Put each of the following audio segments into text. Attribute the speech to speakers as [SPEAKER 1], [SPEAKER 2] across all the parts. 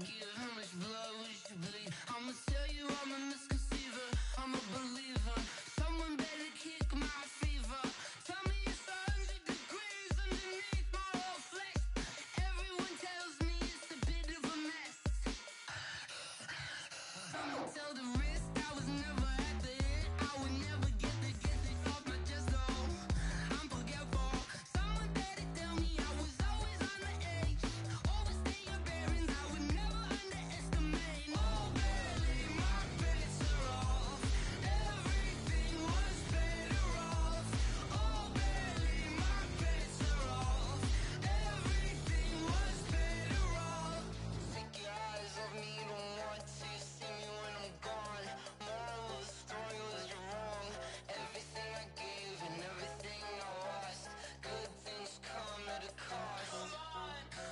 [SPEAKER 1] give? How much blood would you bleed? I'ma tell you I'm a misconceiver, I'm a believer. Someone better kick my fever. Tell me it's 100 degrees underneath my whole flesh. Everyone tells me it's a bit of a mess. Someone tell the wrist I was never at the hit. I would never get the off my chest though. I'm forgetful. Someone better tell me I was always on the edge. Overstay your bearings, I would never underestimate. Oh barely, my bets are off. Everything was better off. Oh barely, my bets are off. Everything was better off. Take your eyes off me, you don't want to see me when I'm gone. Moral of the story was you're wrong. Everything I gave and everything I lost. Good things come at a cost.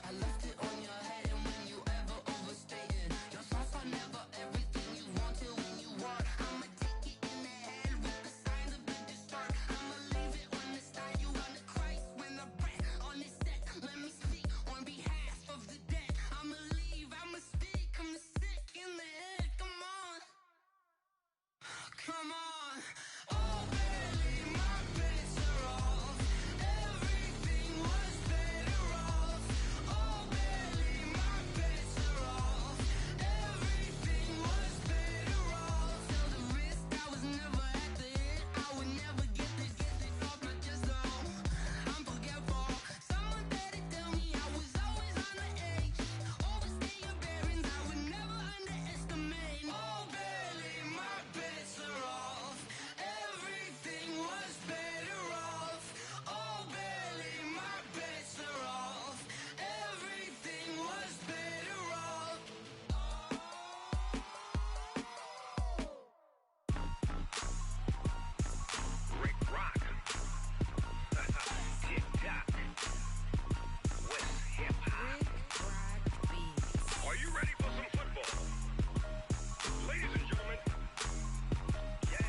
[SPEAKER 1] I left it on your head, and when you ever overstated, your thoughts are never everything you wanted when you want. I'ma take it in the head with the signs of the disturbed. I'ma leave it on the side. You on the Christ when the breath on this set. Let me speak on behalf of the dead. I'ma leave, I'ma speak. I'm the sick in the head. Come on, come on. Oh barely, my bets are off. Everything was better off. Oh barely, my bets are off. Everything was better off. Tell the wrist I was never at the hit. I would never get this off my chest though. I'm forgetful. Someone better tell me I was always on the edge. Overstay your bearings, I would never underestimate. Oh barely, my bets are off. Everything was better off. Oh barely, my bets are off. Everything was better off.
[SPEAKER 2] Rick Rock, Tick Tock, West Hip Hop. Are you ready for some football? Ladies and gentlemen, yeah.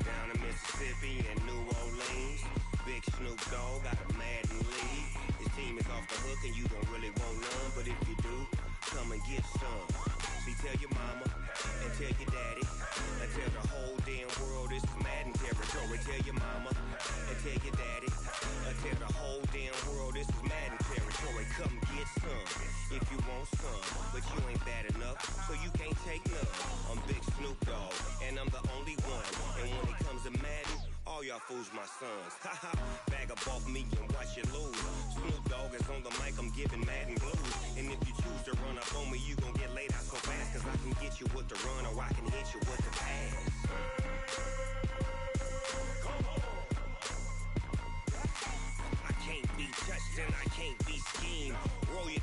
[SPEAKER 2] Down in Mississippi and New Orleans, Big Snoop Dogg got a Madden league. His team is off the hook and you don't really want none, but if you do, come and get some. See, tell your mama and tell your daddy and tell the whole damn world this is Madden territory. Tell your mama and tell your daddy and tell the whole damn world this is Madden territory. Come get some if you want some, but you ain't bad enough, so you can't take none. I'm Big Snoop Dogg and I'm the only one, and when it comes to Madden, all y'all fools my sons. Haha, bag up off me and watch you lose. Snoop Dogg is on the mic, I'm giving Madden blues. And if you choose to run up on me, you gon' get laid out so fast, cause I can get you with the run or I can hit you with the pass. Come on. I can't be touched and I can't be schemed. Roll it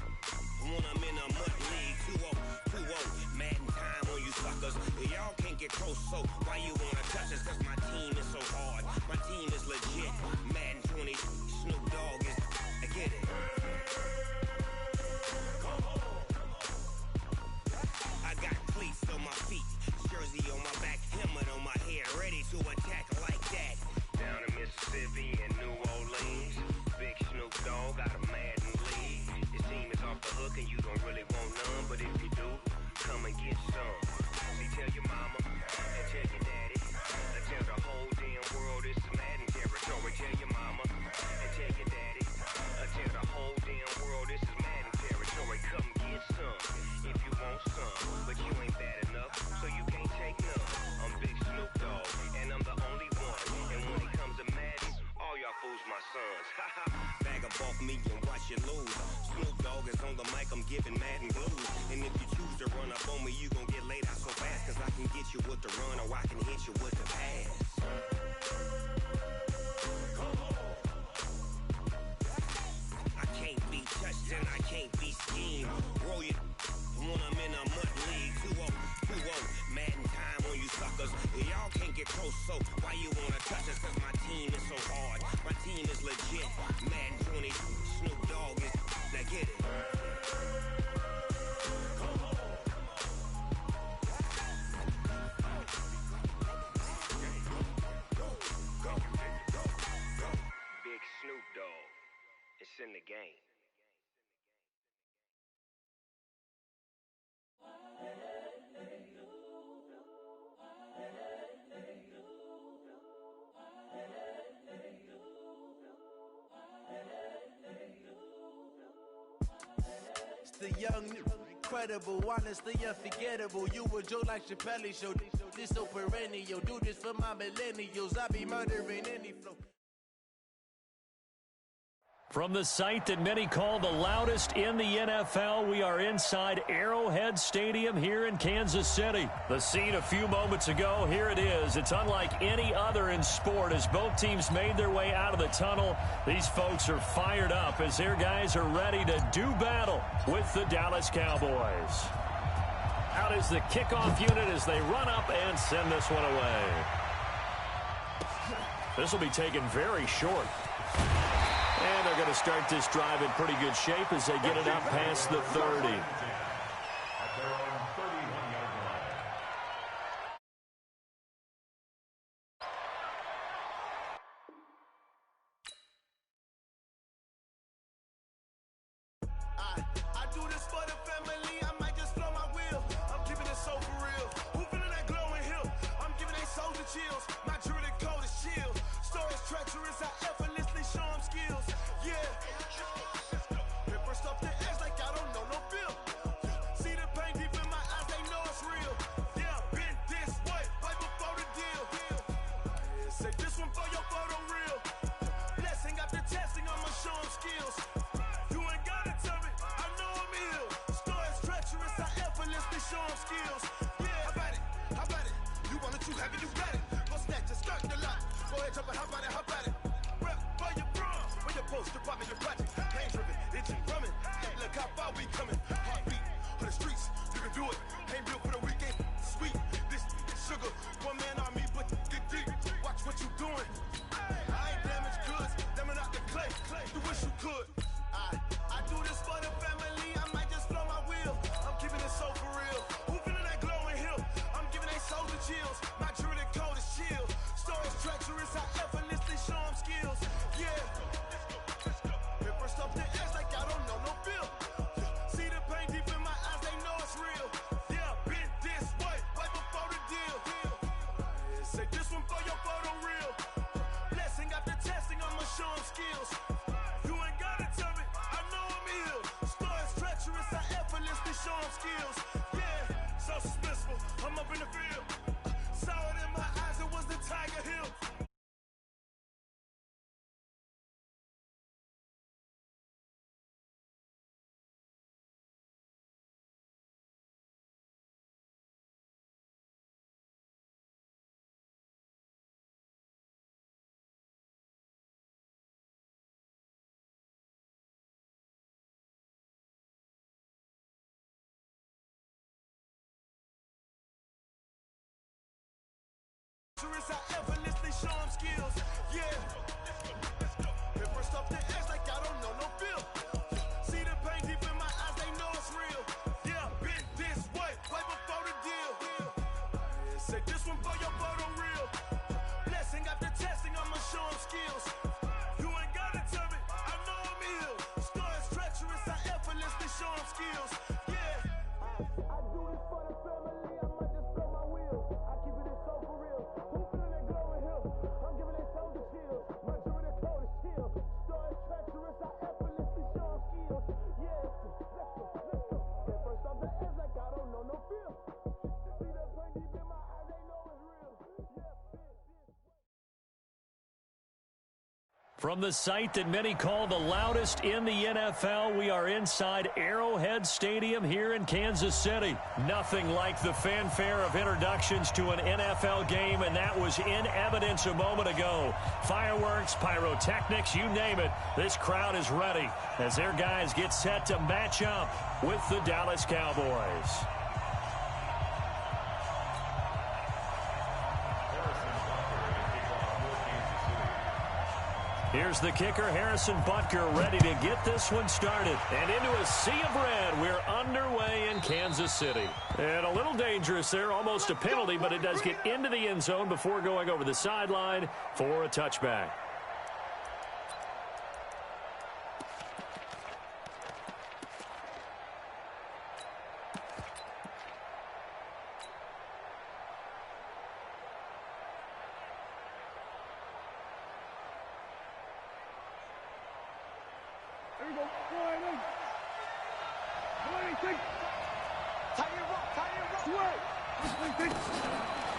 [SPEAKER 2] when I'm in a mud league. 2-0, 2-0, Madden time on you suckers. Y'all can't get close, so why you wanna touch us? Cause my team is so hard, my team is legit. Madden 20, Snoop Dogg is, I get it. Come on. I got cleats on my feet, jersey on my back, helmet on my head, ready to attack like that. Down in Mississippi and New Orleans, Big Snoop Dogg got a Madden league. His team is off the hook and you don't really want none, but if you do, come and get some. See, tell your mama and tell your daddy and tell the whole damn world this is Madden territory. Tell your mama and tell your daddy and tell the whole damn world this is Madden territory. Come get some if you want some, but you ain't bad enough, so you can't take none. I'm Big Snoop Dogg and I'm the only one, and when it comes to Madden, all y'all fools my sons. Bag up off me and watch you lose. Snoop Dogg is on the mic, I'm giving Madden blues. And if you choose to run up on me, you gon' get laid out so fast, cause I can get you with the run or I can hit you with the pass. I can't be touched and I can't be schemed. Roll it when I'm in a mud league. 2-0, 2-0, Madden time on you suckers. Y'all can't get close, so why you wanna touch us? Cause my team is so hard, my team is legit. Madden 20, Snoop Dogg is, now get it. Come on. Go, go, go. Snoop Dogg. It's in the game.
[SPEAKER 3] It's the young, incredible, honestly unforgettable. You a joke like Chappelle Show. This so perennial. Do this for my millennials. I be murdering any flow.
[SPEAKER 4] From the site that many call the loudest in the NFL, we are inside Arrowhead Stadium here in Kansas City. The scene a few moments ago, here it is. It's unlike any other in sport as both teams made their way out of the tunnel. These folks are fired up as their guys are ready to do battle with the Dallas Cowboys. Out is the kickoff unit as they run up and send this one away. This will be taken very short. And they're going to start this drive in pretty good shape as they get it up past the 30.
[SPEAKER 3] I do this for the family. I might just blow my wheel. I'm keeping it so for real. Who feeling that glowing hill? I'm giving they soldier chills. My jewelry cold is chill. Stories treacherous. I effortlessly show them skills. Yeah. Paper stuff the edge like I don't know no feel. See the pain deep in my eyes. They know it's real. Yeah, been this way right before the deal. Say this one for your photo real. Blessing after testing. I'ma show them skills. You ain't gotta tell me. I know I'm ill. Stories treacherous. I effortlessly show them skills. Yeah, how about it? How about it? You want it, you have it, you got it. Go snatch it, skirt the lot. Go ahead, jump it, how about it? How about it? Rep for your bros. For your post, department, your project. Pain driven, itching, drumming. Look how far we coming. Heartbeat for the streets. You can do it. Ain't built for the weekend. Sweet. This sugar. One man army, but get deep. Watch what you doing. I ain't damaged goods. Damn it out the clay. You wish you could. I do this for the family. I might just blow my wheel. I'm keeping it so for real. Who feeling that glowing hill? I'm giving they soldier chills. My jewelry cold is chill. Stories treacherous. I effortlessly show them skills. Yeah. Paper stuff the edge like I don't know no feel. See the pain deep in my eyes. They know it's real. Yeah, been this way right before the deal. Say this one for your photo real. Blessing after testing. I'ma show them skills. You ain't gotta tell me. I know I'm ill. Stories treacherous. I effortlessly show them skills. Yeah, so suspenseful. I'm up in the field. Saw it in my eyes. It was the Tiger Hill. I effortlessly show them skills. Yeah. Paper stuff the edge like I don't know no feel. See the pain deep in my eyes. They know it's real. Yeah, been this way right before the deal. Say this one for your photo real. Blessing after testing. I'ma show them skills. You ain't gotta tell me. I know I'm ill. Stories treacherous. I effortlessly show them skills. Yeah. I do this for the family. I might just blow my wheel. I keep it so for real. Who feeling that glowing hill? I'm giving they soldier chills. My jewelry cold is chill. Stories treacherous. I effortlessly show them skills. Yeah. Let's go. Get first off the edge like I don't know no feel. See the pain deep in my eyes. They know it's real. Yeah.
[SPEAKER 4] From the site that many call the loudest in the NFL, we are inside Arrowhead Stadium here in Kansas City. Nothing like the fanfare of introductions to an NFL game, and that was in evidence a moment ago. Fireworks, pyrotechnics, you name it. This crowd is ready as their guys get set to match up with the Dallas Cowboys. Here's the kicker, Harrison Butker, ready to get this one started. And into a sea of red, we're underway in Kansas City. And a little dangerous there, almost a penalty, but it does get into the end zone before going over the sideline for a touchback.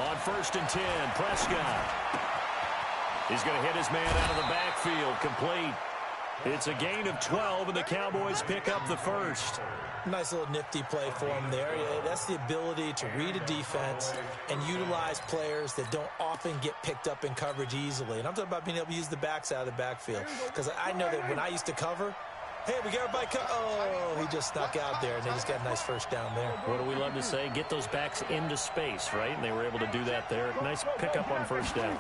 [SPEAKER 4] On 1st and 10, Prescott. He's going to hit his man out of the backfield, complete. It's a gain of 12, and the Cowboys pick up the first.
[SPEAKER 5] Nice little nifty play for him there. That's the ability to read a defense and utilize players that don't often get picked up in coverage easily. And I'm talking about being able to use the backs out of the backfield. Because I know that when I used to cover, hey, we got everybody oh, he just snuck out there, and they just got a nice first down there.
[SPEAKER 4] What do we love to say? Get those backs into space, right? And they were able to do that there. Nice pickup on first down.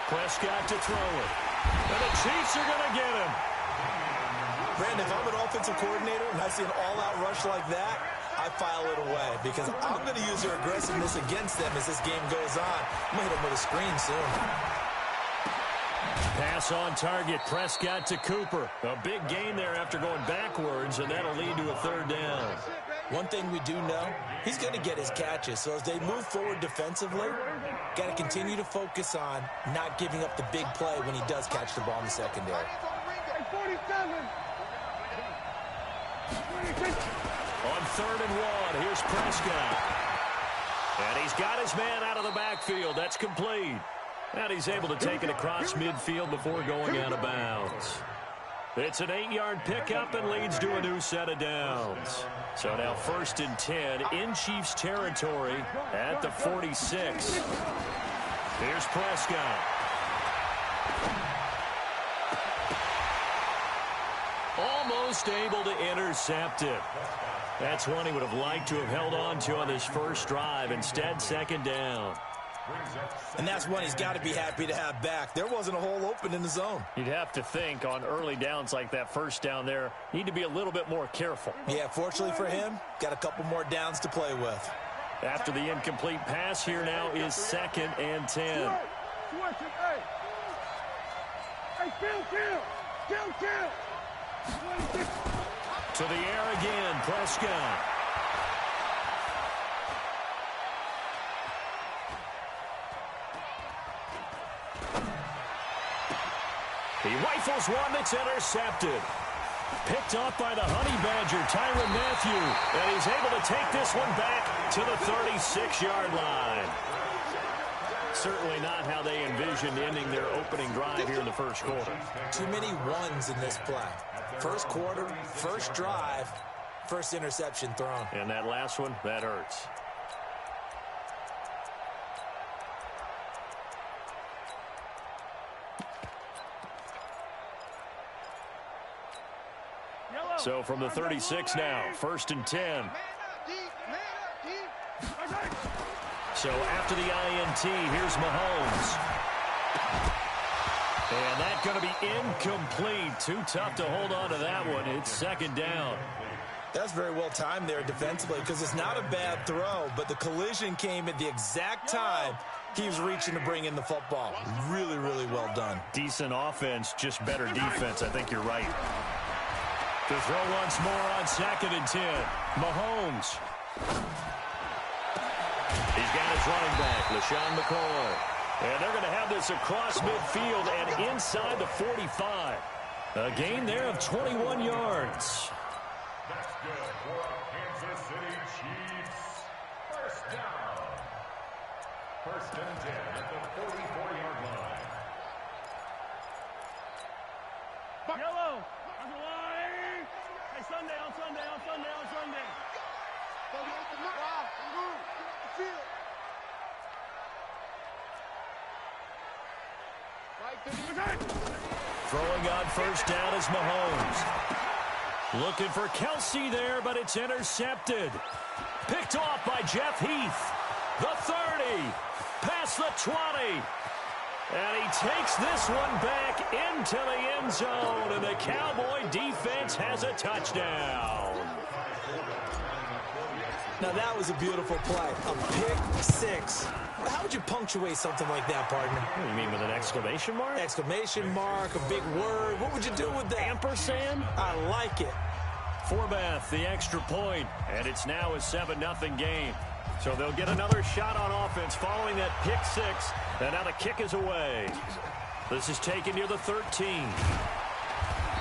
[SPEAKER 4] Prescott to throw it. And the Chiefs are going to get him.
[SPEAKER 5] Brandon, if I'm an offensive coordinator and I see an all-out rush like that, I file it away because I'm going to use their aggressiveness against them as this game goes on. I'm going to hit them with a screen soon.
[SPEAKER 4] Pass on target. Prescott to Cooper. A big gain there after going backwards, and that'll lead to a third down.
[SPEAKER 5] One thing we do know, he's going to get his catches. So as they move forward defensively, got to continue to focus on not giving up the big play when he does catch the ball in the secondary.
[SPEAKER 4] On 3rd and 1, here's Prescott. And he's got his man out of the backfield. That's complete. And he's able to take it across midfield before going out of bounds. It's an 8-yard pickup and leads to a new set of downs. So now 1st and 10 in Chiefs territory at the 46. Here's Prescott. Almost able to intercept it. That's one he would have liked to have held on to on this first drive. Instead, 2nd down.
[SPEAKER 5] And that's one he's got to be happy to have back. There wasn't a hole open in the zone.
[SPEAKER 4] You'd have to think on early downs like that first down there, need to be a little bit more careful.
[SPEAKER 5] Yeah, fortunately for him, got a couple more downs to play with.
[SPEAKER 4] After the incomplete pass, here now is 2nd and 10. To the air again, Prescott. He rifles one that's intercepted. Picked off by the Honey Badger, Tyrann Mathieu. And he's able to take this one back to the 36-yard line. Certainly not how they envisioned ending their opening drive here in the first quarter.
[SPEAKER 5] Too many ones in this play. First quarter, first drive, first interception thrown.
[SPEAKER 4] And that last one, that hurts. So from the 36 now, 1st and 10. So after the INT, here's Mahomes. And that's going to be incomplete. Too tough to hold on to that one. It's 2nd down.
[SPEAKER 5] That's very well timed there defensively because it's not a bad throw, but the collision came at the exact time he was reaching to bring in the football. Really, really well done.
[SPEAKER 4] Decent offense, just better defense. I think you're right. To throw once more on 2nd and 10. Mahomes. He's got his running back, LaShawn McCoy. And they're going to have this across midfield and inside the 45. A gain there of 21 yards.
[SPEAKER 6] That's good for Kansas City Chiefs. First down. 1st and 10 at the 44-yard line.
[SPEAKER 7] Yellow. Underline. Hey, Sunday.
[SPEAKER 4] Throwing on first down is Mahomes. Looking for Kelsey there, but it's intercepted. Picked off by Jeff Heath. The 30. Past the 20. And he takes this one back into the end zone, and the Cowboy defense has a touchdown.
[SPEAKER 5] Now that was a beautiful play. A pick six. How would you punctuate something like that, partner?
[SPEAKER 4] What do you mean, with an exclamation mark?
[SPEAKER 5] Exclamation mark, a big word. What would you do with that?
[SPEAKER 4] Ampersand?
[SPEAKER 5] I like it.
[SPEAKER 4] Forbath, the extra point, and it's now a 7-0 game. So they'll get another shot on offense following that pick six, and now the kick is away. This is taken near the 13.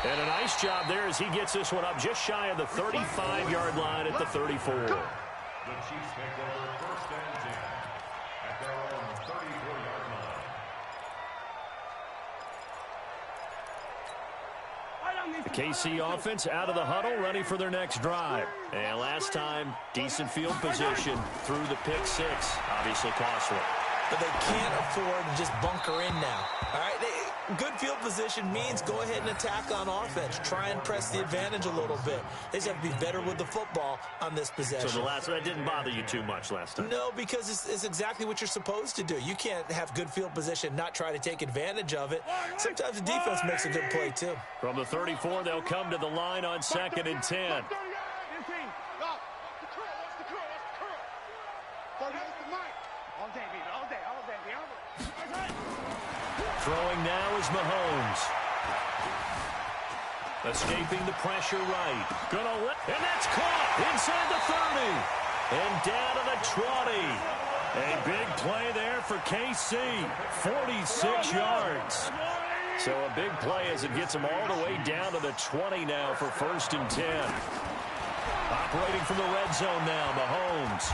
[SPEAKER 4] And a nice job there as he gets this one up just shy of the 35-yard line at the 34.
[SPEAKER 6] The Chiefs take over first and 10 at their own 34-yard line.
[SPEAKER 4] The KC offense out of the huddle, ready for their next drive. And last time, decent field position through the pick six. Obviously costly.
[SPEAKER 5] But they can't afford to just bunker in now. All right, good field position means go ahead and attack on offense. Try and press the advantage a little bit. They just have to be better with the football on this possession.
[SPEAKER 4] So that didn't bother you too much last time?
[SPEAKER 5] No, because it's exactly what you're supposed to do. You can't have good field position, not try to take advantage of it. Sometimes the defense makes a good play, too.
[SPEAKER 4] From the 34, they'll come to the line on 2nd and 10. Throwing now is Mahomes. Escaping the pressure right. And that's caught inside the 30. And down to the 20. A big play there for KC. 46 yards. So a big play as it gets them all the way down to the 20 now for 1st and 10. Operating from the red zone now, Mahomes.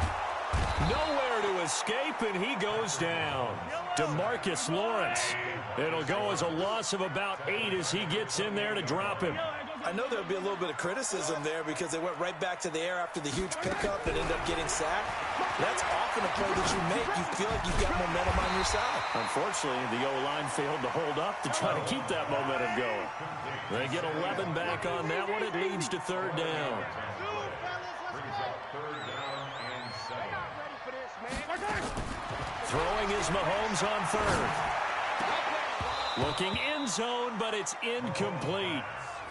[SPEAKER 4] Nowhere to escape, and he goes down. DeMarcus Lawrence. It'll go as a loss of about 8 as he gets in there to drop him.
[SPEAKER 5] I know there'll be a little bit of criticism there because they went right back to the air after the huge pickup and ended up getting sacked. That's often a play that you make. You feel like you've got momentum on your side.
[SPEAKER 4] Unfortunately, the O-line failed to hold up to try to keep that momentum going. They get 11 back on that one. It leads to 3rd down.
[SPEAKER 6] Brings up 3rd down and 7.
[SPEAKER 4] Throwing is Mahomes on 3rd. Looking end zone, but it's incomplete.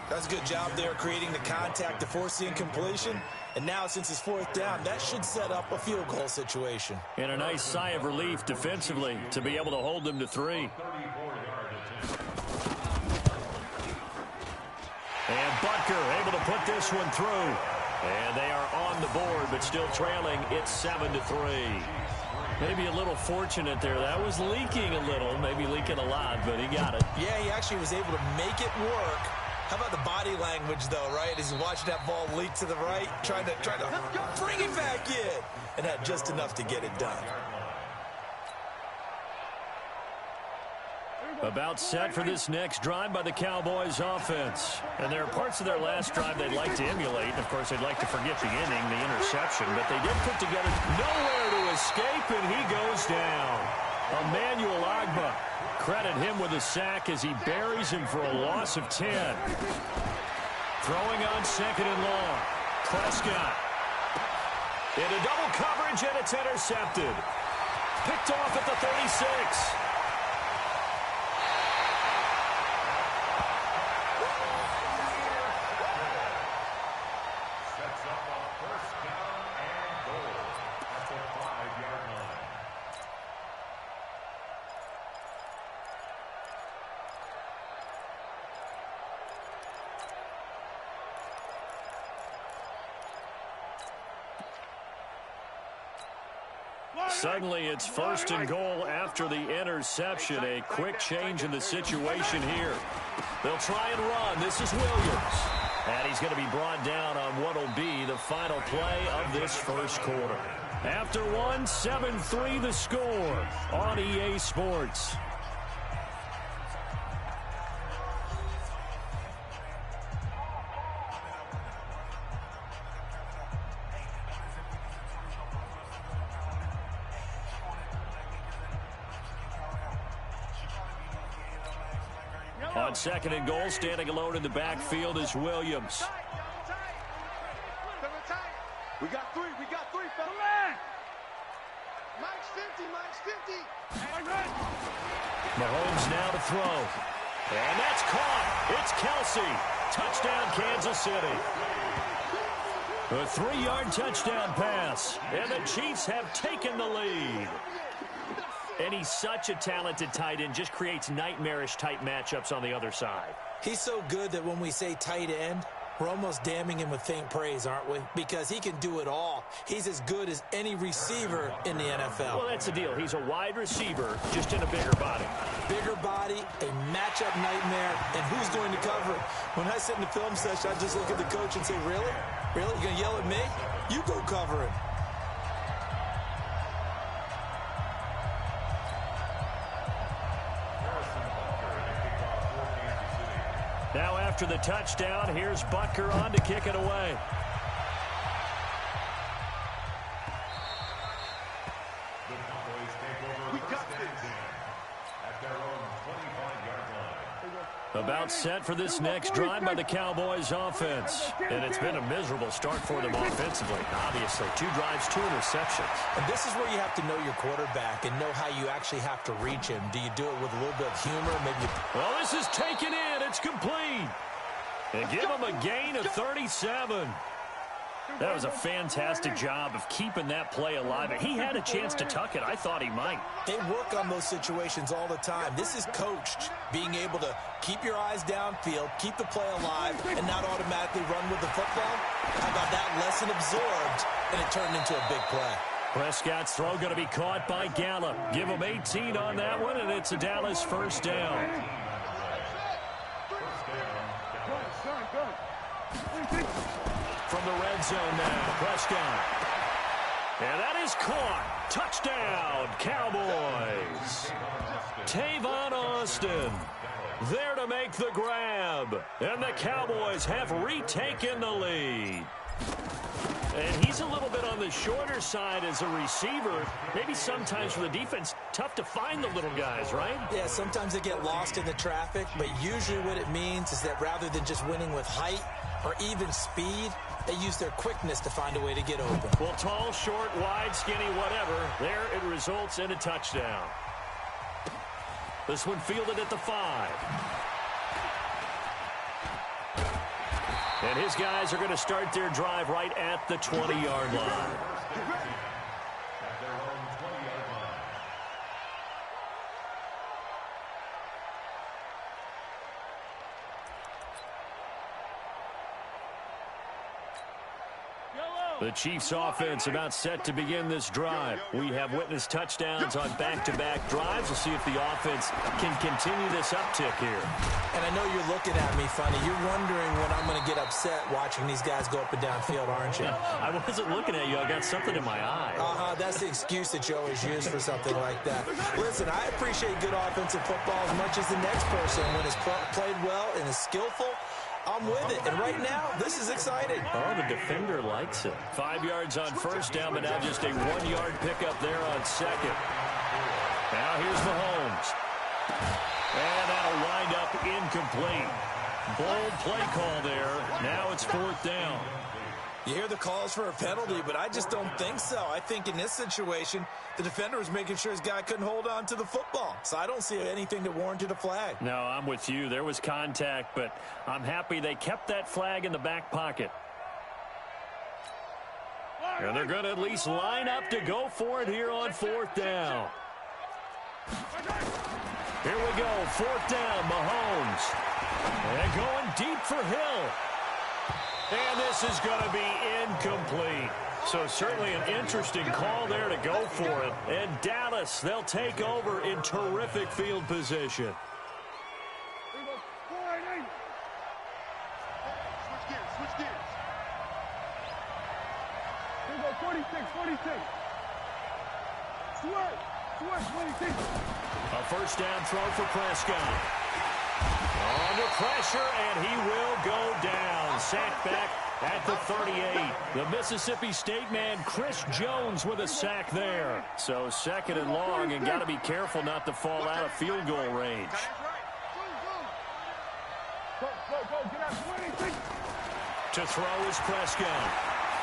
[SPEAKER 5] That's a good job there creating the contact to force the incompletion. And now, since it's 4th down, that should set up a field goal situation.
[SPEAKER 4] And a nice sigh of relief defensively to be able to hold them to 3. And Butker able to put this one through. And they are on the board, but still trailing. It's 7-3. Maybe a little fortunate there. That was leaking a little, maybe leaking a lot, but he got it.
[SPEAKER 5] Yeah, he actually was able to make it work. How about the body language, though, right? As he's watching that ball leak to the right, trying to bring it back in. And had just enough to get it done.
[SPEAKER 4] About set for this next drive by the Cowboys offense. And there are parts of their last drive they'd like to emulate. Of course, they'd like to forget the inning, the interception. But they did put together nowhere to escape, and he goes down. Emmanuel Ogbah. Credit him with a sack as he buries him for a loss of 10. Throwing on 2nd and long. Prescott. Into double coverage, and it's intercepted. Picked off at the 36. Suddenly, it's 1st and goal after the interception. A quick change in the situation here. They'll try and run. This is Williams. And he's going to be brought down on what will be the final play of this 1st quarter. After 1, 7-3 the score on EA Sports. On 2nd and goal, standing alone in the backfield is Williams.
[SPEAKER 3] We got 3, fella. Mike's 50.
[SPEAKER 4] Mahomes now to throw. And that's caught. It's Kelsey. Touchdown, Kansas City. A 3-yard touchdown pass. And the Chiefs have taken the lead. And he's such a talented tight end, just creates nightmarish type matchups on the other side.
[SPEAKER 5] He's so good that when we say tight end, We're almost damning him with faint praise, aren't we? Because he can do it all. He's as good as any receiver in the NFL.
[SPEAKER 4] Well, that's the deal. He's a wide receiver, just in a bigger body.
[SPEAKER 5] Bigger body, a matchup nightmare, and who's going to cover it? When I sit in the film session, I just look at the coach and say, really? Really? You going to yell at me? You go cover him.
[SPEAKER 4] Now after the touchdown, here's Butker on to kick it away.
[SPEAKER 6] The Cowboys take over first and 10 at their own 25-yard line.
[SPEAKER 4] About set for this next drive by the Cowboys offense. And it's been a miserable start for them offensively. Obviously, 2 drives, 2 interceptions.
[SPEAKER 5] And this is where you have to know your quarterback and know how you actually have to reach him. Do you do it with a little bit of humor? Maybe.
[SPEAKER 4] Well, this is taken in. It's complete. And give him a gain of 37. That was a fantastic job of keeping that play alive. He had a chance to tuck it. I thought he might.
[SPEAKER 5] They work on those situations all the time. This is coached, being able to keep your eyes downfield, keep the play alive, and not automatically run with the football. How about that? Lesson absorbed, and it turned into a big play.
[SPEAKER 4] Prescott's throw going to be caught by Gallup. Give him 18 on that one, and it's a Dallas first down. From the red zone now, Prescott. And that is caught. Touchdown, Cowboys. Tavon Austin there to make the grab. And the Cowboys have retaken the lead. And he's a little bit on the shorter side as a receiver. Maybe sometimes for the defense, tough to find the little guys, right?
[SPEAKER 5] Yeah, sometimes they get lost in the traffic, but usually what it means is that rather than just winning with height or even speed, they use their quickness to find a way to get open.
[SPEAKER 4] Well, tall, short, wide, skinny, whatever, there it results in a touchdown. This one fielded at the 5. And his guys are going to start their drive right at the 20-yard line.
[SPEAKER 6] At their own 20-yard line.
[SPEAKER 4] The Chiefs offense about set to begin this drive. We have witnessed touchdowns on back-to-back drives. We'll see if the offense can continue this uptick here.
[SPEAKER 5] And I know you're looking at me funny. You're wondering when I'm going to get upset watching these guys go up and down field, aren't you?
[SPEAKER 4] I wasn't looking at you. I got something in my eye.
[SPEAKER 5] That's the excuse that you always use for something like that. Listen, I appreciate good offensive football as much as the next person. When it's played well and is skillful, I'm with it. And right now, this is exciting.
[SPEAKER 4] Oh, the defender likes it. 5 yards on first down, but now just a 1-yard pickup there on second. Now here's Mahomes. And that'll wind up incomplete. Bold play call there. Now it's 4th down.
[SPEAKER 5] You hear the calls for a penalty, but I just don't think so. I think in this situation, the defender was making sure his guy couldn't hold on to the football. So I don't see anything that warranted a flag.
[SPEAKER 4] No, I'm with you. There was contact, but I'm happy they kept that flag in the back pocket. And they're going to at least line up to go for it here on 4th down. Here we go, 4th down, Mahomes. And going deep for Hill. And this is going to be incomplete. So certainly an interesting call there to go for it. And Dallas, they'll take over in terrific field position.
[SPEAKER 7] Switch gears. Here we go, 46. Switch, 46.
[SPEAKER 4] A first down throw for Prescott. Under pressure, and he will go down. Sacked back at the 38. The Mississippi State man, Chris Jones, with a sack there. So 2nd and long, and got to be careful not to fall out of field goal range.
[SPEAKER 7] Go, get out, 26.
[SPEAKER 4] To throw is Prescott.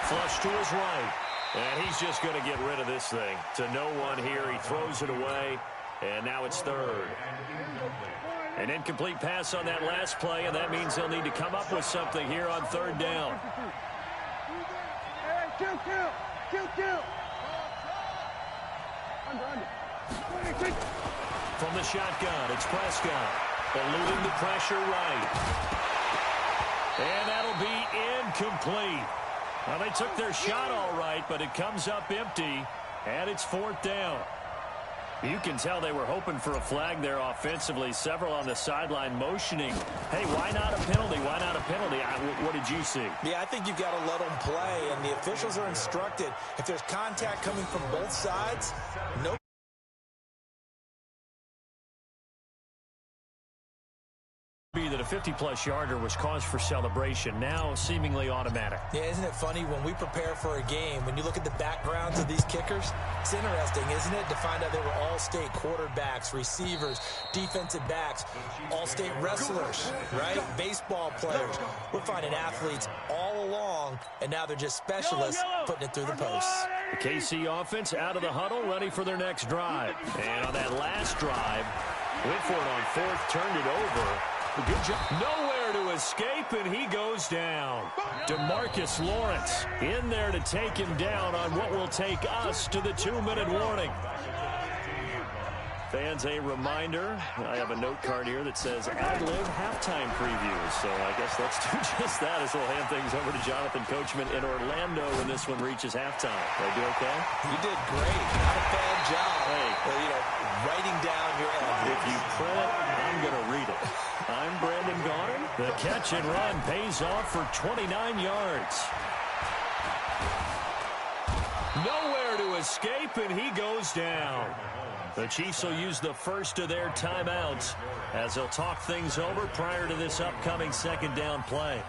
[SPEAKER 4] Flush to his right. And he's just going to get rid of this thing. To no one here. He throws it away. And now it's 3rd. An incomplete pass on that last play, and that means they'll need to come up with something here on 3rd down.
[SPEAKER 7] Kill. Under.
[SPEAKER 4] From the shotgun, it's Prescott. Eluding the pressure right. And that'll be incomplete. Well, they took their shot all right, but it comes up empty, and it's 4th down. You can tell they were hoping for a flag there offensively. Several on the sideline motioning. Hey, why not a penalty? Why not a penalty? What did you see?
[SPEAKER 5] Yeah, I think you've got to let them play, and the officials are instructed. If there's contact coming from both sides, no.
[SPEAKER 4] That a 50-plus yarder was cause for celebration, now seemingly automatic.
[SPEAKER 5] Yeah, isn't it funny when we prepare for a game, when you look at the backgrounds of these kickers, it's interesting, isn't it, to find out they were all-state quarterbacks, receivers, defensive backs, all-state wrestlers, right? Baseball players. We're finding athletes all along, and now they're just specialists putting it through the posts.
[SPEAKER 4] The KC offense out of the huddle, ready for their next drive. And on that last drive, went for it on 4th, turned it over. Good job. Nowhere to escape, and he goes down. DeMarcus Lawrence in there to take him down on what will take us to the 2-minute warning. Fans, a reminder, I have a note card here that says ad-lib halftime previews. So I guess let's do just that as we'll hand things over to Jonathan Coachman in Orlando when this one reaches halftime. Did I do okay?
[SPEAKER 5] You did great. Not a bad job.
[SPEAKER 4] Hey.
[SPEAKER 5] Well, writing down your ad.
[SPEAKER 4] If you print it, I'm going to read it. I'm Brandon Gaudin. The catch and run pays off for 29 yards. Nowhere to escape, and he goes down. The Chiefs will use the first of their timeouts as they'll talk things over prior to this upcoming 2nd down play.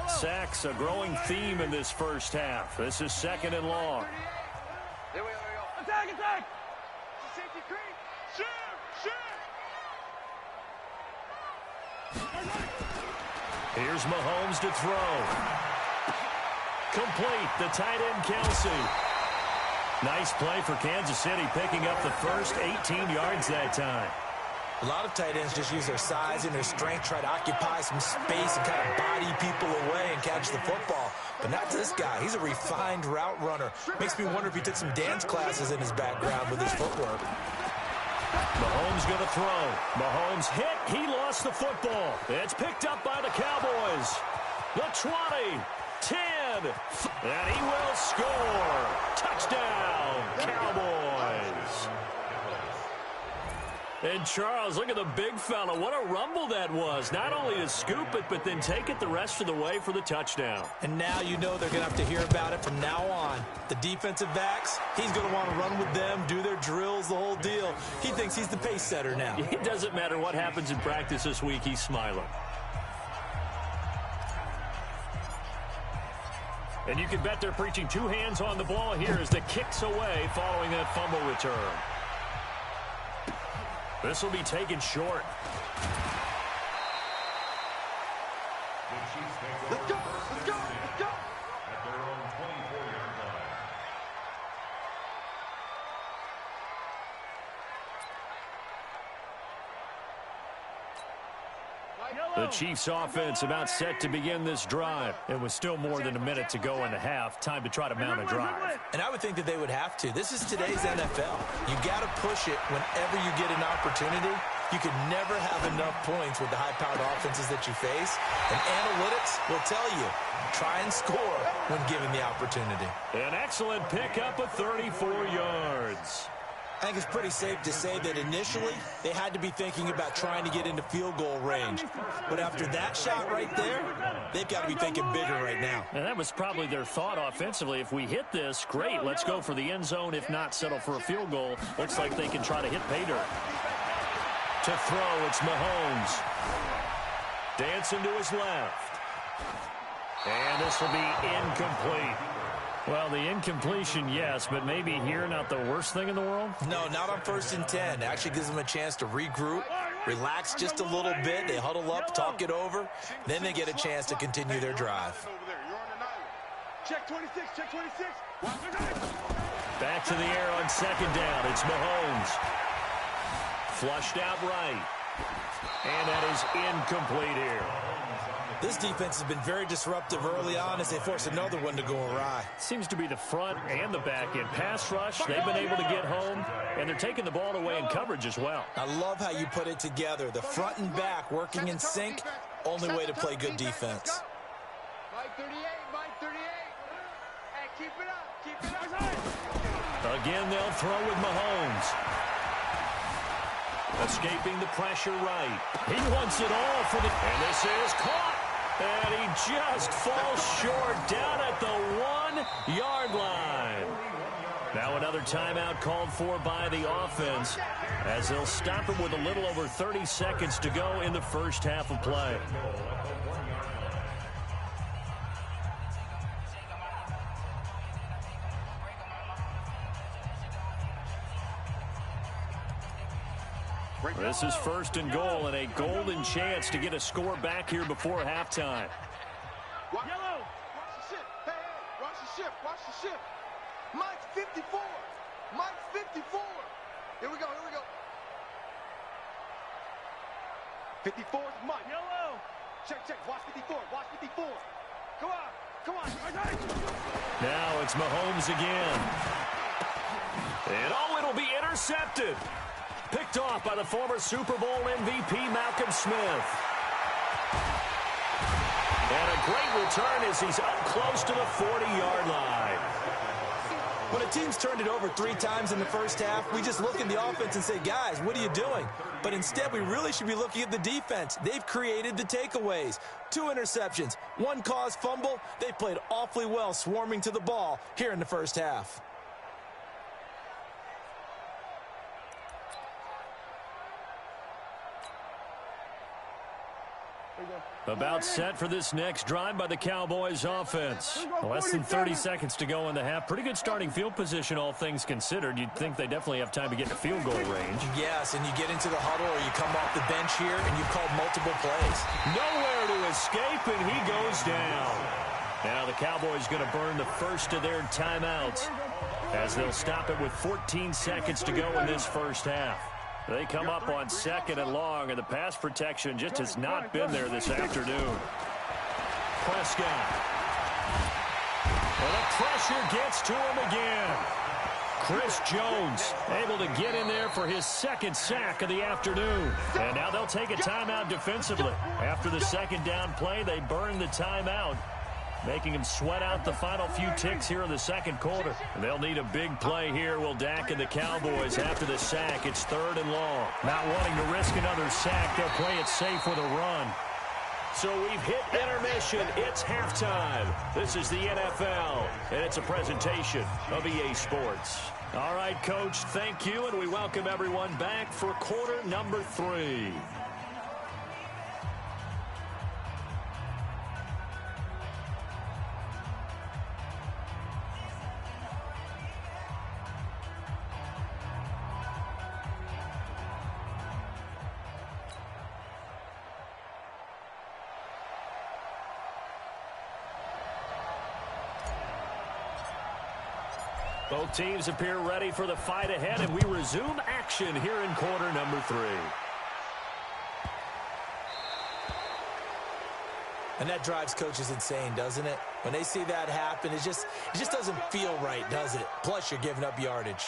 [SPEAKER 4] Sacks, a growing theme in this first half. This is 2nd and long.
[SPEAKER 7] Here we go. Attack, attack! Safety creep! Shoot!
[SPEAKER 4] Here's Mahomes to throw. Complete, the tight end Kelsey. Nice play for Kansas City, picking up the first 18 yards that time.
[SPEAKER 5] A lot of tight ends just use their size and their strength, try to occupy some space and kind of body people away and catch the football. But not this guy. He's a refined route runner. Makes me wonder if he took some dance classes in his background with his footwork.
[SPEAKER 4] Mahomes going to throw. Mahomes hit. He lost the football. It's picked up by the Cowboys. The 20, 10, and he will score. Touchdown, Cowboys. And Charles, look at the big fella. What a rumble that was. Not only to scoop it, but then take it the rest of the way for the touchdown.
[SPEAKER 5] And now you know they're going to have to hear about it from now on. The defensive backs, he's going to want to run with them, do their drills, the whole deal. He thinks he's the pace setter now.
[SPEAKER 4] It doesn't matter what happens in practice this week. He's smiling. And you can bet they're preaching 2 hands on the ball here as the kick's away following that fumble return. This will be taken short.
[SPEAKER 7] Let's go! Let's go! Let's go!
[SPEAKER 6] At their own 24-yard line.
[SPEAKER 4] The Chiefs offense about set to begin this drive. It was still more than a minute to go in the half. Time to try to mount a drive.
[SPEAKER 5] And I would think that they would have to. This is today's NFL. You got to push it whenever you get an opportunity. You can never have enough points with the high-powered offenses that you face. And analytics will tell you, try and score when given the opportunity.
[SPEAKER 4] An excellent pickup of 34 yards.
[SPEAKER 5] I think it's pretty safe to say that initially they had to be thinking about trying to get into field goal range. But after that shot right there, they've got to be thinking bigger right now.
[SPEAKER 4] And that was probably their thought offensively. If we hit this, great. Let's go for the end zone. If not, settle for a field goal. Looks like they can try to hit pay dirt. To throw, it's Mahomes. Dancing to his left. And this will be incomplete. Well, the incompletion, yes, but maybe here not the worst thing in the world?
[SPEAKER 5] No, not on 1st and 10. It actually gives them a chance to regroup, relax just a little bit. They huddle up, talk it over. Then they get a chance to continue their drive.
[SPEAKER 7] Check 26, check 26.
[SPEAKER 4] Back to the air on 2nd down. It's Mahomes. Flushed out right. And that is incomplete here.
[SPEAKER 5] This defense has been very disruptive early on as they force another one to go awry.
[SPEAKER 4] Seems to be the front and the back end. Pass rush, they've been able to get home, and they're taking the ball away in coverage as well.
[SPEAKER 5] I love how you put it together. The front and back working in sync, only way to play good defense.
[SPEAKER 7] Mike 38, Mike 38. Hey, keep it up.
[SPEAKER 4] Again, they'll throw with Mahomes. Escaping the pressure right. He wants it all for the... And this is caught. And he just falls short down at the 1-yard line. Now another timeout called for by the offense as they'll stop it with a little over 30 seconds to go in the first half of play. This is first and goal and a golden chance to get a score back here before halftime.
[SPEAKER 7] Yellow. Watch the ship. Hey, hey, watch the ship. Watch the ship. Mike's 54. Mike's 54. Here we go. Here we go. 54 is Mike. Yellow. Check, check. Watch 54. Watch 54. Come on. Come on.
[SPEAKER 4] Now it's Mahomes again. And it'll be intercepted. Picked off by the former Super Bowl MVP, Malcolm Smith. And a great return as he's up close to the 40-yard line.
[SPEAKER 5] When a team's turned it over 3 times in the first half, we just look at the offense and say, guys, what are you doing? But instead, we really should be looking at the defense. They've created the takeaways. 2 interceptions, 1 caused fumble. They played awfully well swarming to the ball here in the first half.
[SPEAKER 4] About set for this next drive by the Cowboys offense. Less than 30 seconds to go in the half. Pretty good starting field position, all things considered. You'd think they definitely have time to get to field goal range.
[SPEAKER 5] Yes, and you get into the huddle or you come off the bench here and you've called multiple plays.
[SPEAKER 4] Nowhere to escape, and he goes down. Now the Cowboys going to burn the first of their timeouts as they'll stop it with 14 seconds to go in this first half. They come up on 2nd and long, and the pass protection just has not been there this afternoon. Prescott. And the pressure gets to him again. Chris Jones able to get in there for his 2nd sack of the afternoon. And now they'll take a timeout defensively. After the 2nd down play, they burn the timeout, making him sweat out the final few ticks here in the 2nd quarter. And they'll need a big play here, will Dak and the Cowboys after the sack. It's 3rd and long. Not wanting to risk another sack, they'll play it safe with a run. So we've hit intermission. It's halftime. This is the NFL, and it's a presentation of EA Sports. All right, Coach, thank you, and we welcome everyone back for quarter number 3. Both teams appear ready for the fight ahead, and we resume action here in quarter number 3.
[SPEAKER 5] And that drives coaches insane, doesn't it? When they see that happen, it just doesn't feel right, does it? Plus, you're giving up yardage.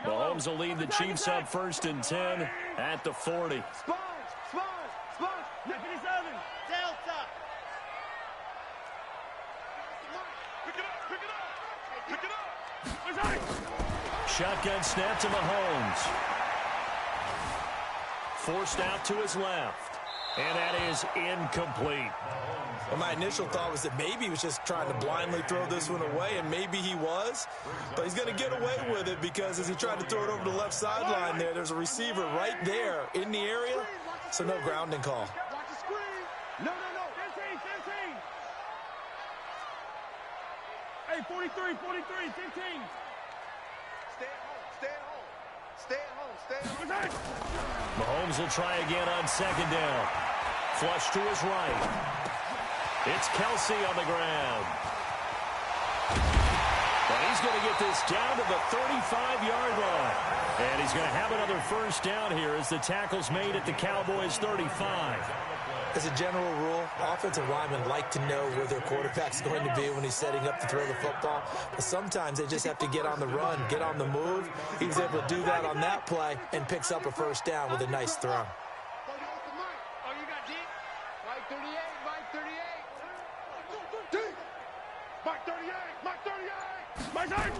[SPEAKER 4] Mahomes will lead the Chiefs up 1st and 10 at the 40.
[SPEAKER 7] Sponge, sponge, sponge. 57. Delta. Pick it up, pick it up. Pick it up.
[SPEAKER 4] Shotgun snap to Mahomes. Forced out to his left. And that is incomplete.
[SPEAKER 5] Well, my initial thought was that maybe he was just trying to blindly throw this one away, and maybe he was. But he's going to get away with it because as he tried to throw it over the left sideline there's a receiver right there in the area, so no grounding call.
[SPEAKER 7] Watch the screen. No. 15. Hey, 43, 15. Stay at home. Stay at home. Stay at home.
[SPEAKER 4] Mahomes will try again on second down. Flush to his right. It's Kelsey on the ground. And he's going to get this down to the 35-yard line. And he's going to have another first down here as the tackle's made at the Cowboys' 35.
[SPEAKER 5] As a general rule, offensive linemen like to know where their quarterback's going to be when he's setting up to throw the football. But sometimes they just have to get on the run, get on the move. He was able to do that on that play and picks up a first down with a nice throw.
[SPEAKER 7] Oh, you got deep? Mike 38, Mike 38. Deep. Mike 38, Mike 38. Mike 38.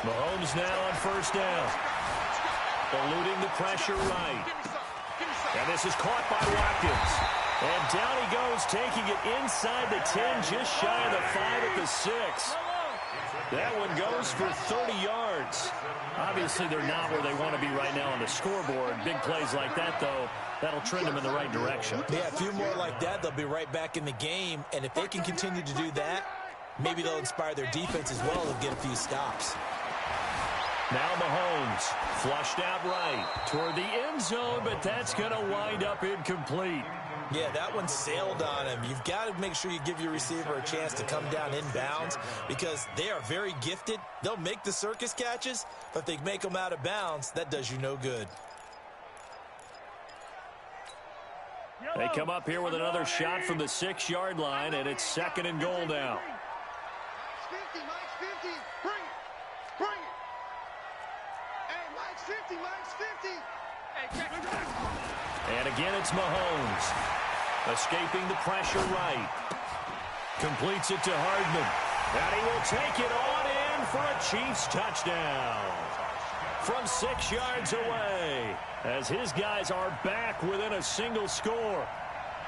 [SPEAKER 4] Mahomes now on first down. Eluding the pressure right. And this is caught by Watkins. And down he goes, taking it inside the 10, just shy of the 5 at the 6. That one goes for 30 yards. Obviously, they're not where they want to be right now on the scoreboard. Big plays like that, though, that'll trend them in the right direction.
[SPEAKER 5] Yeah, a few more like that, they'll be right back in the game. And if they can continue to do that, maybe they'll inspire their defense as well and get a few stops.
[SPEAKER 4] Now Mahomes, flushed out right toward the end zone, but that's going to wind up incomplete.
[SPEAKER 5] Yeah, that one sailed on him. You've got to make sure you give your receiver a chance to come down inbounds because they are very gifted. They'll make the circus catches, but if they make them out of bounds, that does you no good.
[SPEAKER 4] They come up here with another shot from the 6-yard line, and it's 2nd and goal now.
[SPEAKER 7] Mike's 50, Mike's 50. Bring it. Bring it. Hey, Mike's 50, Mike's 50. Hey, check it.
[SPEAKER 4] And again, it's Mahomes. Escaping the pressure right. Completes it to Hardman. And he will take it on in for a Chiefs touchdown. From 6 yards away, as his guys are back within a single score.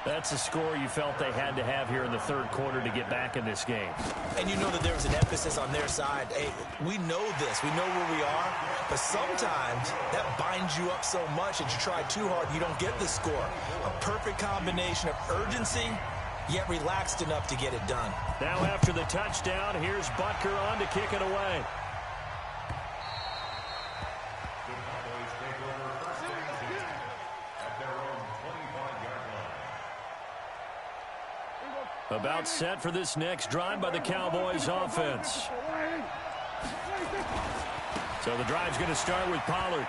[SPEAKER 4] That's a score you felt they had to have here in the third quarter to get back in this game.
[SPEAKER 5] And you know that there was an emphasis on their side. Hey, we know this. We know where we are. But sometimes that binds you up so much that you try too hard, you don't get the score. A perfect combination of urgency, yet relaxed enough to get it done.
[SPEAKER 4] Now after the touchdown, here's Butker on to kick it away. About set for this next drive by the Cowboys offense. So the drive's going to start with Pollard.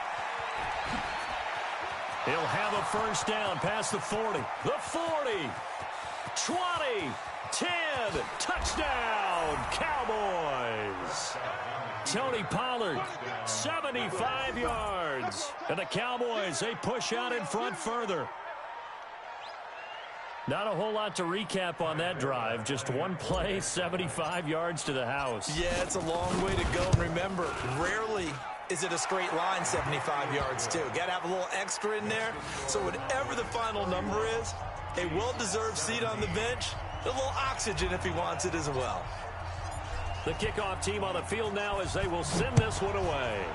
[SPEAKER 4] He'll have a first down past the 40. The 40. 20. 10. Touchdown, Cowboys. Tony Pollard, 75 yards. And the Cowboys, they push out in front further. Not a whole lot to recap on that drive. Just one play, 75 yards to the house.
[SPEAKER 5] Yeah, it's a long way to go. And remember, rarely is it a straight line 75 yards, too. Got to have a little extra in there. So whatever the final number is, a well-deserved seat on the bench, a little oxygen if he wants it as well.
[SPEAKER 4] The kickoff team on the field now as they will send this one away.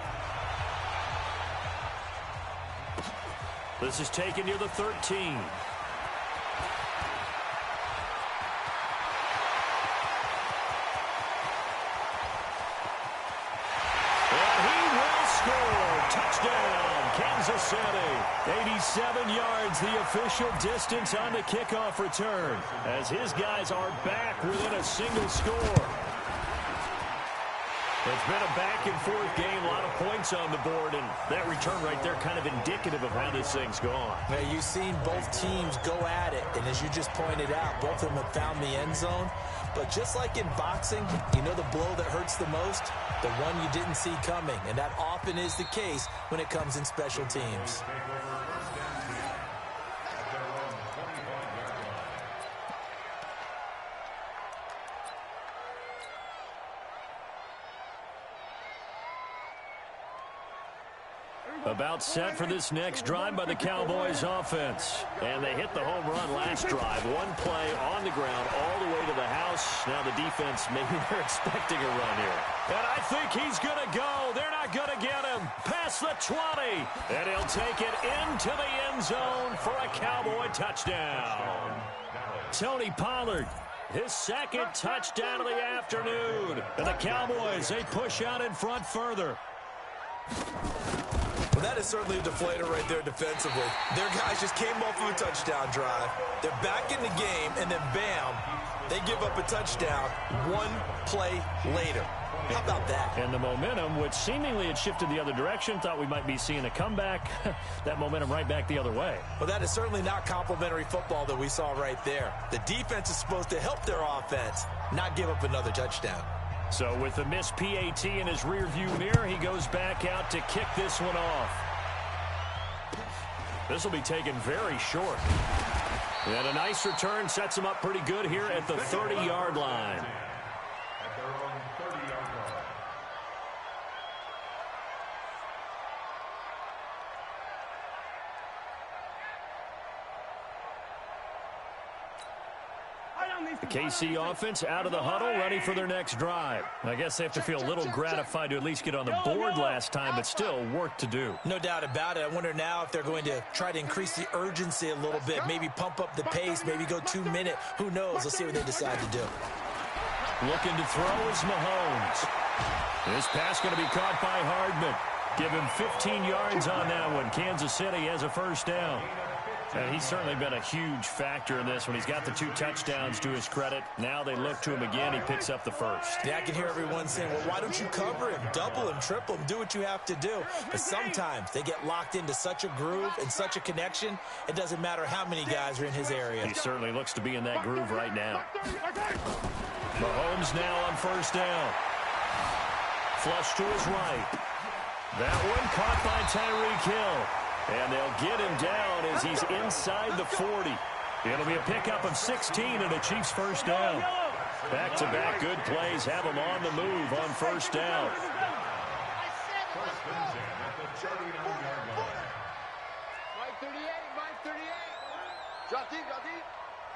[SPEAKER 4] This is taken near the 13. Touchdown, Kansas City. 87 yards, the official distance on the kickoff return, as his guys are back within a single score. It's been a back-and-forth game, a lot of points on the board, and that return right there kind of indicative of how this thing's gone.
[SPEAKER 5] Now, you've seen both teams go at it, and as you just pointed out, both of them have found the end zone. But just like in boxing, you know the blow that hurts the most? The one you didn't see coming, and that often is the case when it comes in special teams.
[SPEAKER 4] About set for this next drive by the Cowboys offense. And they hit the home run last drive. One play on the ground all the way to the house. Now the defense, maybe they're expecting a run here. And I think he's going to go. They're not going to get him. Past the 20. And he'll take it into the end zone for a Cowboy touchdown. Tony Pollard, his second touchdown of the afternoon. And the Cowboys, they push out in front further.
[SPEAKER 5] Well, that is certainly a deflator right there defensively. Their guys just came off of a touchdown drive. They're back in the game, and then bam, they give up a touchdown one play later. How about that?
[SPEAKER 4] And the momentum, which seemingly had shifted the other direction, thought we might be seeing a comeback. That momentum right back the other way.
[SPEAKER 5] Well, that is certainly not complimentary football that we saw right there. The defense is supposed to help their offense, not give up another touchdown.
[SPEAKER 4] So with the missed PAT in his rearview mirror, he goes back out to kick this one off. This will be taken very short. And a nice return sets him up pretty good here at the 30-yard line.
[SPEAKER 6] At their own 30-yard line.
[SPEAKER 4] The KC offense out of the huddle, ready for their next drive. I guess they have to feel a little gratified to at least get on the board last time, but still work to do.
[SPEAKER 5] No doubt about it. I wonder now if they're going to try to increase the urgency a little bit, maybe pump up the pace, maybe go 2 minute. Who knows? Let's see what they decide to do.
[SPEAKER 4] Looking to throw is Mahomes. This pass going to be caught by Hardman. Give him 15 yards on that one. Kansas City has a first down. And he's certainly been a huge factor in this when he's got the 2 touchdowns to his credit. Now they look to him again. He picks up the first.
[SPEAKER 5] Yeah, I can hear everyone saying, well, why don't you cover him, double him, triple him, do what you have to do. But sometimes they get locked into such a groove and such a connection, it doesn't matter how many guys are in his area.
[SPEAKER 4] He certainly looks to be in that groove right now. Mahomes now on first down. Flush to his right. That one caught by Tyreek Hill. And they'll get him down as he's inside the 40. It'll be a pickup of 16 and a Chiefs first down. Back-to-back good plays have them on the move on first down.
[SPEAKER 6] First and 10 at the 39-yard line.
[SPEAKER 7] Mike 38, Mike 38. Drop deep, drop deep.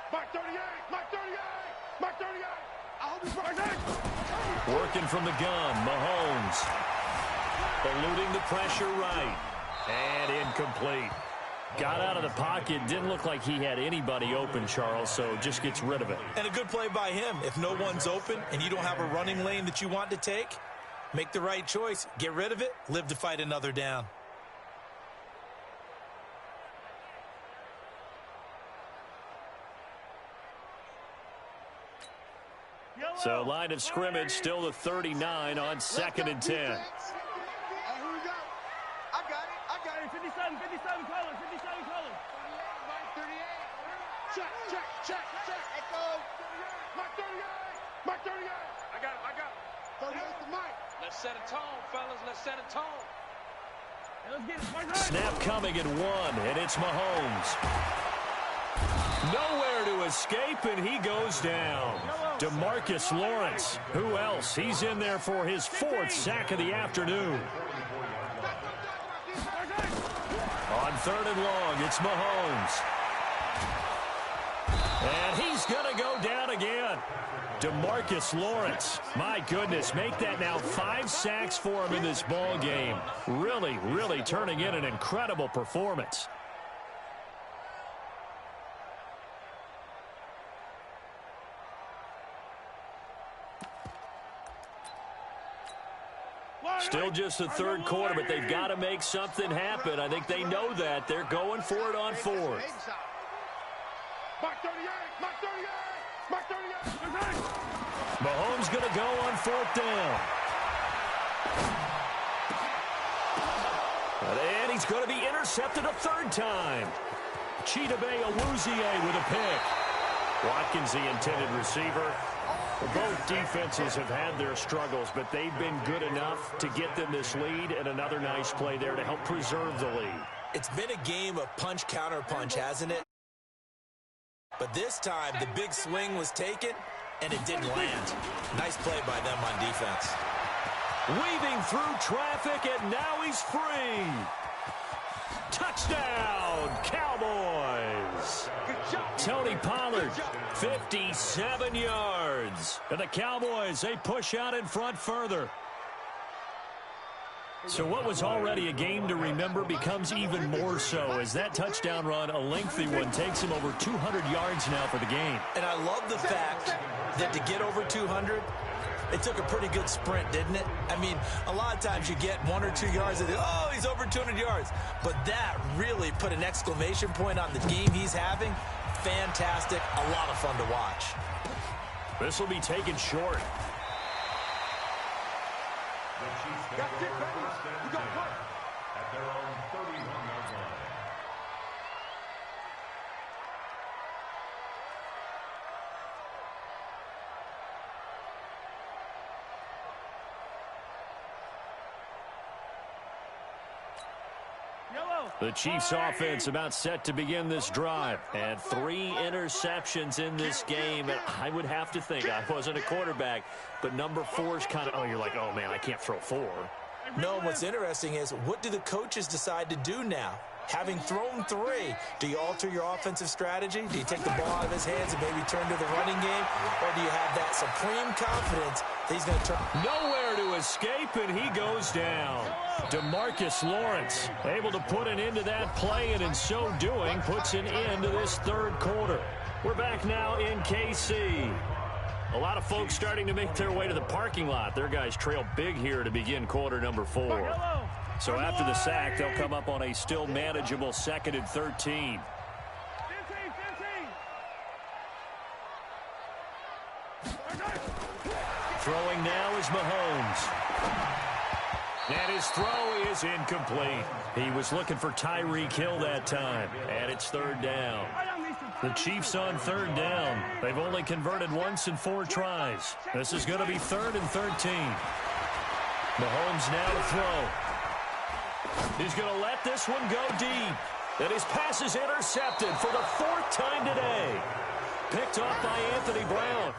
[SPEAKER 3] Mike 38, Mike 38, Mike 38. I hope he's right.
[SPEAKER 4] Working from the gun, Mahomes. Eluding the pressure right. And incomplete. Got out of the pocket. Didn't look like he had anybody open, Charles, so just gets rid of it.
[SPEAKER 5] And a good play by him. If no one's open and you don't have a running lane that you want to take, make the right choice. Get rid of it. Live to fight another down.
[SPEAKER 4] So line of scrimmage still the 39 on 2nd and 10.
[SPEAKER 7] Hey, here we go. I got it. I got it. 57 colors. 57 colors. 38, Mike 38. Check, check, check, check. Echo.
[SPEAKER 3] Mike 38, Mike 38. I got it.
[SPEAKER 7] 38 to Mike.
[SPEAKER 8] Let's set a tone, fellas. Let's set a tone.
[SPEAKER 3] Let's get it.
[SPEAKER 4] Snap coming at 1, and it's Mahomes. Nowhere to escape, and he goes down. DeMarcus Lawrence. Who else? He's in there for his 4th sack of the afternoon. On 3rd and long, it's Mahomes. And he's going to go down again. DeMarcus Lawrence. My goodness, make that now 5 sacks for him in this ball game. Really, really turning in an incredible performance. Still just the 3rd quarter, but they've got to make something happen. I think they know that. They're going for it on 4th.
[SPEAKER 3] Mike 38, Mike 38, Mike 38.
[SPEAKER 4] Mahomes going to go on 4th down. And he's going to be intercepted a 3rd time. Chidobe Awuzie with a pick. Watkins, the intended receiver. Both defenses have had their struggles, but they've been good enough to get them this lead, and another nice play there to help preserve the lead.
[SPEAKER 5] It's been a game of punch-counter-punch, hasn't it? But this time, the big swing was taken, and it didn't land. Nice play by them on defense.
[SPEAKER 4] Weaving through traffic, and now he's free. Touchdown, Cowboys. Tony Pollard, 57 yards. And the Cowboys, they push out in front further. So what was already a game to remember becomes even more so as that touchdown run, a lengthy one, takes him over 200 yards now for the game.
[SPEAKER 5] And I love the fact that to get over 200, It took a pretty good sprint, didn't it? I mean, a lot of times you get 1 or 2 yards and oh, he's over 200 yards. But that really put an exclamation point on the game he's having. Fantastic. A lot of fun to watch.
[SPEAKER 4] This will be taken short.
[SPEAKER 6] The Chiefs will go first and 10 at their own 31-yard line.
[SPEAKER 4] The Chiefs offense about set to begin this drive. And 3 interceptions in this game. And I would have to think, I wasn't a quarterback, but number 4 is kind of, oh, you're like, oh, man, I can't throw 4.
[SPEAKER 5] No, what's interesting is, what do the coaches decide to do now? Having thrown 3, do you alter your offensive strategy? Do you take the ball out of his hands and maybe turn to the running game? Or do you have that supreme confidence that he's going to turn?
[SPEAKER 4] Nowhere to escape, and he goes down. DeMarcus Lawrence able to put an end to that play, and in so doing, puts an end to this third quarter. We're back now in KC. A lot of folks starting to make their way to the parking lot. Their guys trail big here to begin quarter number 4. So after the sack, they'll come up on a still manageable 2nd and 13. Throwing now is Mahomes. And his throw is incomplete. He was looking for Tyreek Hill that time. And it's 3rd down. The Chiefs on 3rd down. They've only converted once in 4 tries. This is going to be 3rd and 13. Mahomes now to throw. He's going to let this one go deep. And his pass is intercepted for the 4th time today. Picked off by Anthony Brown.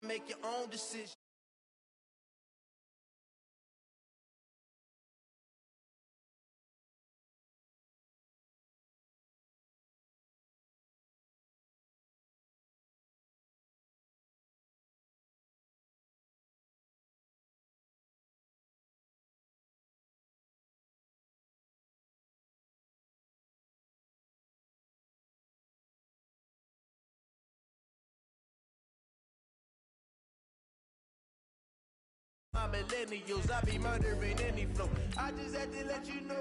[SPEAKER 3] Make your own decision. My millennials, I be murdering any flow. I just had to let you know.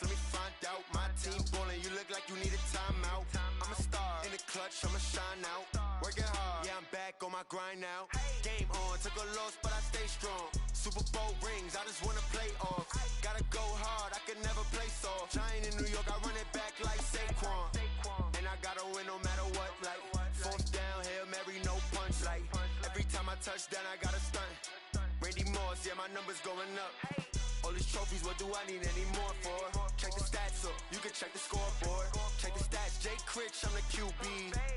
[SPEAKER 3] Let me find out. My team ballin', you look like you need a timeout. I'm a star in the clutch, I'ma shine out. Working hard, yeah, I'm back on my grind now. Game on, took a loss, but I stay strong. Super Bowl rings, I just wanna play off. Gotta go hard, I can never play soft. Giant in New York, I run touchdown, I got a stunt. Randy Moss, yeah, my numbers going up. All these trophies, what do I need any more for? Check the stats up, you can check the scoreboard. Check the stats, Jay Critch, I'm the QB.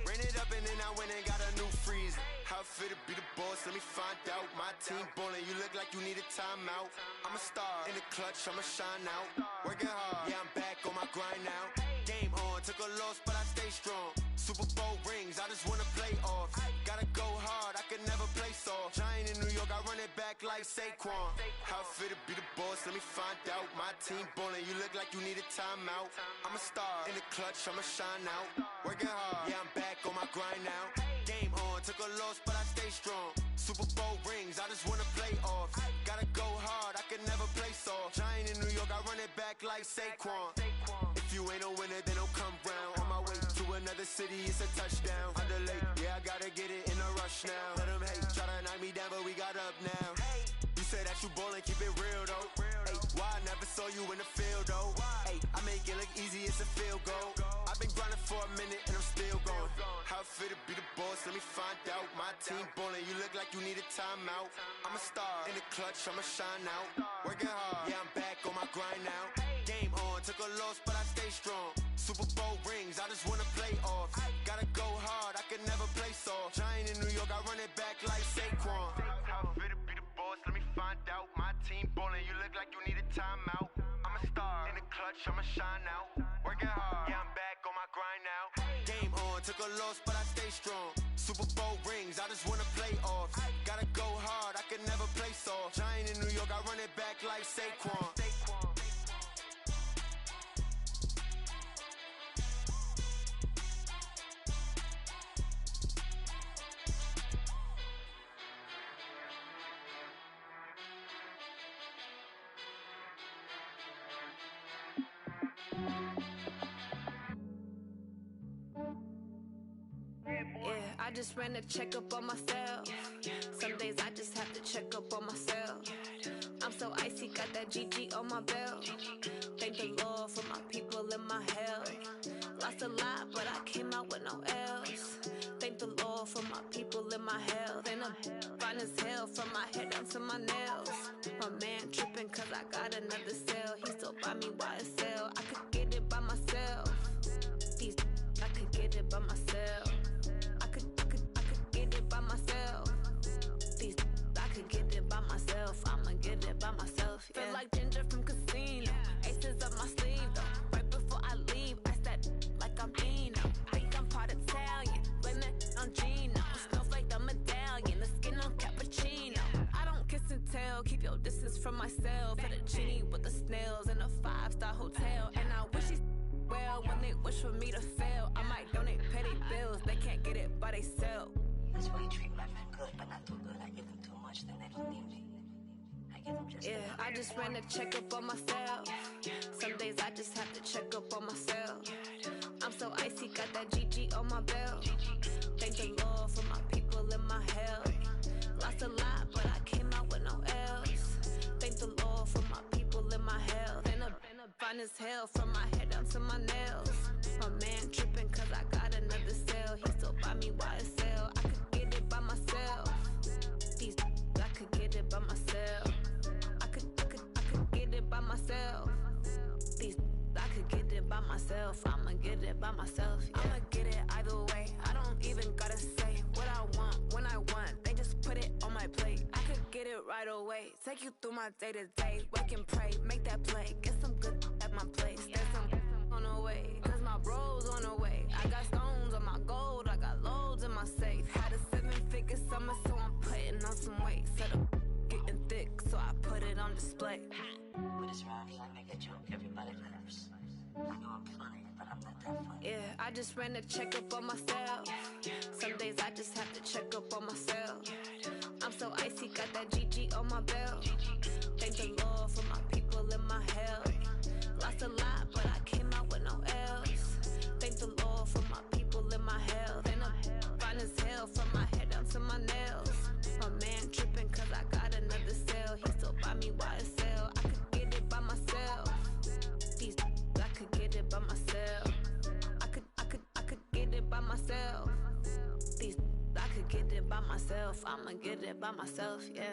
[SPEAKER 3] Ran it up and then I went and got a new freeze. How it feel to be the boss, let me find out. My team ballin', you look like you need a timeout. I'm a star, in the clutch, I'ma shine out. Working hard, yeah, I'm back on my grind now. Game on, took a loss, but I stay strong. Super Bowl rings, I just wanna play off. Gotta go hard, I can never play soft. Giant in New York, I run it back like Saquon. How it feel to be the boss, let me find out. My team ballin', you look like you need a timeout. I'm a star, in the clutch, I'ma shine out. Working hard, yeah, I'm back on my grind now. Game on, took a loss, but I stay strong. Super Bowl rings, I just wanna play off. Gotta go hard, I can never play soft. Giant in New York, I run it back like Saquon. If you ain't a winner, then don't come round. On my way to another city, it's a touchdown. Underlay, yeah, I gotta get it in a rush now. Let them hate, try to knock me down, but we got up now. You say that you ballin', keep it real though. Hey, why I never saw you in the field though? Hey, I make it look easy, it's a field goal. I've been grinding for a minute and I'm still going. How it feel to be the boss, let me find out. My team ballin', you look like you need a timeout. I'm a star, in the clutch, I'ma shine out. Working hard, yeah, I'm back on my grind now. Game on, took a loss, but I stay strong. Super Bowl rings, I just wanna play off. Gotta go hard, I can never play soft. Giant in New York, I run it back like Saquon. How it feel to be the boss, let me find out. My team ballin', you look like you need a timeout. I'm a star, in the clutch, I'ma shine out. Working hard, yeah, I'm back on my grind now. Game on, took a loss, but I stay strong. Super Bowl rings, I just wanna play off. Gotta go hard, I can never play soft. Giant in New York, I run it back like Saquon.
[SPEAKER 9] Yeah, I just ran a checkup on myself. Some days I just have to check up on myself. I'm so icy, got that GG on my belt. Thank the Lord for my people in my health. Lost a lot, but I came out with no else. Thank the Lord for my people in my health. And I'm fine as hell from my head down to my nails. My man tripping cause I got another cell. He still buy me YSL. I could get it by myself. These I could get it by myself. I could get it by myself. These I could get it by myself. I'ma get it by myself. Yeah. Feel like Ginger from Casino. Aces up my sleeve though. Right before I leave, I said like I'm Dino. Think I'm part Italian. Blame it on Gino. Snowflake the medallion. The skin on cappuccino. I don't kiss and tell. Keep your distance from myself. Fettuccine with the snails in a 5-star hotel. And I wish he's well when they wish for me to fail. I might donate petty bills. They can't get it by they sell.
[SPEAKER 10] That's why you treat my men good, but not too good. I give them too much, then they don't need me. I give them just enough.
[SPEAKER 9] I just ran a checkup on myself. Some days I just have to check up on myself. I'm so icy, got that GG on my belt. Thank the Lord for my people in my health. Lost a lot, but I came out with no else. Thank the Lord for my people in my health. And I'm fine as hell from my head down to my nails. My man tripping cause I got another cell. He still buy me YSL. I could get it by myself. These I could get it by myself. I could get it by myself. These I could get it by myself. I'ma get it by myself. Yeah. I'ma get it either way. I don't even gotta say what I want when I want. They just put it on my plate. I could get it right away. Take you through my day to day. Wake and pray, make that play. Get some good at my place. There's some on the way. Cause my bro's on the way. I got stones on my gold. I got loads in my safe. Had a 7-figure summer, so I'm putting on some weight. Set up getting thick, so I put it on display.
[SPEAKER 10] With this rhyme, I make a joke, everybody laughs. I know I'm funny, but I'm not that funny.
[SPEAKER 9] Yeah, I just ran a checkup on myself. Some days I just have to check up on myself. I'm so icy, got that GG on my belt. Thank the Lord for my people in my health. Lost a lot, but I came out with no else. Thank the Lord for my people in my health. And I'm fine as hell from my head down to my nails. My man tripping cause I got another cell. He still buy me YSL. I could get it by myself. These I could get it by myself. I could get it by myself. These I could get it by by myself. I'ma get it by myself, yeah.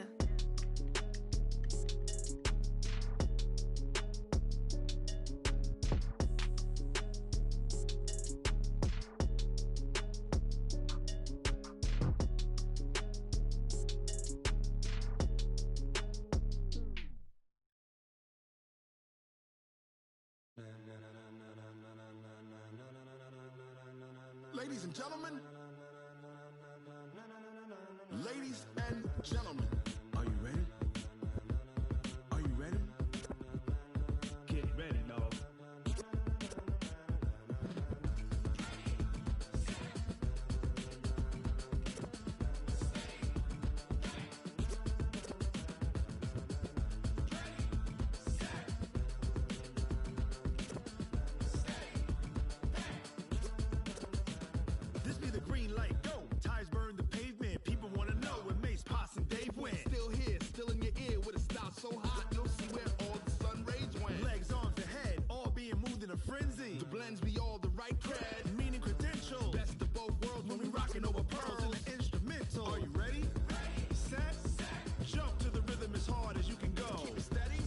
[SPEAKER 3] Ladies and gentlemen, ladies and gentlemen, are you ready? Are you ready? Get ready, dog. This be the green light, go. Ties burn the pavement. People wanna know when Mace, Poss, and Dave went. Still here, still in your ear with a style so hot, you'll see where all the sun rays went. Legs, arms, the head, all being moved in a frenzy. The blends be all the right cred, meaning credentials. Best of both worlds when we rockin' over pearls in the instrumental. Are you ready? Set, jump to the rhythm as hard as you can go. Keep it steady,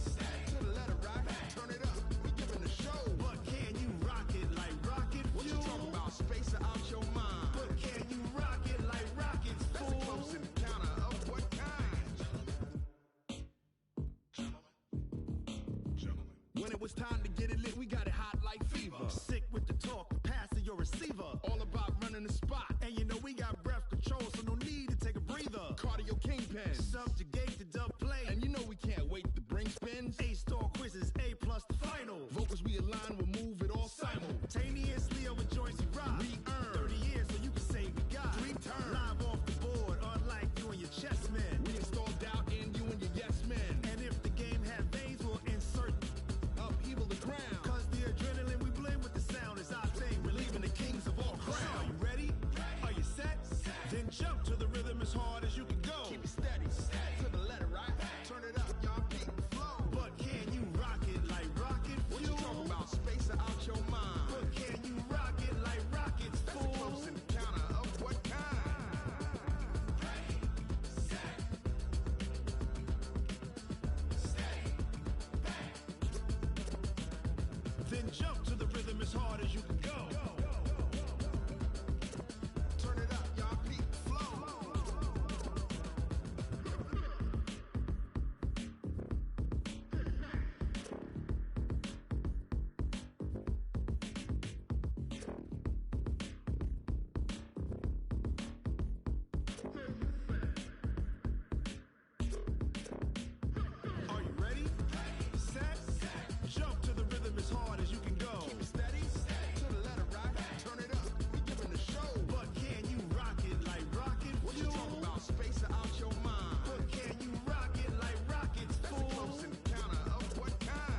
[SPEAKER 3] to the letter right. Turn it up, we giving the show. But can you rock it like rocket fuel? What you talking about? Space out your mind. But can you rock it like rockets, fool? That's a close encounter of what kind? When it was time to get it lit, we got it hot like fever. Sick with the talk, pass to your receiver. All about running the spot. And you know we got breath control, so no need to take a breather. Cardio kingpin, subjugate the dub play. And you know we can't wait to bring spins. A-star quizzes, A+ the final. Vocals we align, we'll move it all simultaneously over joints we rock. We earn 30 years so you can say we got 3 turns. Live off the board, unlike you and your chess men. We install doubt in you and your yes men. And if the game had veins, we'll insert upheaval the ground. Cause the adrenaline we blend with the sound is our thing, relieving the kings of all crowns. Are you ready? Are you set? Then jump to the rhythm as hard as you can go. Keep it steady, to the letter right. Turn it up, y'all keep the flow. But can you rock it like rocket fuel? What you talking about? Space out your mind. But can you rock it like rockets, fool? That's a close encounter of what kind? Then jump to the rhythm as hard as you can go. Turn it up, y'all keep the flow. Are you ready? Set, jump to the rhythm as hard as you can go. Keep it steady, to the letter right. Turn it up, we giving the show. But can you rock it like rocket fuel? What you talking about? Space out your mind. But can you rock it like rockets, fool? That's a close encounter of what kind?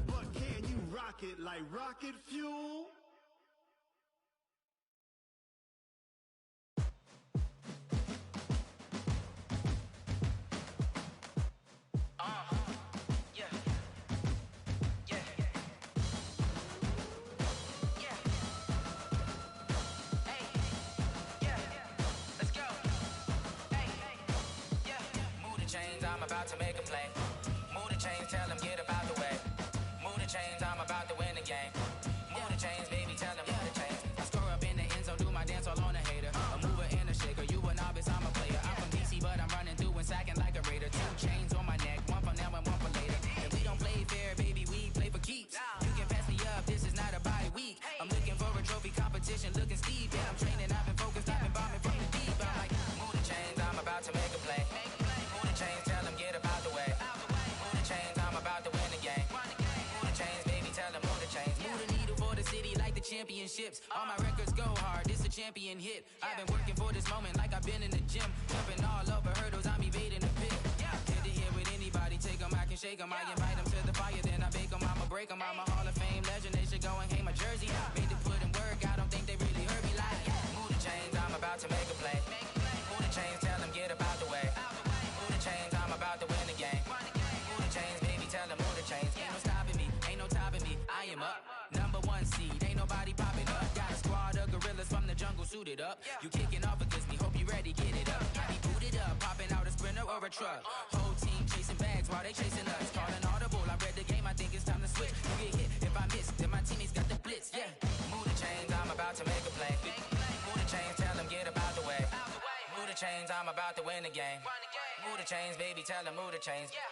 [SPEAKER 3] But can you rock it like rocket fuel?
[SPEAKER 11] Chains, I'm about to make a play. Move the chains, tell them get up out the way. Move the chains, I'm about to win the game. Move the chains, baby, tell them move the chains. I store up in the end zone, do my dance all on a hater. A mover and a shaker, you a novice, I'm a player. I'm from DC, but I'm running through and sacking like a raider. 2 chains on my neck, one for now and one for later. If we don't play fair, baby, we play for keeps. You can pass me up, this is not a bye week. I'm looking for a trophy competition, looking steep. Yeah, I'm training, I've been focused, I've been bombing from the deep. I'm like, move the chains, I'm about to make a play. Move the chains, tell them get up out the way. Move the chains, I'm about to win the game. Move the chains, baby, tell them move the chains. Move the needle for the city like the championships. All my records go hard, this a champion hit. I've been working for this moment like I've been in the gym. Jumping all over hurdles, I'm evading the pit. Head to head with anybody, take them, I can shake them. I invite them to the fire, then I bake them, I'ma break them. I'm a Hall of Fame legend, they should go and hang my jersey. Made to put in work, I don't think they really heard me like. Move the chains, I'm about to make a play. Move the chains, tell them get up out the way. Move the chains, I'm about to win the game. Move the chains, baby, tell them move the chains. Ain't no stopping me, ain't no suited up. You kicking off against me, hope you ready, get it up. Got me booted up, popping out a Sprinter or a truck. Whole team chasing bags while they chasing us. Calling audible, I read the game, I think it's time to switch. You get hit if I miss, then my teammates got the blitz, yeah. Move the chains, I'm about to make a play. Move the chains, tell them get about the way. Move the chains, I'm about to win the game. Move the chains, baby, tell them move the chains.
[SPEAKER 12] Yeah.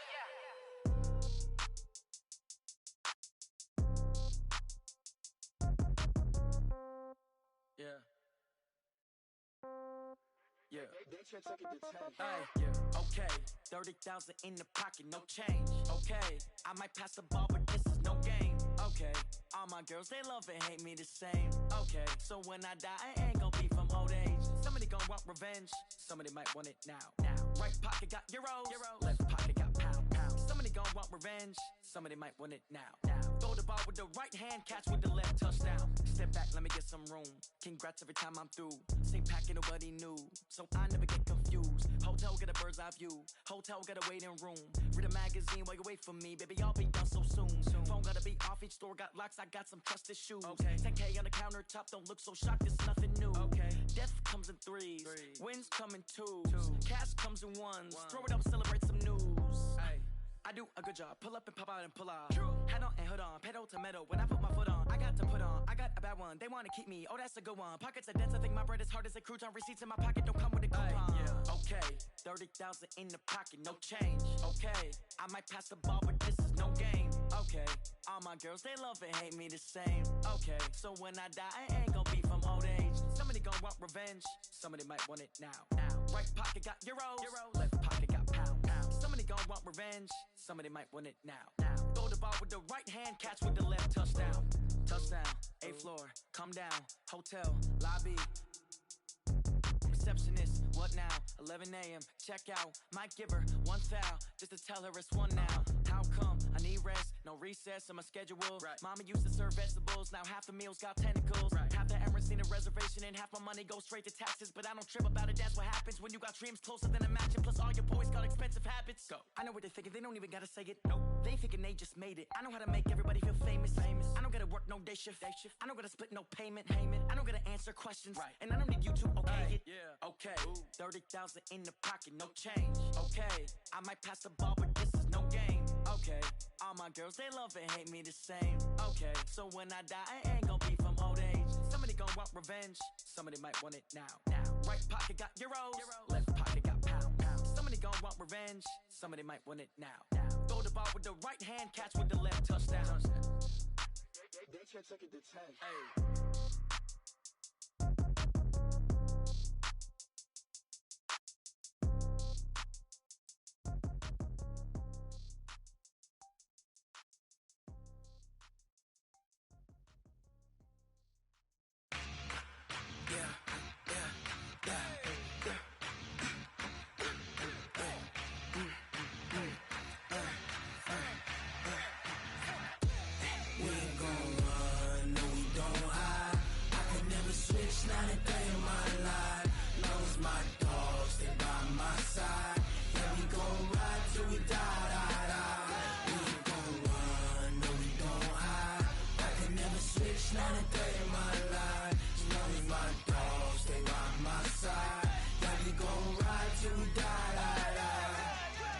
[SPEAKER 12] Yeah. Hey, yeah. Okay. 30,000 in the pocket, no change. Okay. I might pass the ball, but this is no game. Okay. All my girls, they love and hate me the same. Okay. So when I die, I ain't gon' be from old age. Somebody gon' want revenge. Somebody might want it now. Right pocket got euros. Left pocket got pound. Somebody gon' want revenge. Somebody might want it now. Throw the ball with the right hand, catch with the left, touchdown. Step back, let me get some room. Congrats every time I'm through. Same packet, nobody knew, so I never get confused. Hotel get a bird's eye view. Hotel got a waiting room. Read a magazine while you wait for me, baby. I'll be done so soon. Phone gotta be off, each store got locks. I got some trusted shoes. Okay. 10K on the countertop, don't look so shocked. It's nothing new. Okay. Death comes in threes. Wins come in twos. Cash comes in ones. Throw it up, celebrate some news. Ay. I do a good job. Pull up and pop out and pull out. Head on and hood on. Pedal to metal. When I put my foot on, I got to put on. I got a bad one. They want to keep me. Oh, that's a good one. Pockets are dense. I think my bread is hard as a crouton. Receipts in my pocket don't come with a coupon. Yeah. Okay. 30,000 in the pocket. No change. Okay. I might pass the ball, but this is no game. Okay. All my girls, they love and hate me the same. Okay. So when I die, I ain't gon' be from old age. Somebody gon' want revenge. Somebody might want it now. Right pocket got euros. Left pocket got pound. Somebody gon' want revenge. Somebody might want it now. Throw the ball with the right hand, catch with the left, touchdown. Touchdown, 8th floor, come down, hotel, lobby. Receptionist, what now? 11 a.m., check out. Might give her one foul, just to tell her it's one now. How come? I need rest, no recess in my schedule. Right. Mama used to serve vegetables, now half the meals got tentacles. Right. Half the Emirates need a reservation and half my money goes straight to taxes. But I don't trip about it, that's what happens when you got dreams closer than a mansion. Plus all your boys got expensive habits. Go. I know what they're thinking, they don't even gotta say it. Nope. They thinking they just made it. I know how to make everybody feel famous. I don't gotta work no day shift. I don't gotta split no payment. I don't gotta answer questions. Right. And I don't need you to okay it. Yeah. Okay. 30,000 in the pocket, no change. Okay. I might pass the ball, but this is no game. Okay. All my girls, they love and hate me the same. Okay. So when I die, I ain't gon' be from old age. Somebody gon' want revenge. Somebody might want it now. Right pocket got euros. Left pocket got pound. Somebody gon' want revenge. Somebody might want it now. Throw the ball with the right hand, catch with the left, touchdown.
[SPEAKER 7] They can't take it to 10.
[SPEAKER 12] Hey.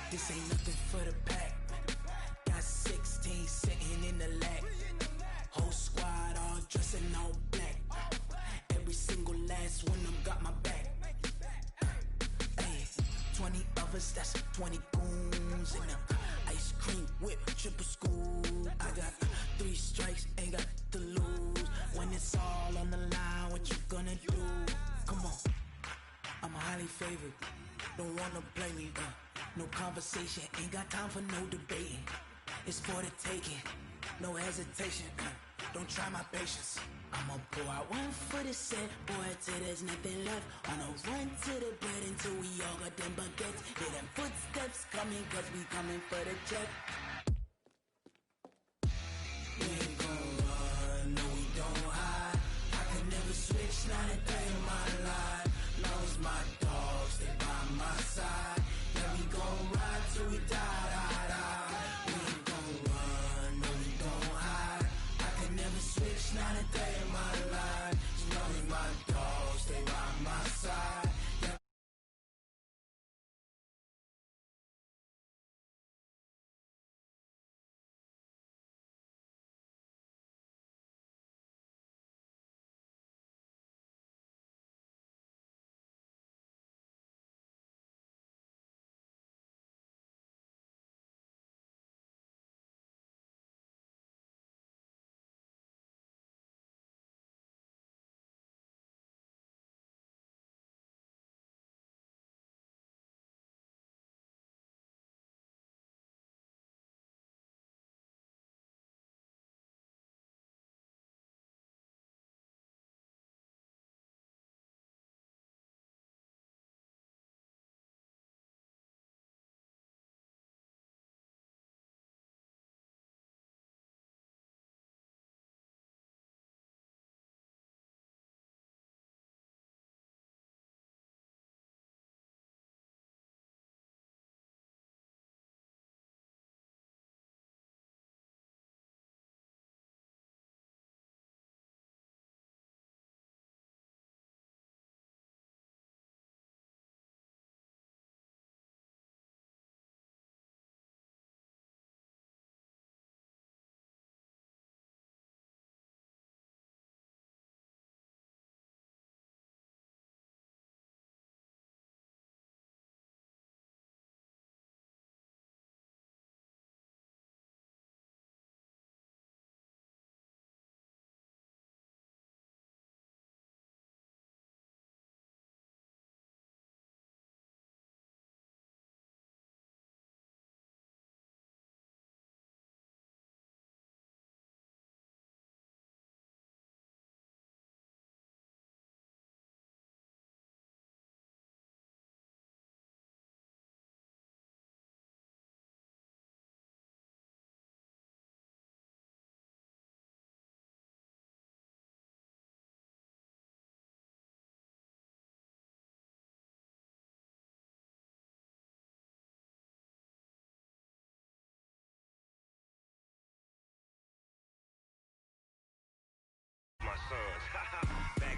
[SPEAKER 11] This ain't nothing for the pack. Got 16 sitting in the lag. Whole squad all dressing all black. Every single last one of them got my back. Hey, 20 of us, that's 20 goons in the ice cream whip, triple scoop. I got 3 strikes, ain't got to lose. When it's all on the line, what you gonna do? Come on, I'm highly favored. Don't wanna play me, no conversation, ain't got time for no debating. It's for the taking, no hesitation. Don't try my patience. I'ma pour out one for the set, boy, till there's nothing left. On a run to the bread until we all got them baguettes. Hear them footsteps coming, cause we coming for the check. We ain't gon' run, no we don't hide. I could never switch, not a day in my life. Long as my dogs stay by my side. Yeah, we gon' ride till we die. We ain't gon' run, no we don't hide. I could never switch, not a day in my life. As long as my dogs stay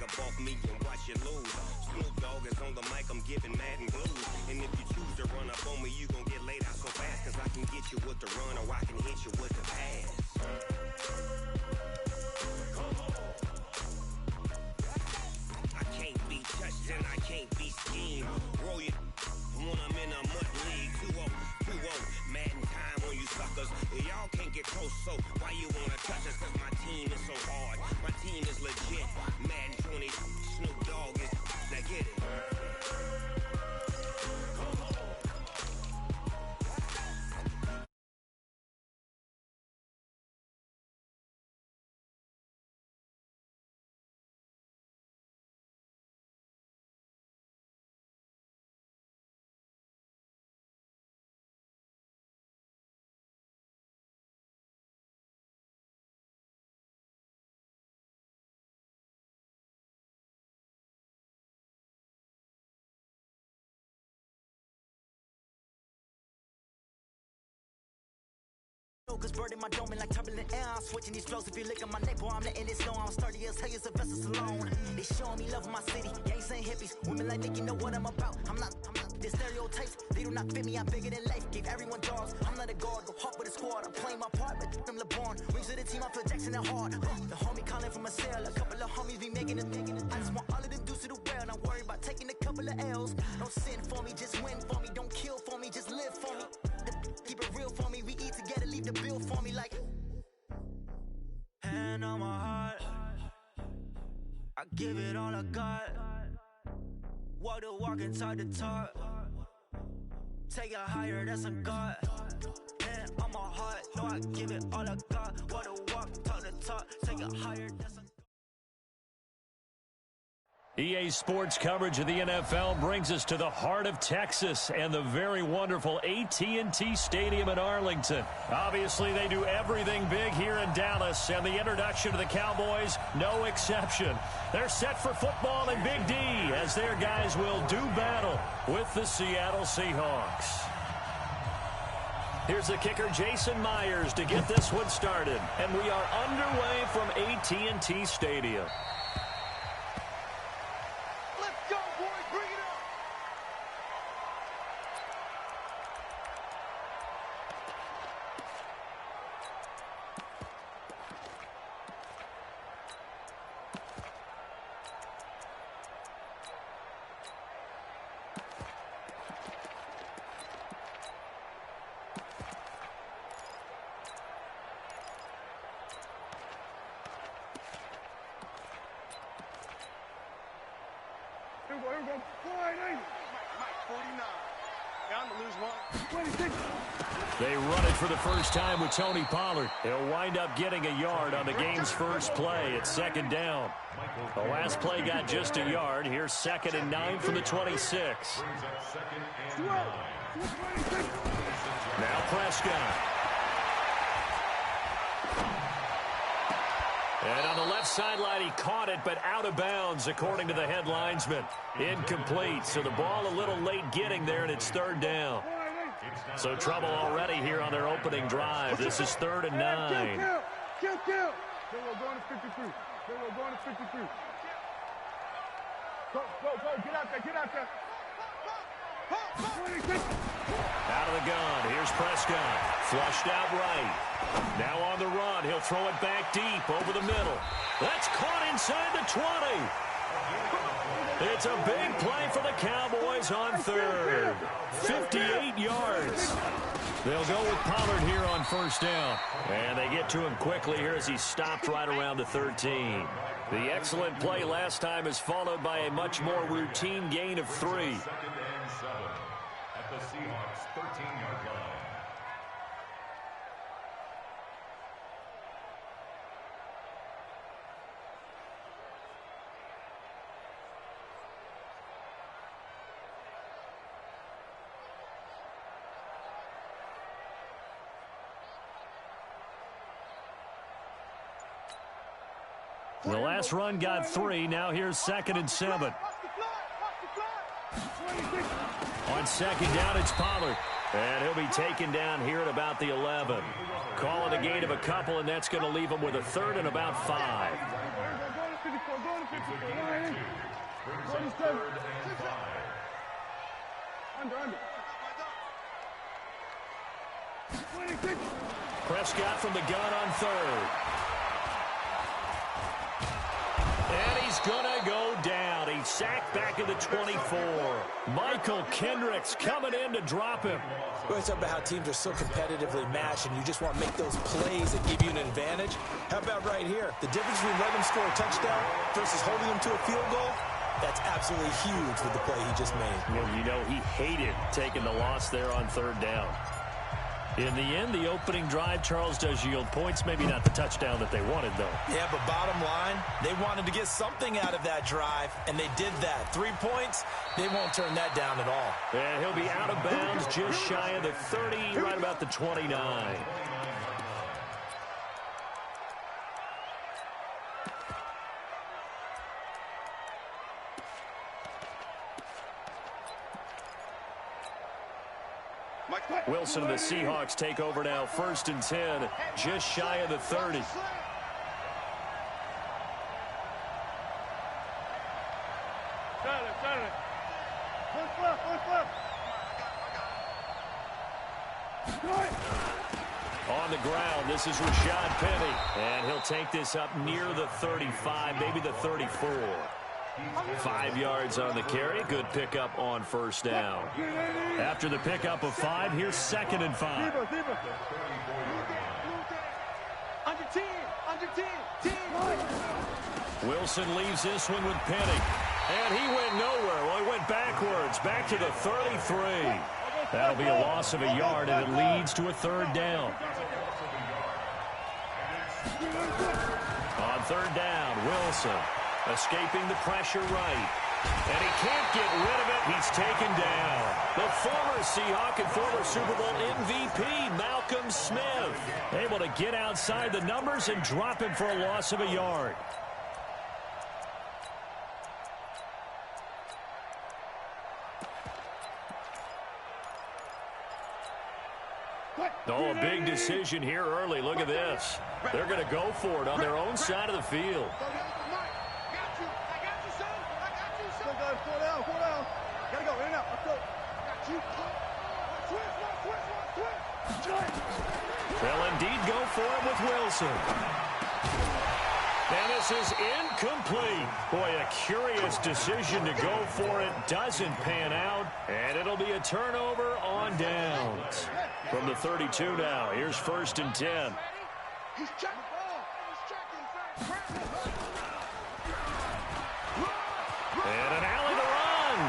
[SPEAKER 2] up off me and watch you lose. Snoop Dogg is on the mic, I'm giving Madden blues. And if you choose to run up on me, you gon' get laid out so fast. Cause I can get you with the run or I can hit you with the pass. I can't be touched and I can't be schemed. Roll you when I'm in a mud league. 2-0, Madden time on you suckers. Y'all can't get close, so why you wanna touch us? Cause my team is so hard. My team is legit. Madden 20, Snoop Dogg is. Now get it.
[SPEAKER 12] Cause bird in my dome and like turbulent air, I'm switching these flows. If you look at my neck, boy, I'm letting it snow. I'm sturdy as hell as a vessel alone. They showing me love in my city. Gangs ain't hippies. Women like me, you know what I'm about. I'm not the stereotypes. They do not fit me. I'm bigger than life. Gave everyone dogs. I'm not a guard. Go hawk with a squad. I'm playing my part, but them LeBron. Rings to the team. I feel Jackson and hard. The homie calling from a cell. A couple of homies be making it. I just want all of them dudes to do well. Not worry about taking a couple of L's. Don't sin for me, just win for me. Don't kill for me, just live for me. Keep it real for me. We eat together, leave the bill for me like. Hand on my heart, I give it all I got. Walk the walk and talk the talk. Take it higher, that's a God. Hand on my heart, no, I give it all I got. Walk the walk, talk the talk. Take it higher, that's a God.
[SPEAKER 4] EA Sports coverage of the NFL brings us to the heart of Texas and the very wonderful AT&T Stadium in Arlington. Obviously, they do everything big here in Dallas, and the introduction to the Cowboys, no exception. They're set for football in Big D as their guys will do battle with the Seattle Seahawks. Here's the kicker, Jason Myers, to get this one started. And we are underway from AT&T Stadium.
[SPEAKER 3] Here we go. 49. 49. Yeah, I'm going to lose one. 26.
[SPEAKER 4] They run it for the first time with Tony Pollard. He'll wind up getting a yard on the game's first play. It's second down. The last play got just a yard. Here's 2nd and 9 from the 26. Now Prescott. And on the left sideline, he caught it, but out of bounds, according to the head linesman. Incomplete, so the ball a little late getting there, and it's 3rd down. So trouble already here on their opening drive. This is 3rd and 9.
[SPEAKER 3] Kill. They will go on to 53. They will go on to 53. Go. Get out there.
[SPEAKER 4] Out of the gun. Here's Prescott. Flushed out right. Now on the run. He'll throw it back deep over the middle. That's caught inside the 20. It's a big play for the Cowboys on 3rd. 58 yards. They'll go with Pollard here on 1st down. And they get to him quickly here as he stopped right around the 13. The excellent play last time is followed by a much more routine gain of 3.
[SPEAKER 6] 2nd and 7 at the Seahawks 13-yard line.
[SPEAKER 4] The last run got 3. Now here's 2nd and 7. On 2nd down, it's Pollard. And he'll be taken down here at about the 11. Call it a gain of a couple, and that's going to leave him with a 3rd and about 5.
[SPEAKER 6] Third and 5.
[SPEAKER 4] Prescott from the gun on third. And he's going to go down. He's sacked back at the 24. Michael Kendricks coming in to drop him.
[SPEAKER 5] We're talking about how teams are so competitively matched, and you just want to make those plays that give you an advantage. How about right here? The difference between letting them score a touchdown versus holding them to a field goal, that's absolutely huge with the play he just made.
[SPEAKER 4] Well, you know, he hated taking the loss there on third down. In the end, the opening drive, Charles, does yield points. Maybe not the touchdown that they wanted, though.
[SPEAKER 5] Yeah, but bottom line, they wanted to get something out of that drive, and they did that. 3 points, they won't turn that down at all.
[SPEAKER 4] And he'll be out of bounds just shy of the 30, right about the 29. Wilson and the Seahawks take over now, 1st and 10, just shy of the 30. On the ground, this is Rashad Penny, and he'll take this up near the 35, maybe the 34. 5 yards on the carry. Good pickup on first down. After the pickup of 5, here's 2nd and 5. Wilson leaves this one with Penny. And he went nowhere. Well, he went backwards, back to the 33. That'll be a loss of a yard, and it leads to a 3rd down. On 3rd down, Wilson escaping the pressure right. And he can't get rid of it. He's taken down. The former Seahawk and former Super Bowl MVP, Malcolm Smith, able to get outside the numbers and drop him for a loss of a yard. Oh, a big decision here early. Look at this. They're going to go for it on their own side of the field. They'll indeed go for it with Wilson. And this is incomplete. Boy, a curious decision to go for it. Doesn't pan out. And it'll be a turnover on downs. From the 32 now, here's 1st and 10. And an alley to run.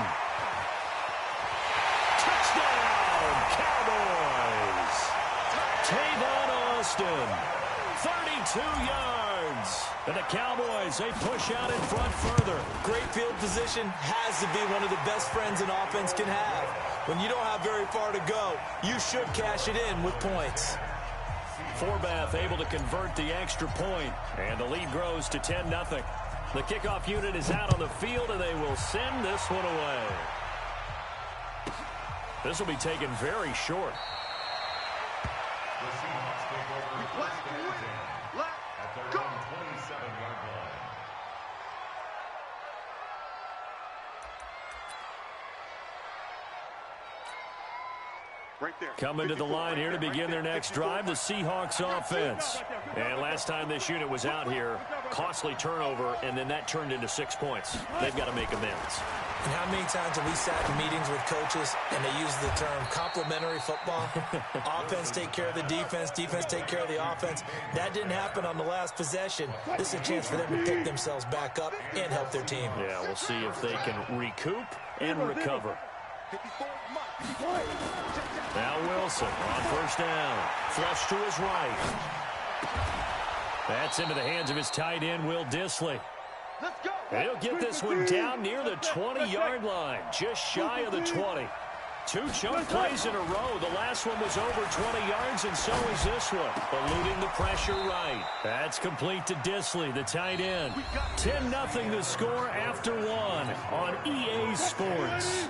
[SPEAKER 4] Touchdown, Cowboys. Tavon Austin, 32 yards. And the Cowboys, they push out in front further.
[SPEAKER 5] Great field position has to be one of the best friends an offense can have. When you don't have very far to go, you should cash it in with points.
[SPEAKER 4] Forbath able to convert the extra point, and the lead grows to 10-0. The kickoff unit is out on the field, and they will send this one away. This will be taken very short.
[SPEAKER 6] The Seahawks take over 1st and 10 at their own 27-yard line.
[SPEAKER 7] Right there.
[SPEAKER 4] Coming to the line here to begin their next drive, the Seahawks offense. And last time this unit was out here, costly turnover, and then that turned into 6 points. They've got to make amends.
[SPEAKER 5] And how many times have we sat in meetings with coaches and they use the term complementary football? Offense take care of the defense, defense take care of the offense. That didn't happen on the last possession. This is a chance for them to pick themselves back up and help their team.
[SPEAKER 4] Yeah, we'll see if they can recoup and recover. Now Wilson on 1st down. Flush to his right. That's into the hands of his tight end, Will Dissly. And he'll get this one down near the 20-yard line, just shy of the 20. 2 chunk plays in a row. The last one was over 20 yards, and so is this one. Eluding the pressure right. That's complete to Dissly, the tight end. 10-0 the score after 1 on EA Sports.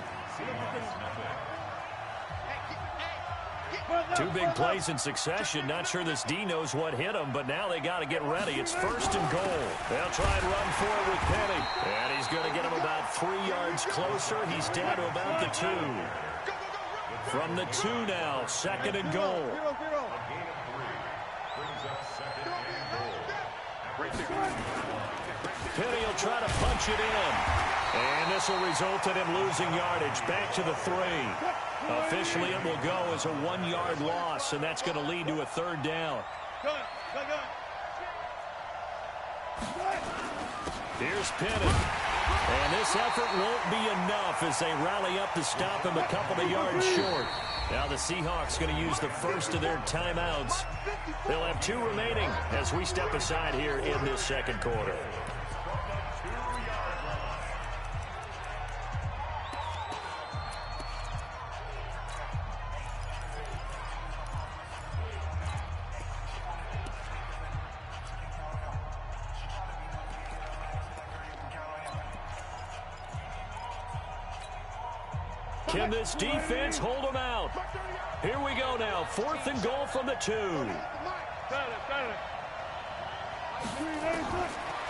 [SPEAKER 4] Two big plays in succession. Not sure this D knows what hit him, but now they got to get ready. It's 1st and goal. They'll try and run for it with Penny. And he's going to get him about 3 yards closer. He's down to about the 2. From the 2 now, 2nd and goal. Penny will try to punch it in. And this will result in him losing yardage. Back to the 3. Officially, it will go as a 1-yard loss, and that's going to lead to a 3rd down. Here's Penny. And this effort won't be enough as they rally up to stop him a couple of yards short. Now the Seahawks going to use the first of their timeouts. They'll have 2 remaining as we step aside here in this 2nd quarter. Can this defense hold them out? Here we go now. 4th and goal from the 2.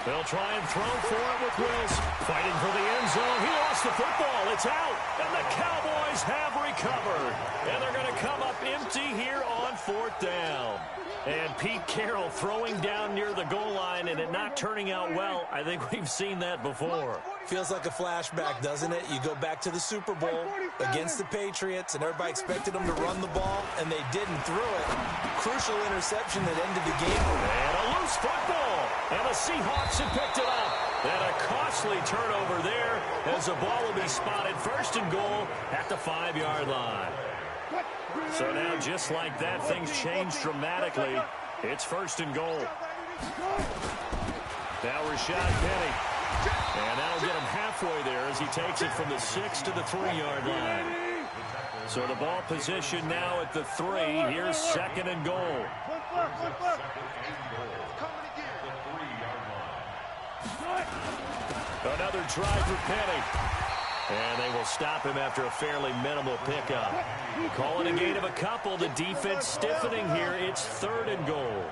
[SPEAKER 4] They'll try and throw for it with Wills. Fighting for the end zone. He lost the football. It's out. And the Cowboys have recovered. And they're going to come up empty here on 4th down. And Pete Carroll throwing down near the goal line and it not turning out well. I think we've seen that before.
[SPEAKER 5] Feels like a flashback, doesn't it? You go back to the Super Bowl against the Patriots, and everybody expected them to run the ball, and they didn't throw it. Crucial interception that ended the game.
[SPEAKER 4] And a loose football. And the Seahawks have picked it up. And a costly turnover there as the ball will be spotted 1st and goal at the 5-yard line. So now, just like that, things change dramatically. It's 1st and goal. Now Rashad Penny. And that'll get him halfway there as he takes it from the 6 to the 3-yard line. So the ball position now at the 3. Here's 2nd and goal. Another try for Penny. And they will stop him after a fairly minimal pickup. Call it a gain of a couple. The defense stiffening here. It's 3rd and goal.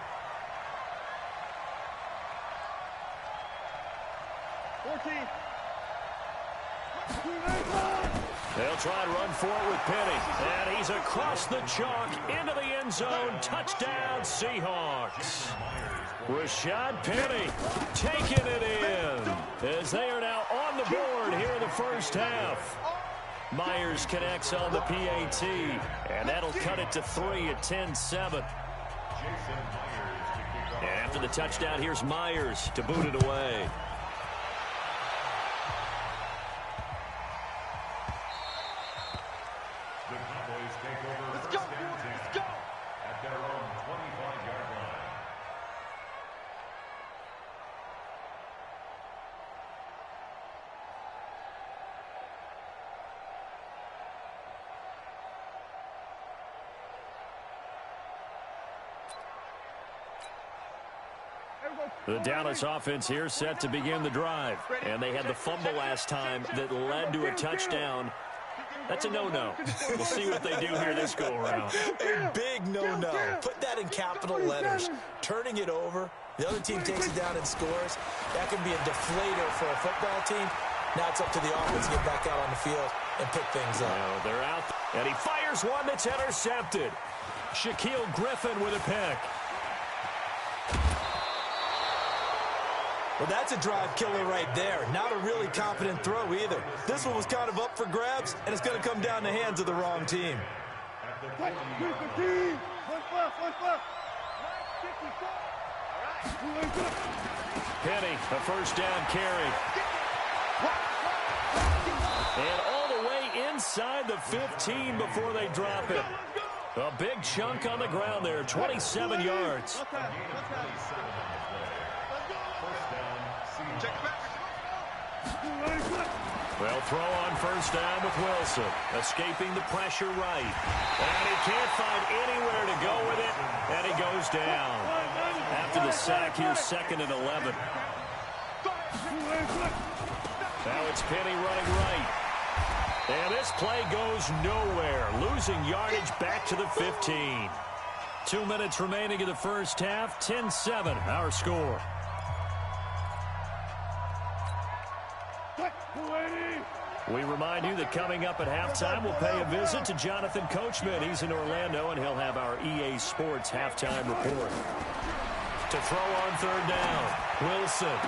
[SPEAKER 3] 14.
[SPEAKER 4] They'll try and run for it with Penny. And he's across the chalk into the end zone. Touchdown, Seahawks. Rashad Penny taking it in as they are now on the board here in the 1st half. Myers connects on the PAT, and that'll cut it to 3 at 10-7. And after the touchdown, here's Myers to boot it away.
[SPEAKER 3] Let's go, let's go.
[SPEAKER 6] At their own 25-yard line.
[SPEAKER 4] The Dallas offense here set to begin the drive. And they had the fumble last time that led to a touchdown. That's a no-no. We'll see what they do here this go-around.
[SPEAKER 5] A big no-no. Put that in capital letters. Turning it over, the other team takes it down and scores. That can be a deflator for a football team. Now it's up to the offense to get back out on the field and pick things up.
[SPEAKER 4] Well, they're out, and he fires one that's intercepted. Shaquille Griffin with a pick.
[SPEAKER 5] Well, that's a drive killer right there. Not a really competent throw either. This one was kind of up for grabs, and it's going to come down the hands of the wrong team.
[SPEAKER 4] Penny, a 1st down carry. And all the way inside the 15 before they drop it. A big chunk on the ground there, 27 yards. Well, throw on 1st down with Wilson. Escaping the pressure right. And he can't find anywhere to go with it. And he goes down. After the sack, here's 2nd and 11. Now it's Penny running right. And this play goes nowhere, losing yardage back to the 15. 2 minutes remaining in the first half, 10-7, our score. We remind you that coming up at halftime, we'll pay a visit to Jonathan Coachman. He's in Orlando, and he'll have our EA Sports halftime report. To throw on third down, Wilson.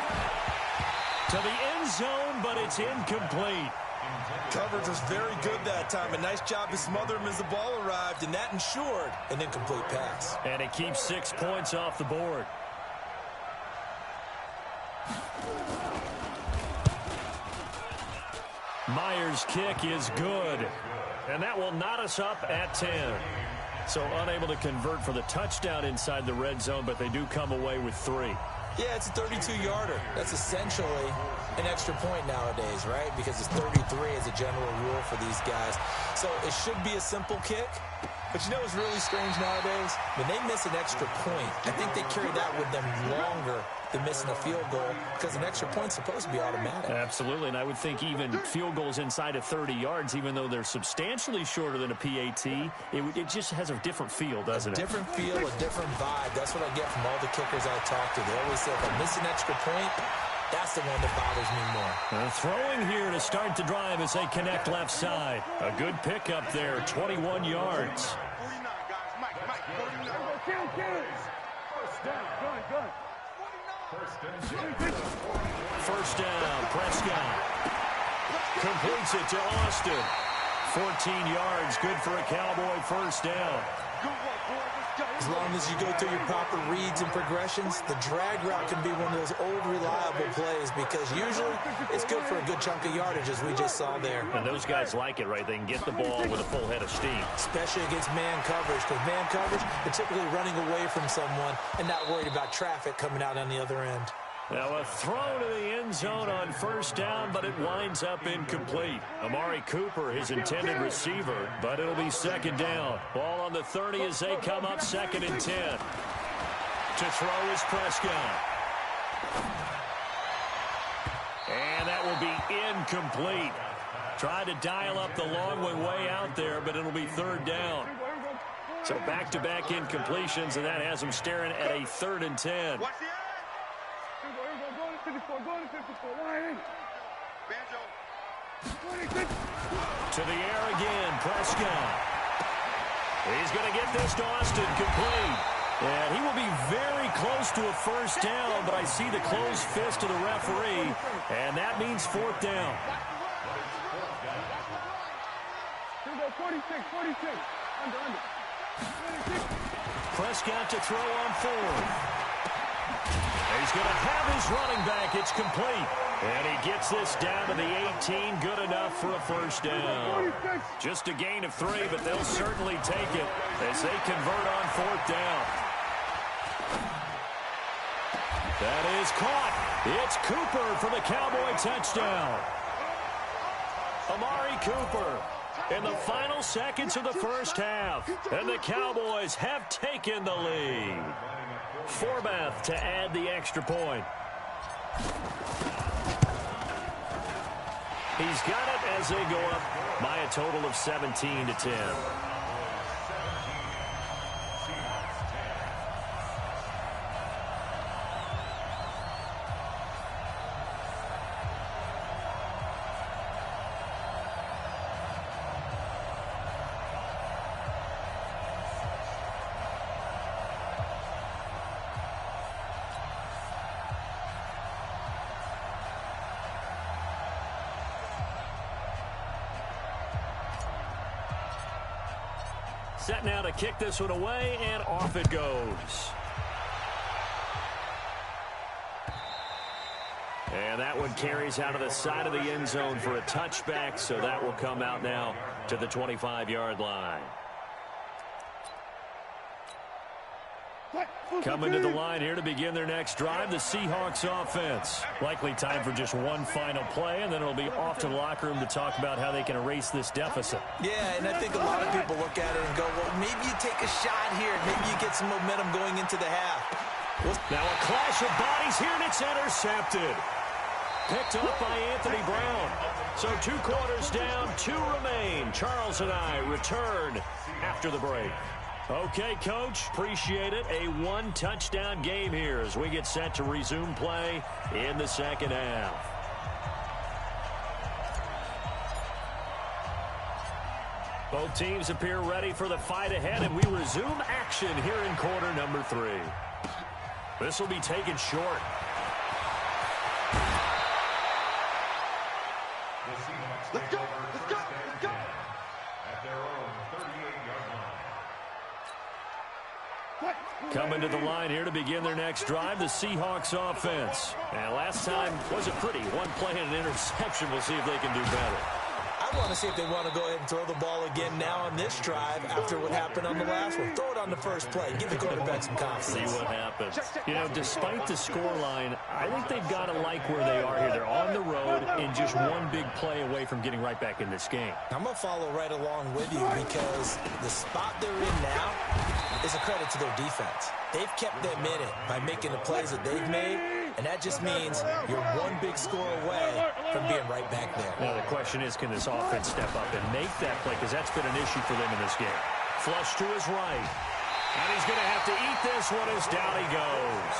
[SPEAKER 4] To the end zone, but it's incomplete.
[SPEAKER 5] Coverage was very good that time. A nice job to smother him as the ball arrived, and that ensured an incomplete pass.
[SPEAKER 4] And it keeps 6 points off the board. Myers' kick is good. And that will knot us up at 10. So unable to convert for the touchdown inside the red zone, but they do come away with 3.
[SPEAKER 5] Yeah, it's a 32-yarder. That's essentially an extra point nowadays, right? Because it's 33 as a general rule for these guys. So it should be a simple kick. But you know what's really strange nowadays? When they miss an extra point, I think they carry that with them longer than missing a field goal because an extra point's supposed to be automatic.
[SPEAKER 4] Absolutely, and I would think even field goals inside of 30 yards, even though they're substantially shorter than a PAT, it just has a different feel, doesn't it?
[SPEAKER 5] A different feel, a different vibe. That's what I get from all the kickers I talk to. They always say, if I miss an extra point, that's the one that bothers me more.
[SPEAKER 4] Throwing here to start the drive as they connect left side. A good pickup there, 21 yards.
[SPEAKER 3] 49, guys. Mike, 49.
[SPEAKER 6] First down.
[SPEAKER 4] First down, Prescott. Completes it to Austin. 14 yards, good for a Cowboy first down.
[SPEAKER 5] As long as you go through your proper reads and progressions, the drag route can be one of those old reliable plays because usually it's good for a good chunk of yardage as we just saw there.
[SPEAKER 4] And those guys like it, right? They can get the ball with a full head of steam.
[SPEAKER 5] Especially against man coverage because man coverage, they're typically running away from someone and not worried about traffic coming out on the other end.
[SPEAKER 4] Now a throw to the end zone on first down, but it winds up incomplete. Amari Cooper, his intended receiver, but it'll be second down. Ball on the 30 as they come up 2nd and 10. To throw is Prescott. And that will be incomplete. Tried to dial up the long one way out there, but it'll be 3rd down. So back-to-back incompletions, and that has them staring at a 3rd and 10. To the air again, Prescott. He's going to get this to Austin complete. And he will be very close to a first down, but I see the closed fist of the referee, and that means 4th down.
[SPEAKER 13] 46. Under.
[SPEAKER 4] Prescott to throw on 4th. He's going to have his running back. It's complete. And he gets this down to the 18. Good enough for a first down. Just a gain of 3, but they'll certainly take it as they convert on 4th down. That is caught. It's Cooper for the Cowboy touchdown. Amari Cooper in the final seconds of the first half. And the Cowboys have taken the lead. Forbath to add the extra point. He's got it as they go up by a total of 17-10. Set now to kick this one away, and off it goes. And that one carries out of the side of the end zone for a touchback, so that will come out now to the 25-yard line. Coming to the line here to begin their next drive, the Seahawks offense. Likely time for just one final play, and then it'll be off to the locker room to talk about how they can erase this deficit.
[SPEAKER 5] Yeah, and I think a lot of people look at it and go, well, maybe you take a shot here. Maybe you get some momentum going into the half.
[SPEAKER 4] Now a clash of bodies here, and it's intercepted. Picked up by Anthony Brown. So 2 quarters down, 2 remain. Charles and I return after the break. Okay, Coach, appreciate it. A 1-touchdown game here as we get set to resume play in the second half. Both teams appear ready for the fight ahead, and we resume action here in quarter number 3. This will be taken short.
[SPEAKER 3] Let's go, let's go, let's go.
[SPEAKER 6] At their own 38-yard line.
[SPEAKER 4] Coming to the line here to begin their next drive, the Seahawks offense. And last time wasn't pretty. One play and an interception. We'll see if they can do better.
[SPEAKER 5] I want to see if they want to go ahead and throw the ball again now on this drive after what happened on the last one. Throw it on the first play. Give the quarterback some confidence.
[SPEAKER 4] See what happens. You know, despite the scoreline, I think they've got to like where they are here. They're on the road and just one big play away from getting right back in this game.
[SPEAKER 5] I'm going to follow right along with you because the spot they're in now is a credit to their defense. They've kept them in it by making the plays that they've made, and that just means you're one big score away from being right back there.
[SPEAKER 4] Now, the question is, can this offense step up and make that play? Because that's been an issue for them in this game. Flush to his right. And he's going to have to eat this one as down he goes.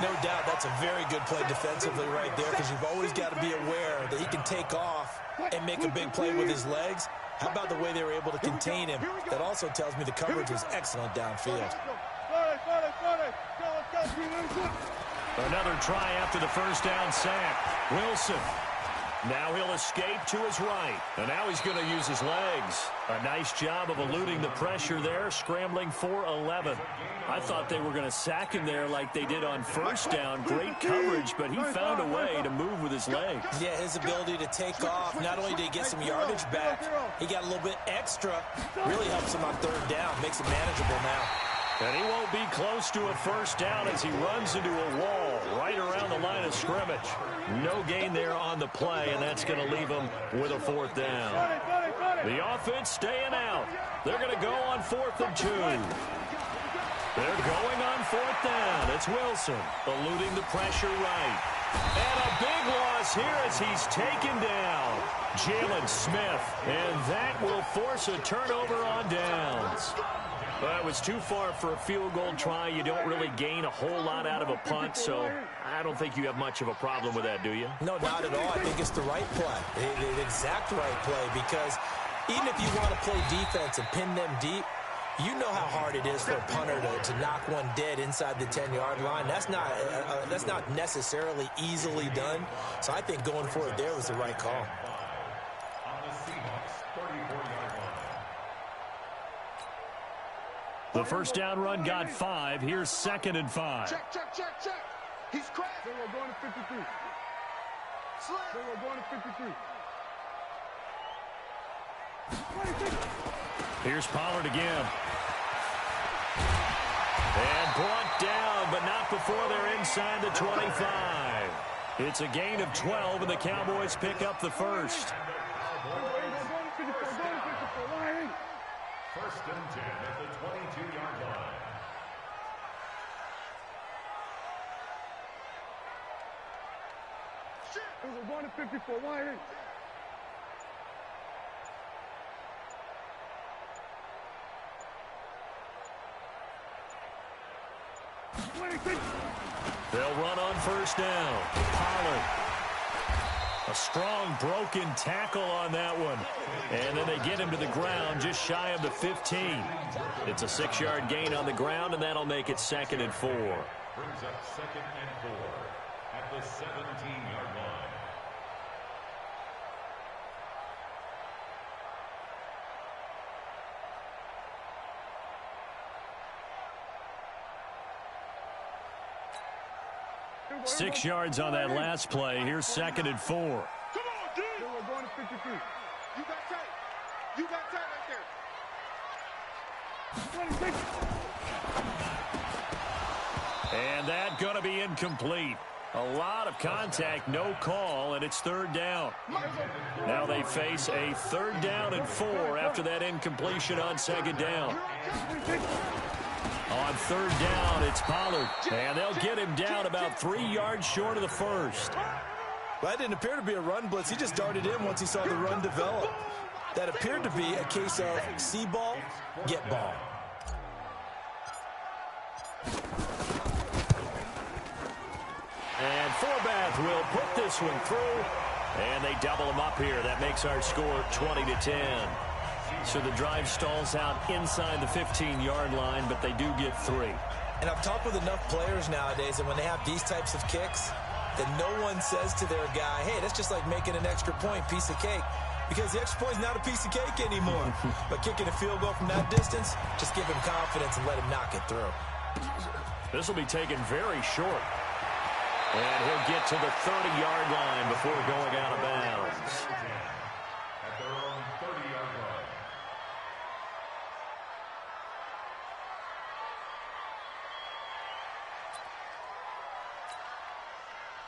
[SPEAKER 5] No doubt that's a very good play defensively right there because you've always got to be aware that he can take off and make a big play with his legs. How about the way they were able to contain him? That also tells me the coverage was excellent downfield.
[SPEAKER 4] Another try after the first down sack. Wilson. Now he'll escape to his right. And now he's going to use his legs. A nice job of eluding the pressure there, scrambling for 11. I thought they were going to sack him there like they did on first down. Great coverage, but he found a way to move with his legs.
[SPEAKER 5] Yeah, his ability to take off, not only did he get some yardage back, he got a little bit extra. Really helps him on third down, makes it manageable now.
[SPEAKER 4] And he won't be close to a first down as he runs into a wall right around the line of scrimmage. No gain there on the play, and that's going to leave him with a fourth down. The offense staying out. They're going to go on 4th and 2. They're going on 4th down. It's Wilson eluding the pressure right. And a big loss here as he's taken down. Jalen Smith. And that will force a turnover on downs. Well, it was too far for a field goal try. You don't really gain a whole lot out of a punt, so I don't think you have much of a problem with that, do you?
[SPEAKER 5] No, not at all. I think it's the right play, the exact right play, because even if you want to play defense and pin them deep, you know how hard it is for a punter to knock one dead inside the 10-yard line. That's not necessarily easily done. So I think going for it there was the right call.
[SPEAKER 6] On the Seahawks 34-yard line.
[SPEAKER 4] The first down run got 5. Here's 2nd and 5.
[SPEAKER 7] Check, check, check, check. He's cracked.
[SPEAKER 13] They were going to 53.
[SPEAKER 7] Slam.
[SPEAKER 13] They were going to 53.
[SPEAKER 4] Here's Pollard again. And brought down, but not before they're inside the 25. It's a gain of 12, and the Cowboys pick up the first.
[SPEAKER 6] First and 10 at the 22-yard line.
[SPEAKER 13] They were going to 54. Why ain't?
[SPEAKER 4] They'll run on first down. Pollard. A strong broken tackle on that one. And then they get him to the ground just shy of the 15. It's a 6-yard gain on the ground, and that'll make it 2nd and 4.
[SPEAKER 6] Brings up 2nd and 4 at the 17-yard line.
[SPEAKER 4] Six yards on that last play. Here's 2nd and 4.
[SPEAKER 13] Come on, dude. They were going to 53.
[SPEAKER 7] You got tight. You got tight right there.
[SPEAKER 13] 26.
[SPEAKER 4] And that going to be incomplete. A lot of contact, no call, and it's 3rd down. Now they face a 3rd down and 4 after that incompletion on 2nd down. On 3rd down, it's Pollard. And they'll get him down about 3 yards short of the first.
[SPEAKER 5] Well, that didn't appear to be a run blitz. He just darted in once he saw the run develop. That appeared to be a case of see ball, get ball.
[SPEAKER 4] And Forbath will put this one through, and they double him up here. That makes our score 20-10. So the drive stalls out inside the 15-yard line, but they do get 3.
[SPEAKER 5] And I've talked with enough players nowadays that when they have these types of kicks, that no one says to their guy, hey, that's just like making an extra point, piece of cake. Because the extra point is not a piece of cake anymore. But kicking a field goal from that distance, just give him confidence and let him knock it through.
[SPEAKER 4] This will be taken very short. And he'll get to the 30-yard line before going out of bounds.
[SPEAKER 6] At their own 30-yard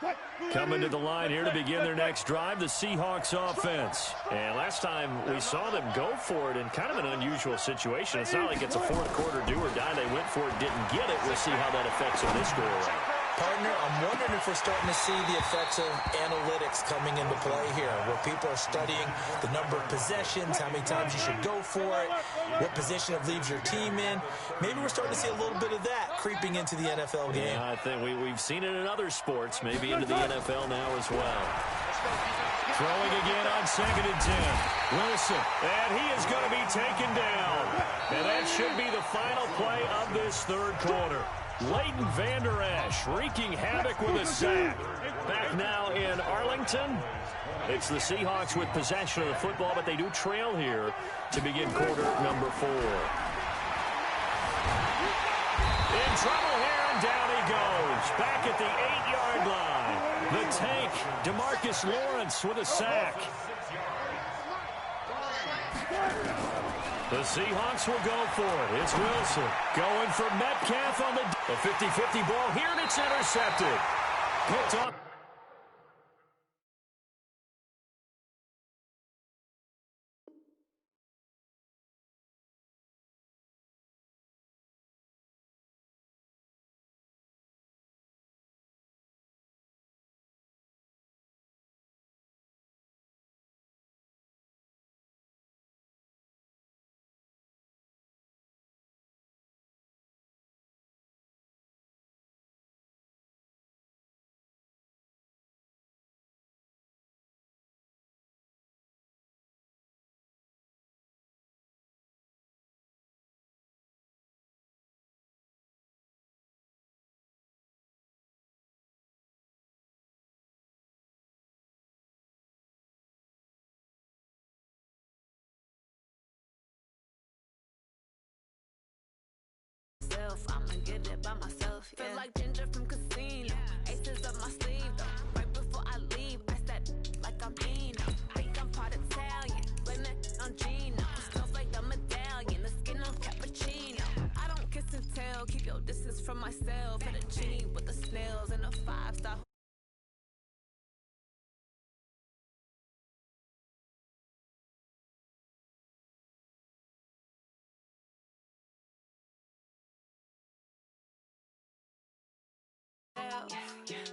[SPEAKER 6] line.
[SPEAKER 4] Coming to the line here to begin their next drive, the Seahawks offense. And last time we saw them go for it in kind of an unusual situation. It's not like it's a fourth quarter do or die. They went for it, didn't get it. We'll see how that affects them this go-around.
[SPEAKER 5] Partner, I'm wondering if we're starting to see the effects of analytics coming into play here, where people are studying the number of possessions, how many times you should go for it, what position it leaves your team in. Maybe we're starting to see a little bit of that creeping into the NFL game.
[SPEAKER 4] Yeah, I think we've seen it in other sports, maybe into the NFL now as well. Throwing again on 2nd and 10. Wilson, and he is going to be taken down. And that should be the final play of this third quarter. Leighton Vander Esch wreaking havoc with a sack. Back now in Arlington. It's the Seahawks with possession of the football, but they do trail here to begin quarter number 4. In trouble here, and down he goes. Back at the 8-yard line. The tank, DeMarcus Lawrence with a sack. The Seahawks will go for it. It's Wilson going for Metcalf on the 50-50 ball here, and it's intercepted. Picked up.
[SPEAKER 9] I'ma get it by myself. Yeah. Feel like Ginger from Casino. Aces up my sleeve though. Right before I leave, I said like I'm Dino. Think I'm part Italian. Blame it on Gino. Smells like the medallion. The skin of cappuccino. I don't kiss and tell. Keep your distance from myself. Hit a G with the snails and a 5-star.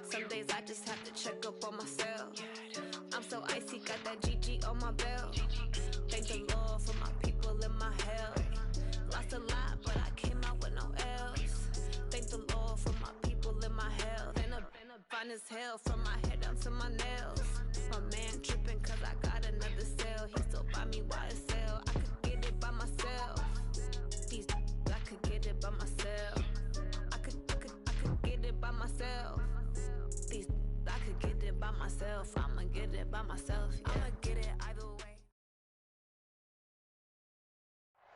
[SPEAKER 9] Some days I just have to check up on myself. I'm so icy, got that GG on my belt. Thank the Lord for my people in my health. Lost a lot, but I came out with no else. Thank the Lord for my people in my health. And I'm fine as hell from my head down to my nails. My man tripping cause I got another cell. He still buy me YSL. I could get it by myself. I could get it by myself. I could get it by myself. I could get it by myself. I'ma get it by myself. Yeah. I'ma get it either way.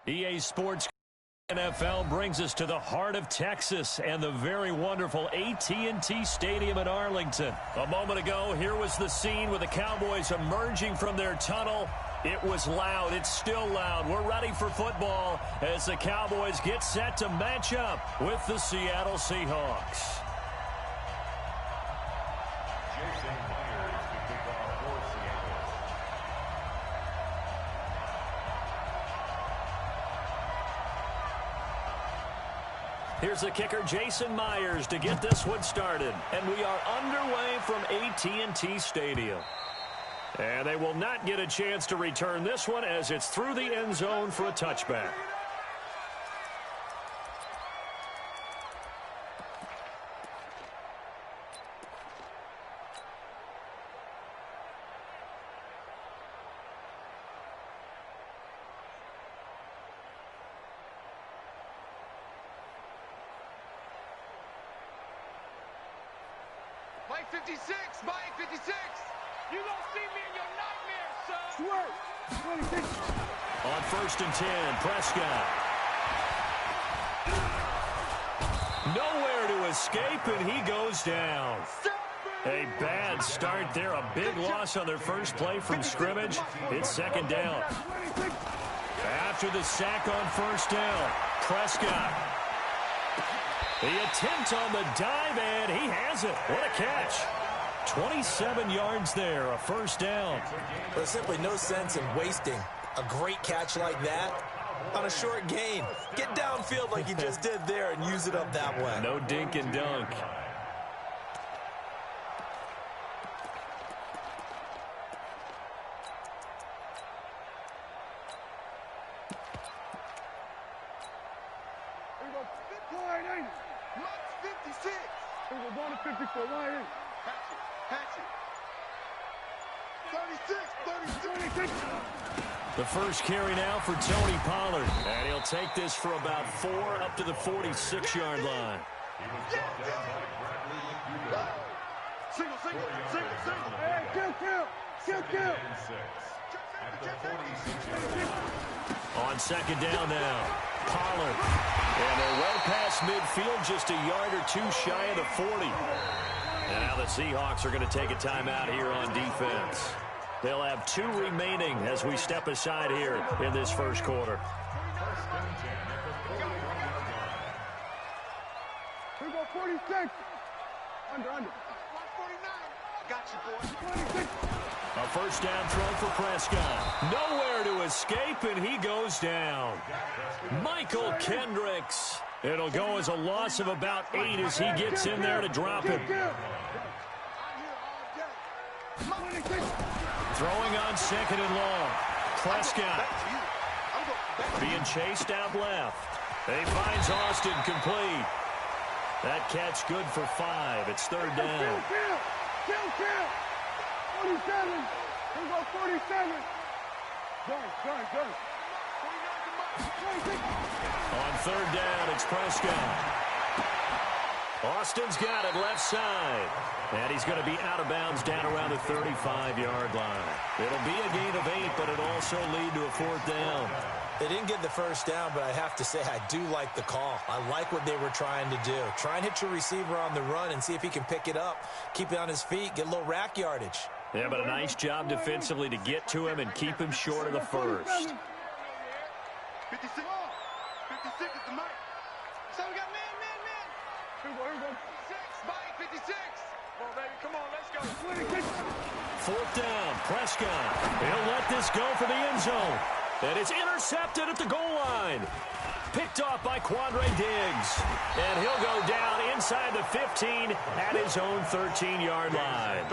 [SPEAKER 4] EA Sports NFL brings us to the heart of Texas and the very wonderful AT&T Stadium in Arlington. A moment ago, here was the scene with the Cowboys emerging from their tunnel. It was loud. It's still loud. We're ready for football as the Cowboys get set to match up with the Seattle Seahawks. Here's the kicker, Jason Myers, to get this one started. And we are underway from AT&T Stadium. And they will not get a chance to return this one as it's through the end zone for a touchback.
[SPEAKER 7] Mike 56, Mike 56. You don't see me in your nightmares, son.
[SPEAKER 13] Swerve. 26.
[SPEAKER 4] On 1st and 10, Prescott. Nowhere to escape, and he goes down. A bad start there. A big loss on their first play from scrimmage. It's 2nd down. After the sack on 1st down, Prescott. The attempt on the dive, and he has it. What a catch. 27 yards there, a 1st down.
[SPEAKER 5] There's simply no sense in wasting a great catch like that on a short gain. Get downfield like he just did there and use it up that way.
[SPEAKER 4] No dink and dunk.
[SPEAKER 7] Mike 56.
[SPEAKER 13] We're going to 54. Why ain't?
[SPEAKER 7] Hatch it. 36, 36.
[SPEAKER 4] The first carry now for Tony Pollard. And he'll take this for about 4 up to the 46-yard line.
[SPEAKER 7] Single.
[SPEAKER 13] Hey, kill.
[SPEAKER 4] On 2nd down now, Pollard. And they're well past midfield, just a yard or 2 shy of the 40. And now the Seahawks are going to take a timeout here on defense. They'll have 2 remaining as we step aside here in this first quarter.
[SPEAKER 13] We go 46. Under.
[SPEAKER 7] 149. Got you, boy.
[SPEAKER 13] 26.
[SPEAKER 4] A 1st down throw for Prescott. Nowhere to escape, and he goes down. Michael Kendricks. It'll go as a loss of about 8 as he gets in there to drop him. Throwing on 2nd and long. Prescott being chased out left. He finds Austin complete. That catch good for 5. It's 3rd down.
[SPEAKER 13] Kill. 47. We go 47. Done. 26.
[SPEAKER 4] On 3rd down, it's Prescott. Austin's got it left side. And he's going to be out of bounds down around the 35-yard line. It'll be a gain of 8, but it'll also lead to a 4th down.
[SPEAKER 5] They didn't get the 1st down, but I have to say I do like the call. I like what they were trying to do. Try and hit your receiver on the run and see if he can pick it up, keep it on his feet, get a little rack yardage.
[SPEAKER 4] Yeah, but a nice job defensively to get to him and keep him short of the 1st.
[SPEAKER 7] 56. 56 is the mic. So we got man.
[SPEAKER 13] Here we go.
[SPEAKER 7] 6, Mike 56. Come on, baby. Come on, let's go.
[SPEAKER 13] 26.
[SPEAKER 4] 4th down, Prescott. He'll let this go for the end zone. And it's intercepted at the goal line. Picked off by Quandre Diggs. And he'll go down inside the 15 at his own 13-yard line.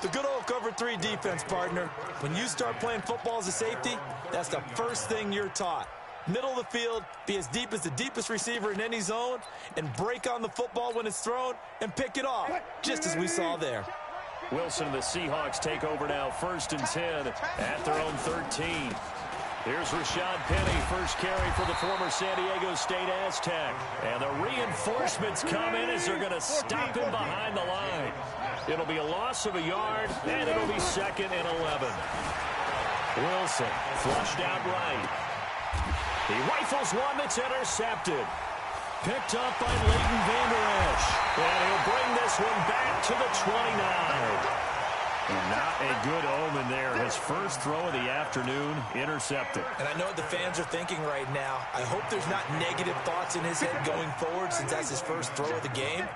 [SPEAKER 5] The good old cover 3 defense, partner. When you start playing football as a safety, that's the first thing you're taught. Middle of the field, be as deep as the deepest receiver in any zone, and break on the football when it's thrown and pick it off, just as we saw there.
[SPEAKER 4] Wilson and the Seahawks take over now, 1st and 10 at their own 13. Here's Rashad Penny, first carry for the former San Diego State Aztec. And the reinforcements come in as they're going to stop him behind the line. It'll be a loss of a yard, and it'll be 2nd and 11. Wilson flushed out right. He rifles one that's intercepted. Picked up by Leighton Vander Esch. And he'll bring this one back to the 29. Not a good omen there. His first throw of the afternoon intercepted.
[SPEAKER 5] And I know what the fans are thinking right now. I hope there's not negative thoughts in his head going forward since that's his first throw of the game.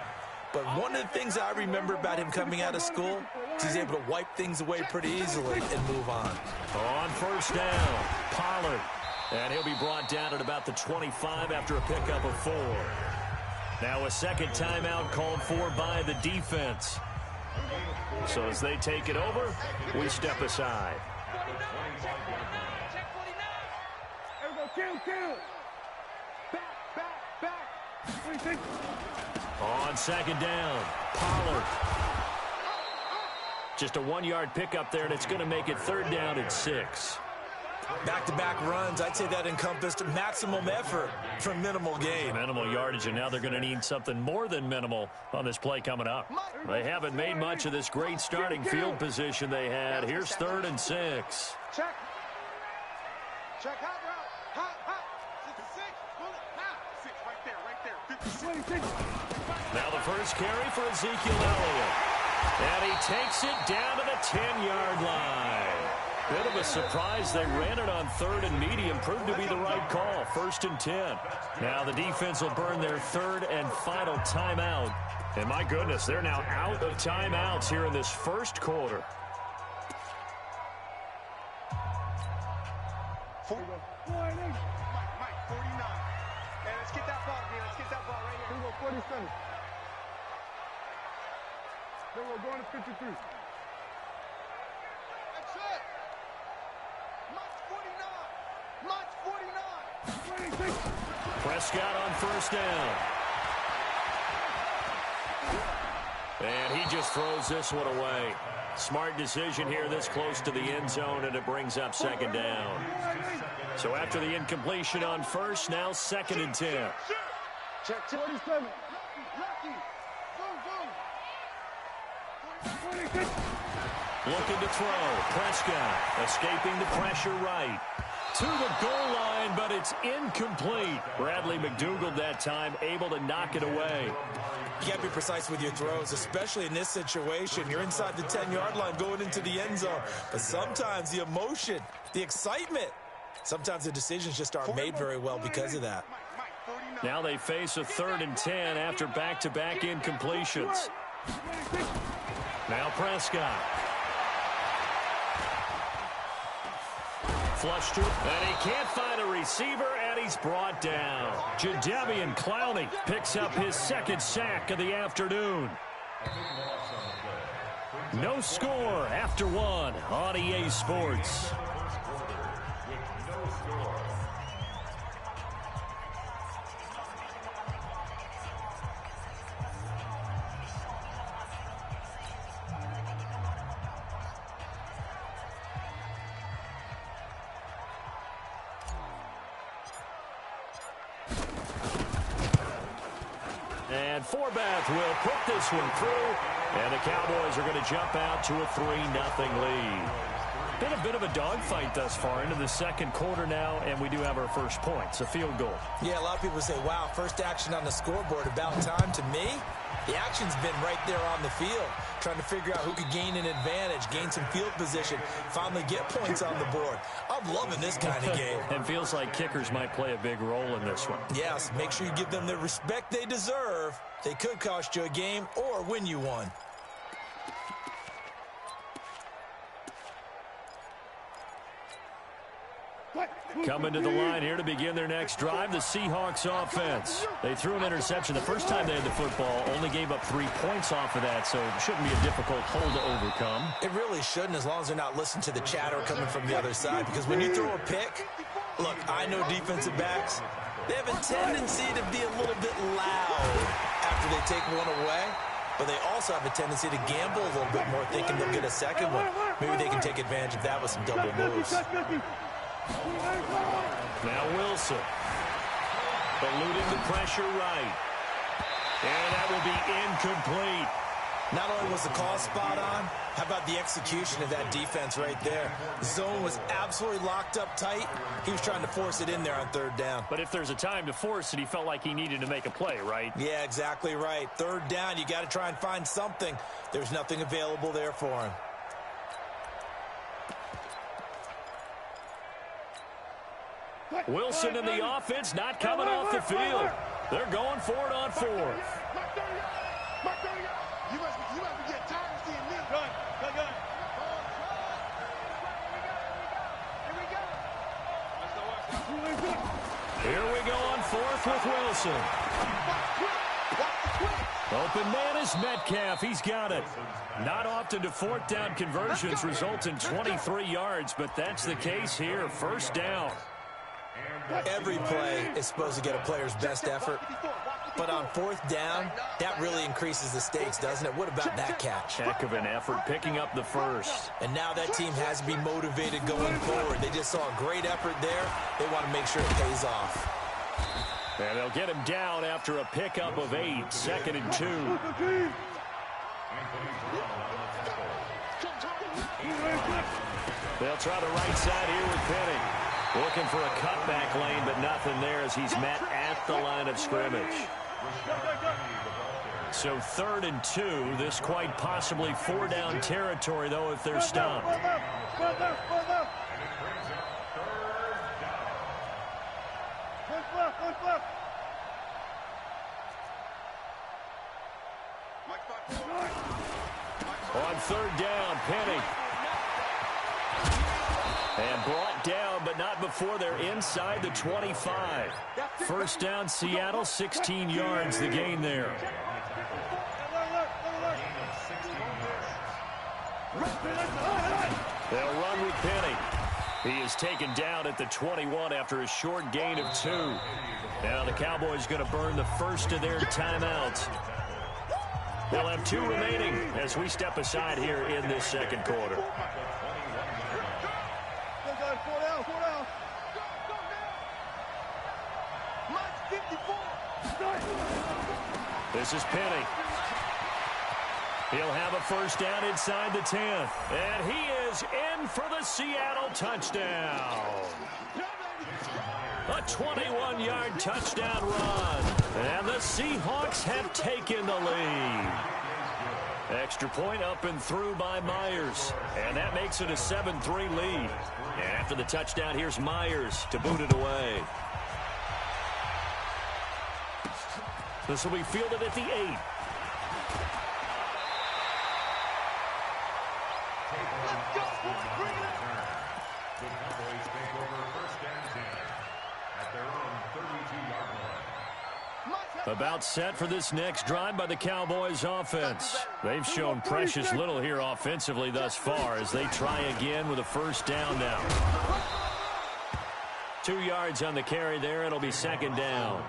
[SPEAKER 5] But one of the things I remember about him coming out of school is he's able to wipe things away pretty easily and move on.
[SPEAKER 4] On 1st down, Pollard. And he'll be brought down at about the 25 after a pickup of 4. Now a second timeout called for by the defense. So as they take it over, we step aside.
[SPEAKER 13] There we go, kill. Back.
[SPEAKER 4] On second down, Pollard. Just a 1-yard pickup there, and it's going to make it 3rd down and 6.
[SPEAKER 5] Back-to-back runs, I'd say that encompassed maximum effort for minimal gain.
[SPEAKER 4] Minimal yardage, and now they're going to need something more than minimal on this play coming up. They haven't made much of this great starting field position they had. Here's 3rd and 6.
[SPEAKER 7] Check, hot route. Hot. 56, bullet, hot. 6, right there. 56.
[SPEAKER 4] Now the first carry for Ezekiel Elliott. And he takes it down to the 10-yard line. Bit of a surprise. They ran it on 3rd and medium. Proved to be the right call. 1st and 10. Now the defense will burn their 3rd and final timeout. And my goodness, they're now out of timeouts here in this first quarter.
[SPEAKER 7] Mike, 49. Hey, let's get that ball, man. Let's get that ball right here.
[SPEAKER 13] Here we go, 47. Then we're going to 53.
[SPEAKER 7] That's it. Mike's 49.
[SPEAKER 13] 26.
[SPEAKER 4] Prescott on 1st down. And he just throws this one away. Smart decision here this close to the end zone, and it brings up 2nd down. So after the incompletion on 1st, now 2nd and 10.
[SPEAKER 7] Check
[SPEAKER 13] 47.
[SPEAKER 7] Lucky. Boom.
[SPEAKER 13] 26.
[SPEAKER 4] Looking to throw. Prescott escaping the pressure right. To the goal line, but it's incomplete. Bradley McDougald that time able to knock it away.
[SPEAKER 5] You got to be precise with your throws, especially in this situation. You're inside the 10-yard line going into the end zone. But sometimes the emotion, the excitement, sometimes the decisions just aren't made very well because of that.
[SPEAKER 4] Now they face a 3rd and 10 after back-to-back incompletions. Now Prescott. Flush to, and he can't find a receiver, and he's brought down. Jadeveon Clowney picks up his 2nd sack of the afternoon. No score after 1 on EA Sports. And Forbath will put this one through, and the Cowboys are going to jump out to a 3-0 lead. Been a bit of a dogfight thus far into the 2nd quarter now, and we do have our first point. It's a field goal.
[SPEAKER 5] Yeah, a lot of people say, wow, first action on the scoreboard, about time. To me, the action's been right there on the field, trying to figure out who could gain an advantage, gain some field position, finally get points on the board. I'm loving this kind of game.
[SPEAKER 4] And feels like kickers might play a big role in this one.
[SPEAKER 5] Yes, make sure you give them the respect they deserve. They could cost you a game or win you one.
[SPEAKER 4] Coming to the line here to begin their next drive, the Seahawks offense. They threw an interception the first time they had the football, only gave up 3 points off of that, so it shouldn't be a difficult hole to overcome.
[SPEAKER 5] It really shouldn't, as long as they're not listening to the chatter coming from the other side, because when you throw a pick, look, I know defensive backs, they have a tendency to be a little bit loud after they take one away, but they also have a tendency to gamble a little bit more, thinking they'll get a second one. Maybe they can take advantage of that with some double moves.
[SPEAKER 4] Now Wilson, eluding the pressure right. And that will be incomplete.
[SPEAKER 5] Not only was the call spot on, how about the execution of that defense right there? The zone was absolutely locked up tight. He was trying to force it in there on 3rd down.
[SPEAKER 4] But if there's a time to force it, he felt like he needed to make a play, right?
[SPEAKER 5] Yeah, exactly right. 3rd down, you got to try and find something. There's nothing available there for him.
[SPEAKER 4] Wilson and the offense not coming off the field. They're going for it on 4th.
[SPEAKER 7] You must be getting tired of seeing me. Gun. Here we go.
[SPEAKER 4] Here we go on fourth with Wilson. Open man is Metcalf. He's got it. Not often do fourth down conversions result in 23 yards, but that's the case here. First down.
[SPEAKER 5] Every play is supposed to get a player's best effort, but on fourth down, that really increases the stakes, doesn't it? What about that catch?
[SPEAKER 4] Heck of an effort picking up the first.
[SPEAKER 5] And now that team has to be motivated going forward. They just saw a great effort there. They want to make sure it pays off.
[SPEAKER 4] And they'll get him down after a pickup of 8, 2nd and 2. They'll try the right side here with Penny. Looking for a cutback lane, but nothing there as he's met at the line of scrimmage. So 3rd and 2. This quite possibly 4-down territory, though, if they're stopped. On 3rd down, Penny. And brought down, but not before they're inside the 25. First down, Seattle, 16 yards, the gain there. They'll run with Penny. He is taken down at the 21 after a short gain of 2. Now the Cowboys going to burn the first of their timeouts. They'll have 2 remaining as we step aside here in this second quarter. This is Penny. He'll have a first down inside the 10. And he is in for the Seattle touchdown. A 21-yard touchdown run. And the Seahawks have taken the lead. Extra point up and through by Myers. And that makes it a 7-3 lead. And after the touchdown, here's Myers to boot it away. This will be fielded at the 8. About set for this next drive by the Cowboys offense. They've shown precious little here offensively thus far as they try again with a first down now. 2 yards on the carry there. It'll be 2nd down.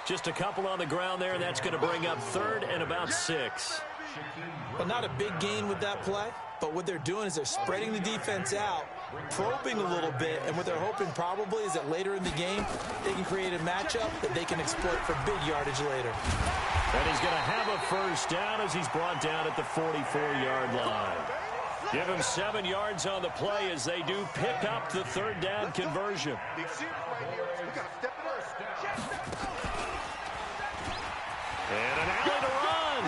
[SPEAKER 4] Just a couple on the ground there, and that's going to bring up 3rd and about 6.
[SPEAKER 5] Well, not a big gain with that play, but what they're doing is they're spreading the defense out, probing a little bit, and what they're hoping probably is that later in the game, they can create a matchup that they can exploit for big yardage later.
[SPEAKER 4] And he's going to have a first down as he's brought down at the 44-yard line. Give him 7 yards on the play as they do pick up the 3rd down conversion. And an alley to run.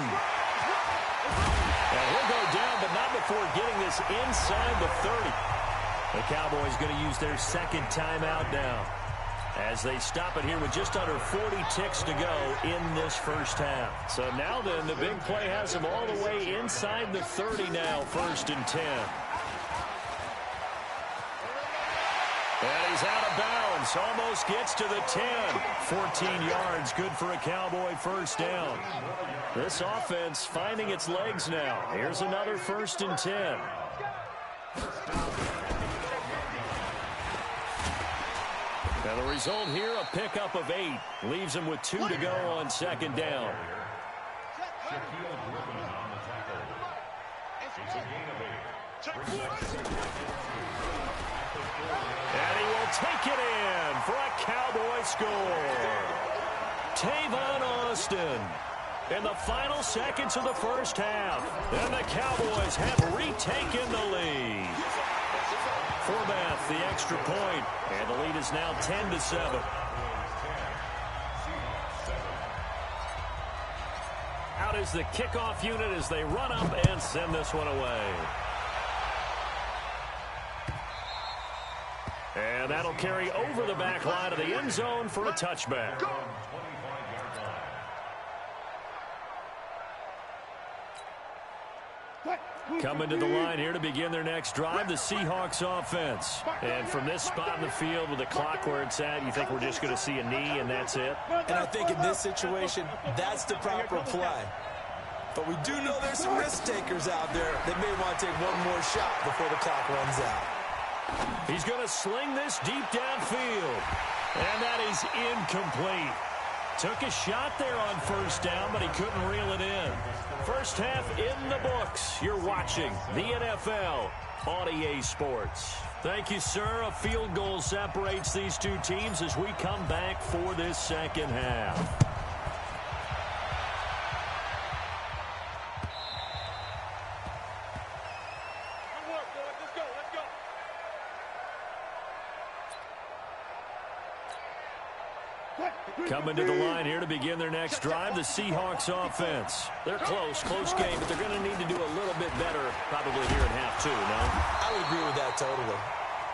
[SPEAKER 4] And he'll go down, but not before getting this inside the 30. The Cowboys going to use their 2nd timeout now as they stop it here with just under 40 ticks to go in this first half. So now then, the big play has them all the way inside the 30 now, 1st and 10. And he's out of bounds, almost gets to the 10. 14 yards, good for a Cowboy first down. This offense finding its legs now. Here's another 1st and 10. Now the result here, a pickup of 8. Leaves them with 2 to go on 2nd down. And he will take it in for a Cowboy score. Tavon Austin in the final seconds of the first half. And the Cowboys have retaken the lead. Forbath, the extra point, and the lead is now 10-7. Out is the kickoff unit as they run up and send this one away. And that'll carry over the back line of the end zone for a touchback. Coming to the line here to begin their next drive, the Seahawks offense. And from this spot in the field with the clock where it's at, you think we're just going to see a knee and that's it?
[SPEAKER 5] And I think in this situation, that's the proper play. But we do know there's some risk takers out there that may want to take one more shot before the clock runs out.
[SPEAKER 4] He's going to sling this deep downfield. And that is incomplete. Took a shot there on first down, but he couldn't reel it in. First half in the books. You're watching the NFL on EA Sports. Thank you, sir. A field goal separates these two teams as we come back for this second half. Coming to the line here to begin their next drive, the Seahawks offense. They're close game, but they're going to need to do a little bit better probably here in half two, no?
[SPEAKER 5] I would agree with that totally.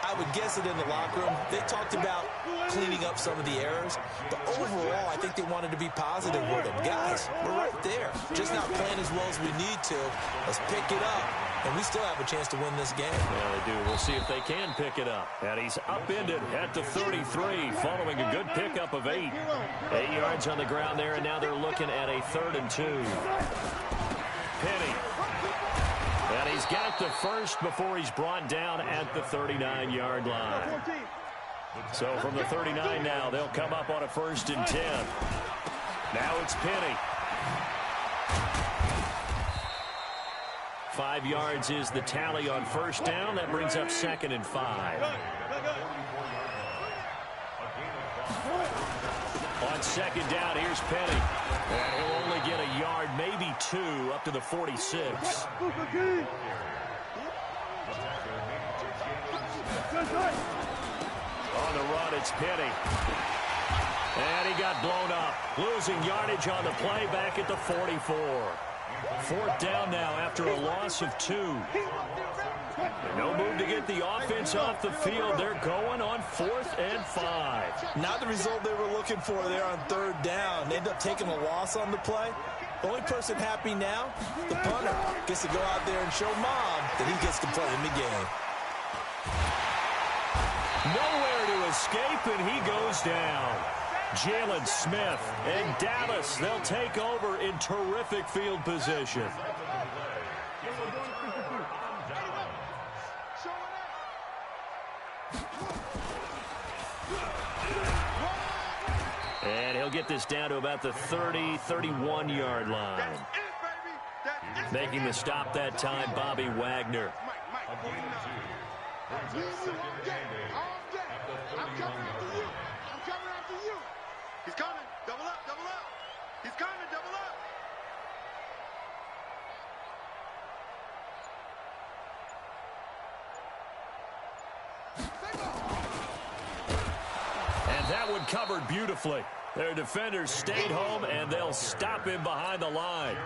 [SPEAKER 5] I would guess it in the locker room. They talked about cleaning up some of the errors, but overall, I think they wanted to be positive with them. Guys, we're right there. Just not playing as well as we need to. Let's pick it up, and we still have a chance to win this game.
[SPEAKER 4] Yeah, they do. We'll see if they can pick it up. And he's upended at the 33, following a good pickup of 8. 8 yards on the ground there, and now they're looking at a 3rd and 2. Penny. And he's got the first before he's brought down at the 39-yard line. So from the 39 now, they'll come up on a 1st and 10. Now it's Penny. 5 yards is the tally on first down. That brings up 2nd and 5. On 2nd down, here's Penny. And he'll only get a yard, maybe 2, up to the 46. On the run, it's Penny. And he got blown up. Losing yardage on the play back at the 44. 4th down now after a loss of 2. No move to get the offense off the field. They're going on 4th and 5.
[SPEAKER 5] Not the result they were looking for there on 3rd down. They ended up taking a loss on the play. The only person happy now, the punter, gets to go out there and show Mom that he gets to play in the game.
[SPEAKER 4] Nowhere to escape, and he goes down. Jalen Smith and Dallas, they'll take over in terrific field position. And he'll get this down to about the 30, 31-yard line. Making the stop that time, Bobby Wagner.
[SPEAKER 7] He's coming. Double up, double up. He's coming, double up.
[SPEAKER 4] And that one covered beautifully. Their defenders stayed home, and they'll stop him behind the line.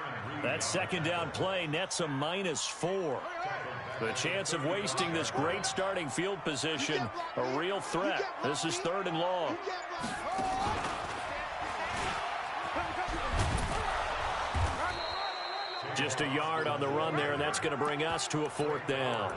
[SPEAKER 4] That 2nd down play nets a -4. The chance of wasting this great starting field position, a real threat. This is 3rd and long. Just a yard on the run there, and that's going to bring us to a 4th down.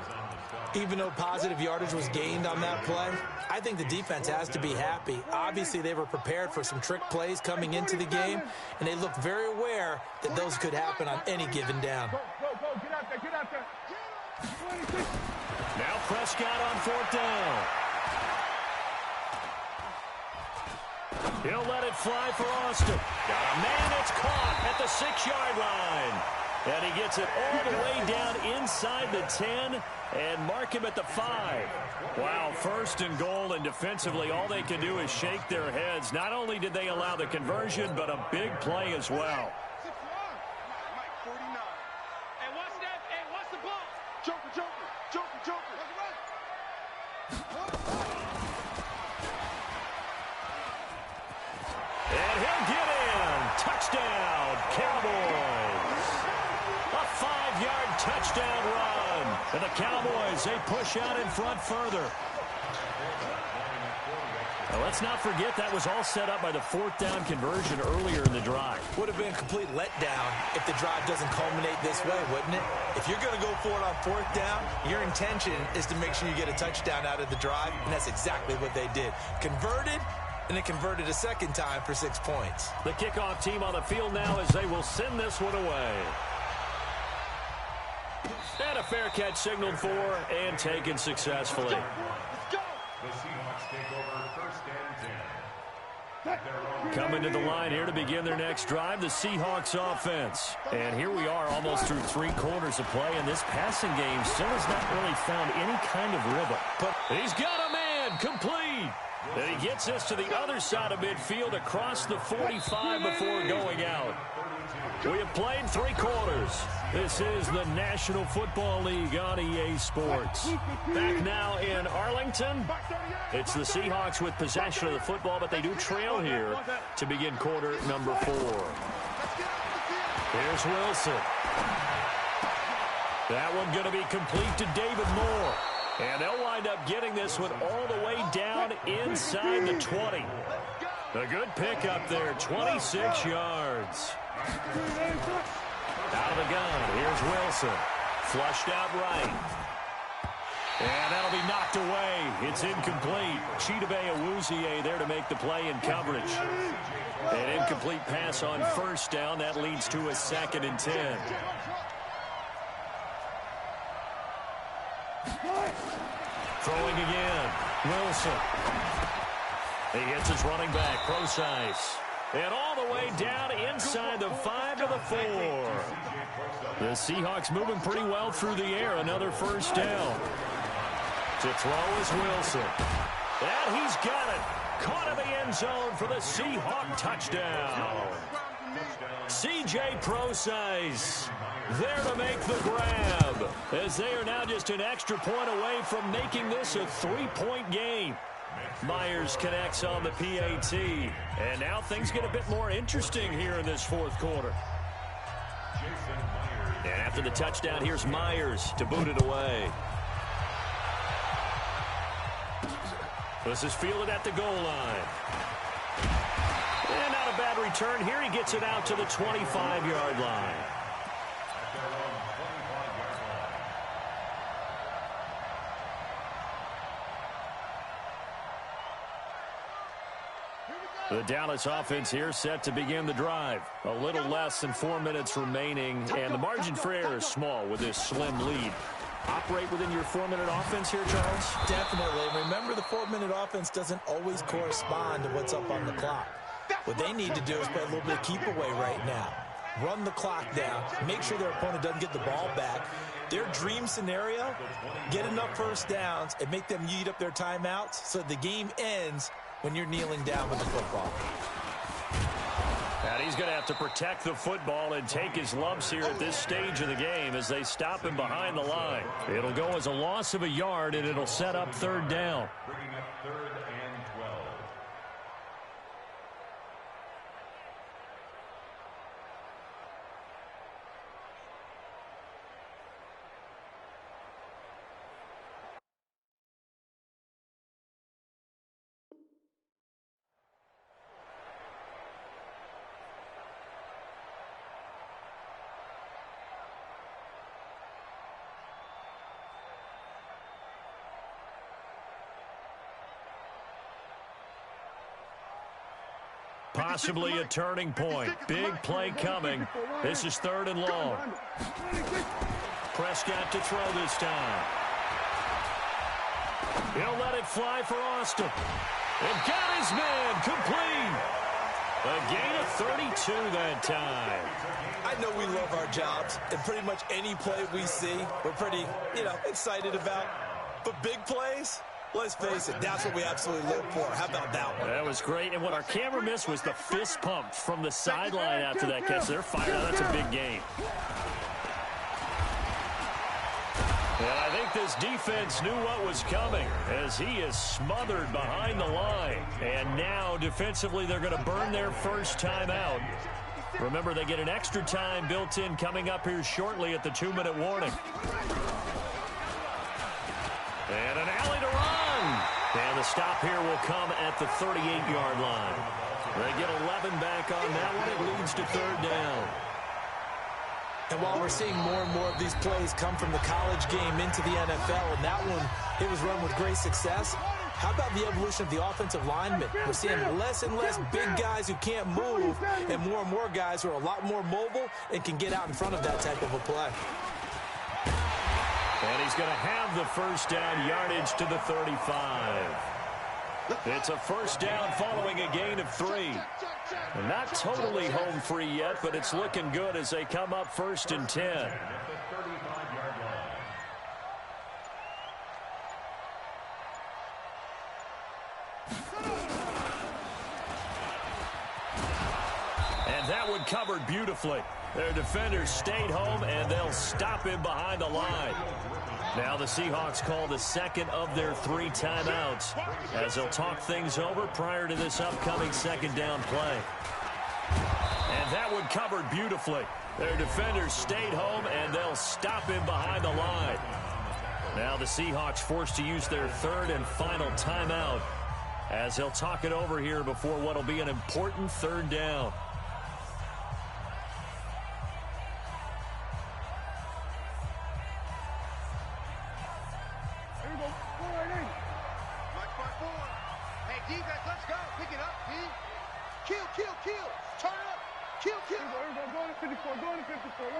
[SPEAKER 5] Even though positive yardage was gained on that play, I think the defense has to be happy. Obviously, they were prepared for some trick plays coming into the game, and they looked very aware that those could happen on any given down.
[SPEAKER 13] Go, get out there, get out there.
[SPEAKER 4] Now Prescott on 4th down. He'll let it fly for Austin. Got a man that's caught at the 6-yard line. And he gets it all the way down inside the 10 and mark him at the 5. Wow, 1st and goal, and defensively all they can do is shake their heads. Not only did they allow the conversion, but a big play as well.
[SPEAKER 8] Hey, watch that. Hey, watch the ball.
[SPEAKER 7] Joker.
[SPEAKER 4] And he'll get in. Touchdown, Cowboys. A 5-yard touchdown run. And the Cowboys, they push out in front further. Well, let's not forget that was all set up by the fourth down conversion earlier in the drive.
[SPEAKER 5] Would have been a complete letdown if the drive doesn't culminate this way, wouldn't it? If you're going to go for it on fourth down, your intention is to make sure you get a touchdown out of the drive, and that's exactly what they did. Converted, and they converted a second time for 6 points.
[SPEAKER 4] The kickoff team on the field now as they will send this one away. And a fair catch signaled for and taken successfully.
[SPEAKER 6] The Seahawks take over first and 10.
[SPEAKER 4] Coming to the line here to begin their next drive, the Seahawks offense. And here we are almost through 3 quarters of play, and this passing game still has not really found any kind of rhythm. But he's got a man complete. And he gets this to the other side of midfield across the 45 before going out. We have played 3 quarters. This is the National Football League on EA Sports. Back now in Arlington. It's the Seahawks with possession of the football, but they do trail here to begin quarter number 4. Here's Wilson. That one going to be complete to David Moore. And they'll wind up getting this one all the way down inside the 20. A good pickup there, 26 yards. Out of the gun, here's Wilson. Flushed out right. And that'll be knocked away. It's incomplete. Chidobe Awuzie there to make the play in coverage. An incomplete pass on first down. That leads to a 2nd and 10. Throwing again. Wilson. He hits his running back, Procise. And all the way down inside the 5 to the 4. The Seahawks moving pretty well through the air. Another first down. To throw is Wilson. And he's got it. Caught in the end zone for the Seahawk touchdown. C.J. Procise there to make the grab, as they are now just an extra point away from making this a 3-point game. Myers connects on the PAT, and now things get a bit more interesting here in this 4th quarter. And after the touchdown, here's Myers to boot it away. This is fielded at the goal line. And not a bad return here. He gets it out to the 25-yard line. The Dallas offense here set to begin the drive. A little less than 4 minutes remaining, and the margin for error is small with this slim lead. Operate within your 4-minute offense here, Charles?
[SPEAKER 5] Definitely. Remember, the 4-minute offense doesn't always correspond to what's up on the clock. What they need to do is play a little bit of keep away right now. Run the clock down. Make sure their opponent doesn't get the ball back. Their dream scenario, get enough first downs and make them eat up their timeouts so the game ends when you're kneeling down with the football.
[SPEAKER 4] And he's going to have to protect the football and take his lumps here at this stage of the game as they stop him behind the line. It'll go as a loss of a yard, and it'll set up 3rd down.
[SPEAKER 6] Bringing up 3rd and 12.
[SPEAKER 4] Possibly a turning point. Big play coming. This is 3rd and long. Prescott to throw this time. He'll let it fly for Austin. And got his man complete. A gain of 32 that time.
[SPEAKER 5] I know we love our jobs, and pretty much any play we see, we're pretty, excited about. But big plays, let's face it, that's what we absolutely live for. How about that one?
[SPEAKER 4] That was great. And what our camera missed was the fist pump from the sideline after that catch. They're fired out. That's a big game. And I think this defense knew what was coming as he is smothered behind the line. And now defensively they're going to burn their first time out. Remember, they get an extra time built in coming up here shortly at the 2-minute warning. And an alley to run. And the stop here will come at the 38-yard line. They get 11 back on that one. It leads to third down.
[SPEAKER 5] And while we're seeing more and more of these plays come from the college game into the NFL, and that one, it was run with great success, how about the evolution of the offensive linemen? We're seeing less and less big guys who can't move and more guys who are a lot more mobile and can get out in front of that type of a play.
[SPEAKER 4] And he's going to have the first down, yardage to the 35. It's a first down following a gain of 3. And not totally home free yet, but it's looking good as they come up first and 10. And that one covered beautifully. Their defenders stayed home, and they'll stop him behind the line. Now the Seahawks call the second of their 3 timeouts as they'll talk things over prior to this upcoming second down play. And that one covered beautifully. Their defenders stayed home, and they'll stop him behind the line. Now the Seahawks forced to use their third and final timeout as they'll talk it over here before what will be an important third down.
[SPEAKER 7] Defense, let's go. Pick it up, D. Kill. Turn up. Kill. Here we go. Go to 54.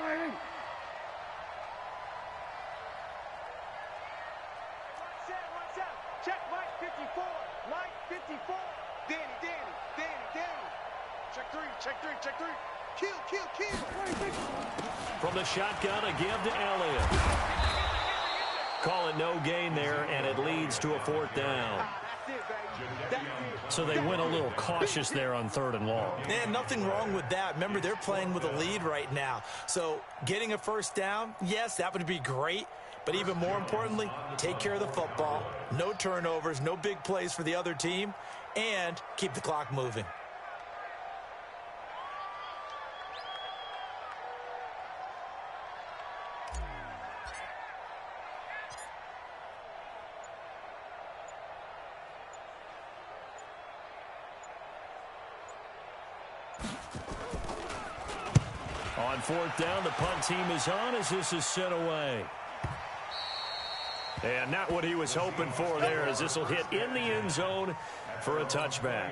[SPEAKER 7] Line in. One set. Check Mike 54. Mike 54. Danny. Check three. Kill.
[SPEAKER 4] From the shotgun, a give to Elliott. Call it no gain there, and it leads to a fourth down. So they went a little cautious there on third and long.
[SPEAKER 5] And nothing wrong with that. Remember, they're playing with a lead right now. So getting a first down, yes, that would be great. But even more importantly, take care of the football. No turnovers, no big plays for the other team, and keep the clock moving.
[SPEAKER 4] On fourth down, the punt team is on as this is sent away. And not what he was hoping for there, as this will hit in the end zone for a touchback.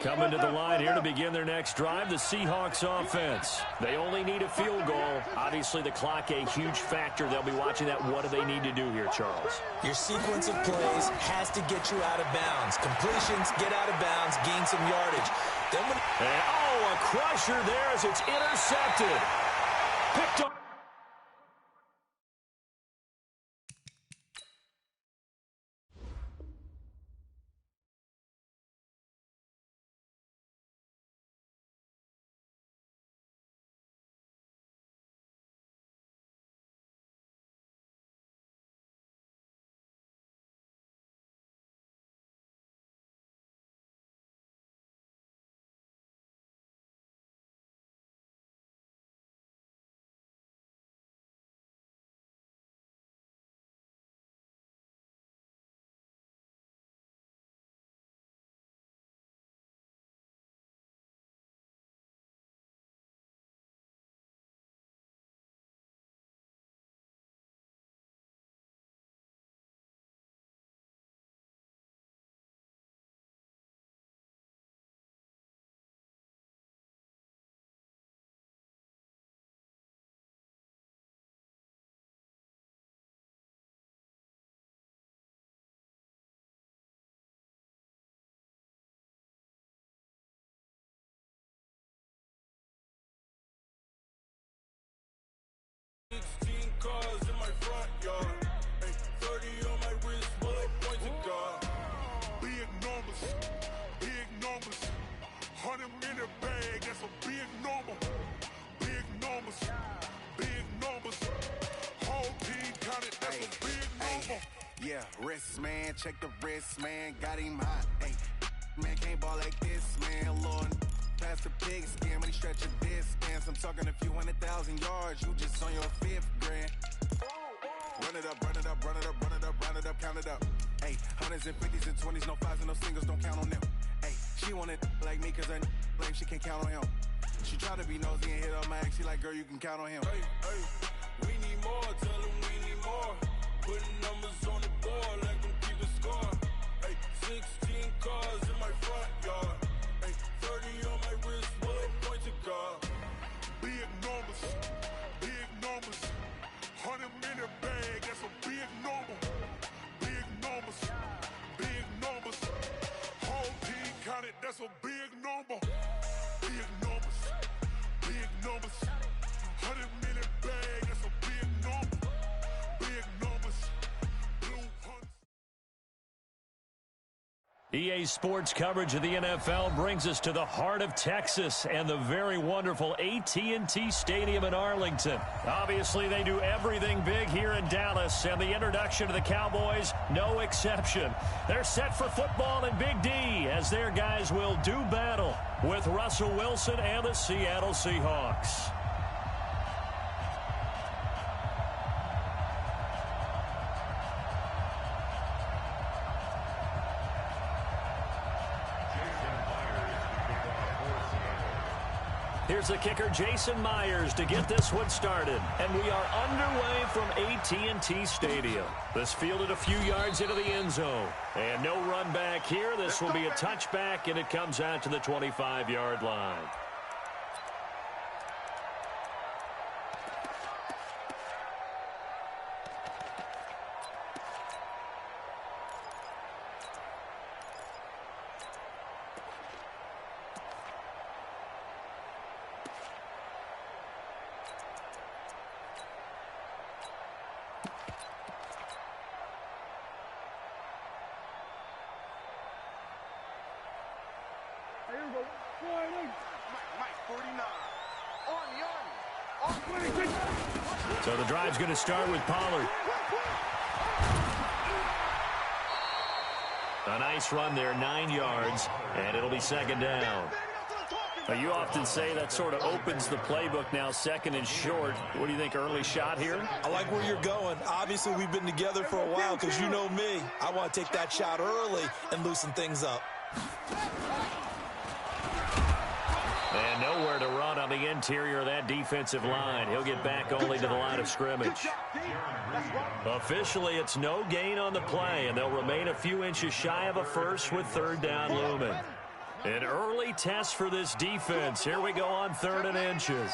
[SPEAKER 4] Coming to the line here to begin their next drive, the Seahawks offense. They only need a field goal. Obviously, the clock a huge factor. They'll be watching that. What do they need to do here, Charles?
[SPEAKER 5] Your sequence of plays has to get you out of bounds. Completions, get out of bounds, gain some yardage. Then when
[SPEAKER 4] a crusher there as it's intercepted. Picked up.
[SPEAKER 3] Cars in my front yard. 30 on my wrist, bullet points of God. Big numbers. 100-minute bag, that's a big number. Big numbers. Whole team counted, that's a big number.
[SPEAKER 14] Yeah, wrist man, check the wrist man, got him hot. Ay, man can't ball like this, man. Lord, past the pig skin when he stretch a distance. I'm talking a few 100,000 yards, you just on your 5th grand. Run run it up, run it up, run it up, run it up, run it up, count it up. Hey, hundreds and fifties and 20s, no fives and no singles, don't count on them. Hey, she want it like me cause I lame, she can't count on him. She try to be nosy and hit up my ex, she like, girl, you can count on him.
[SPEAKER 3] Hey, we need more, tell them we need more. Putting numbers on the board, let them keep a score. Hey, 16 cars in my front yard. Hey, 30 on my wrist, bullet point to God. Big numbers, 100-minute bag, that's a big number. Big numbers, whole team counted, that's a big number. Big numbers, 100-minute bag, that's a big number. Big numbers, blue hunt.
[SPEAKER 4] EA Sports coverage of the NFL brings us to the heart of Texas and the very wonderful AT&T Stadium in Arlington. Obviously, they do everything big here in Dallas, and the introduction to the Cowboys, no exception. They're set for football in Big D as their guys will do battle with Russell Wilson and the Seattle Seahawks. Here's the kicker, Jason Myers, to get this one started. And we are underway from AT&T Stadium. This fielded a few yards into the end zone. And no run back here. This will be a touchback, and it comes out to the 25-yard line. So the drive's going to start with Pollard. A nice run there, 9 yards, and it'll be second down. Now, you often say that sort of opens the playbook now, second and short. What do you think, early shot here?
[SPEAKER 5] I like where you're going. Obviously, we've been together for a while because you know me. I want to take that shot early and loosen things up.
[SPEAKER 4] And nowhere to run on the interior of that defensive line. He'll get back only to the line of scrimmage. Officially, it's no gain on the play, and they'll remain a few inches shy of a first with third down looming. An early test for this defense. Here we go on 3rd and inches.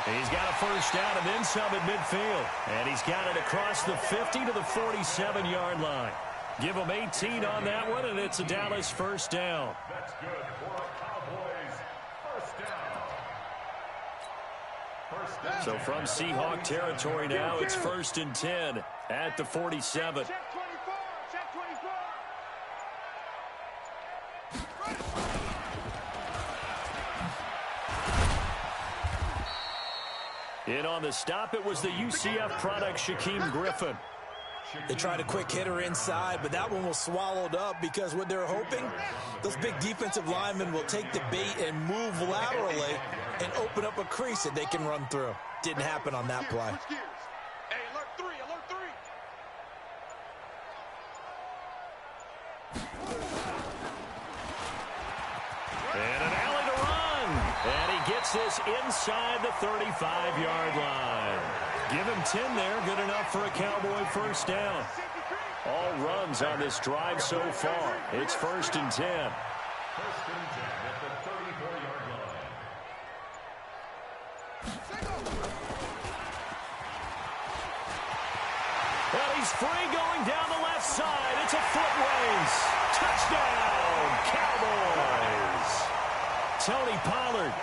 [SPEAKER 4] He's got a first down and then some at midfield. And he's got it across the 50 to the 47-yard line. Give him 18 on that one, and it's a Dallas first down.
[SPEAKER 6] That's good for a Cowboys first down.
[SPEAKER 4] So from Seahawk territory now, it's 1st and 10 at the 47.
[SPEAKER 8] Check 24, check 24.
[SPEAKER 4] In on the stop, it was the UCF product, Shaquem Griffin.
[SPEAKER 5] They tried a quick hitter inside, but that one was swallowed up because what they're hoping, those big defensive linemen will take the bait and move laterally and open up a crease that they can run through. Didn't happen on that play.
[SPEAKER 7] Hey, alert 3, alert 3.
[SPEAKER 4] And an alley to run. And he gets this inside the 35-yard line. Give him 10 there. Good enough for a Cowboy first down. All runs on this drive so far. It's 1st and 10.
[SPEAKER 6] 1st and 10 at the 34-yard line.
[SPEAKER 4] Well, he's free going down the left side. It's a foot race. Touchdown, Cowboys. Tony Pollard,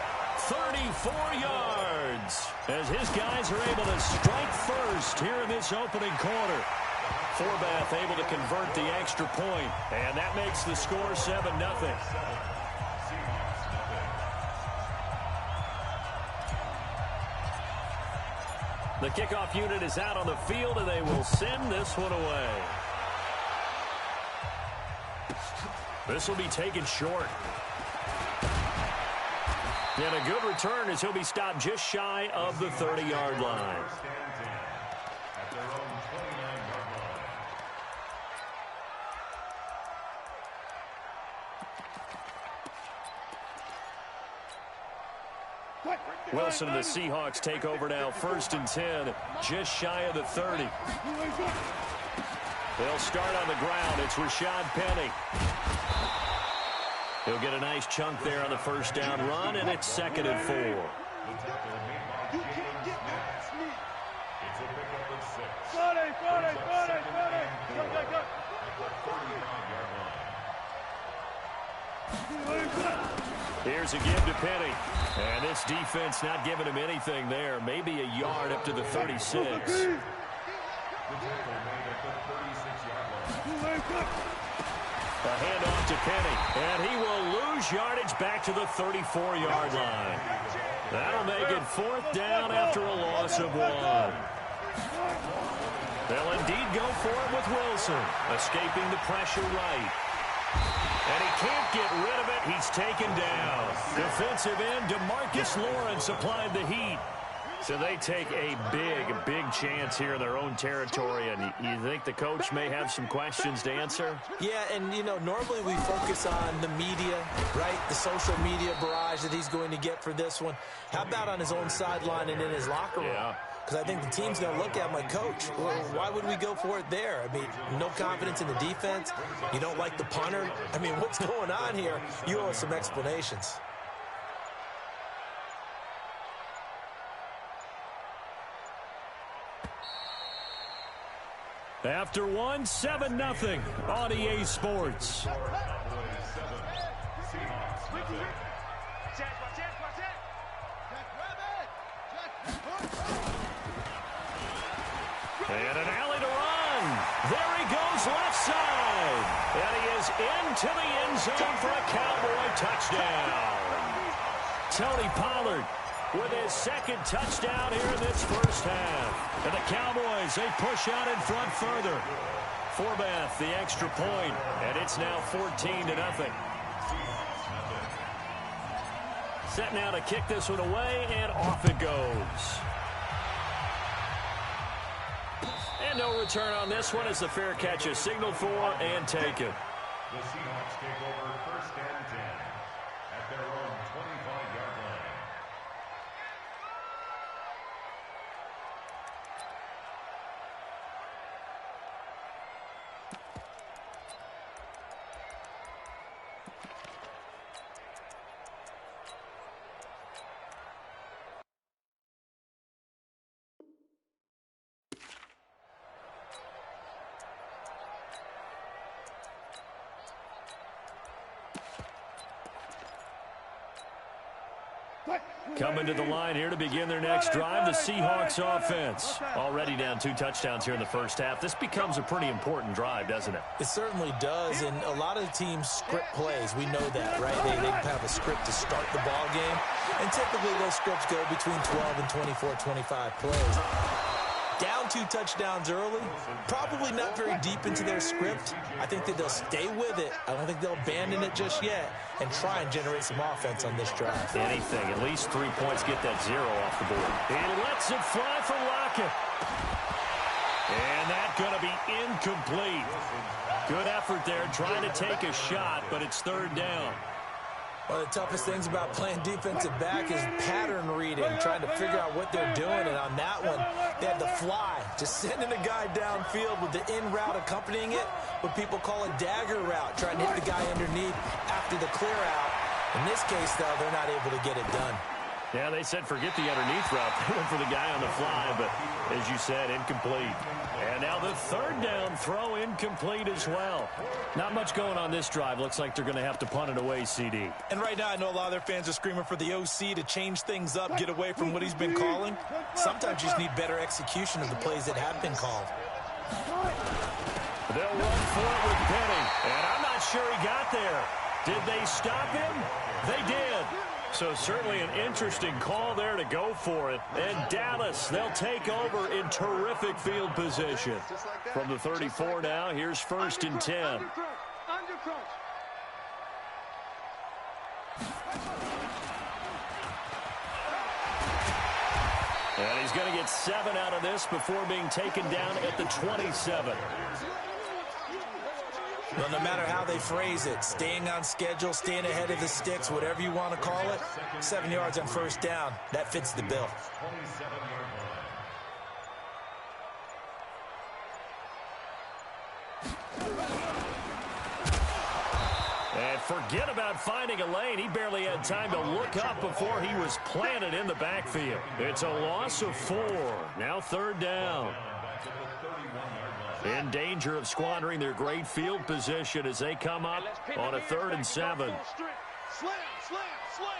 [SPEAKER 4] 34 yards, as his guys are able to strike first here in this opening quarter. Forbath able to convert the extra point, and that makes the score 7-0. The kickoff unit is out on the field, and they will send this one away. This will be taken short. And a good return as he'll be stopped just shy of the 30-yard line.
[SPEAKER 6] At their own 29-yard line.
[SPEAKER 4] Wilson and the Seahawks take over now, 1st and 10, just shy of the 30. They'll start on the ground. It's Rashad Penny. He'll get a nice chunk there on the first down run, and it's 2nd and 4.
[SPEAKER 6] You can't get past me. It's a pickup of 6.
[SPEAKER 13] Got it. Go.
[SPEAKER 6] At the 39-yard line.
[SPEAKER 4] Here's a give to Penny. And this defense not giving him anything there. Maybe a yard up to the 36.
[SPEAKER 6] The tackle made at the 36-yard line.
[SPEAKER 4] A handoff to Penny, and he will lose yardage back to the 34-yard line. That'll make it 4th down after a loss of 1. They'll indeed go for it with Wilson, escaping the pressure right. And he can't get rid of it. He's taken down. Defensive end DeMarcus Lawrence applied the heat. So they take a big chance here in their own territory. And you think the coach may have some questions to answer?
[SPEAKER 5] Yeah, and, normally we focus on the media, right? The social media barrage that he's going to get for this one. How about on his own sideline and in his locker room?
[SPEAKER 4] Yeah.
[SPEAKER 5] Because I think the team's going to look at him like, Coach, well, why would we go for it there? I mean, no confidence in the defense. You don't like the punter. I mean, what's going on here? You owe us some explanations.
[SPEAKER 4] After 1, 7-0 on EA Sports. And an alley to run. There he goes left side. And he is into the end zone for a Cowboy touchdown. Tony Pollard with his 2nd touchdown here in this first half. And the Cowboys, they push out in front further. Forbath, the extra point, and it's now 14-0. Set now to kick this one away, and off it goes. And no return on this one as the fair catch is signaled for and taken.
[SPEAKER 6] The Seahawks take over 1st and 10 at their own 25-yard line.
[SPEAKER 4] Coming to the line here to begin their next drive, the Seahawks offense. Already down 2 touchdowns here in the first half. This becomes a pretty important drive, doesn't it?
[SPEAKER 5] It certainly does, and a lot of the teams script plays. We know that, right? They have a script to start the ball game, and typically those scripts go between 12 and 24, 25 plays. Down 2 touchdowns early, probably not very deep into their script. I think that they'll stay with it. I don't think they'll abandon it just yet and try and generate some offense on this drive.
[SPEAKER 4] Anything, at least 3 points, get that 0 off the board. He lets it fly for Lockett. And that's going to be incomplete. Good effort there, trying to take a shot, but it's 3rd down.
[SPEAKER 5] One of the toughest things about playing defensive back is pattern reading, trying to figure out what they're doing. And on that one, they had the fly, just sending a guy downfield with the in route accompanying it, what people call a dagger route, trying to hit the guy underneath after the clear out. In this case, though, they're not able to get it done.
[SPEAKER 4] Yeah, they said forget the underneath route. They went for the guy on the fly, but as you said, incomplete. And now the 3rd down throw incomplete as well. Not much going on this drive. Looks like they're going to have to punt it away, CD.
[SPEAKER 5] And right now, I know a lot of their fans are screaming for the OC to change things up, get away from what he's been calling. Sometimes you just need better execution of the plays that have been called.
[SPEAKER 4] They'll run for it with Penny, and I'm not sure he got there. Did they stop him? They did. So certainly an interesting call there to go for it. And Dallas, they'll take over in terrific field position. From the 34 now, here's 1st and 10. And he's going to get 7 out of this before being taken down at the 27.
[SPEAKER 5] Well, no matter how they phrase it, staying on schedule, staying ahead of the sticks, whatever you want to call it, 7 yards on first down, that fits the bill.
[SPEAKER 4] And forget about finding a lane. He barely had time to look up before he was planted in the backfield. It's a loss of 4. Now 3rd down. In danger of squandering their great field position as they come up on a 3rd and 7.
[SPEAKER 7] Slam, slam, slam.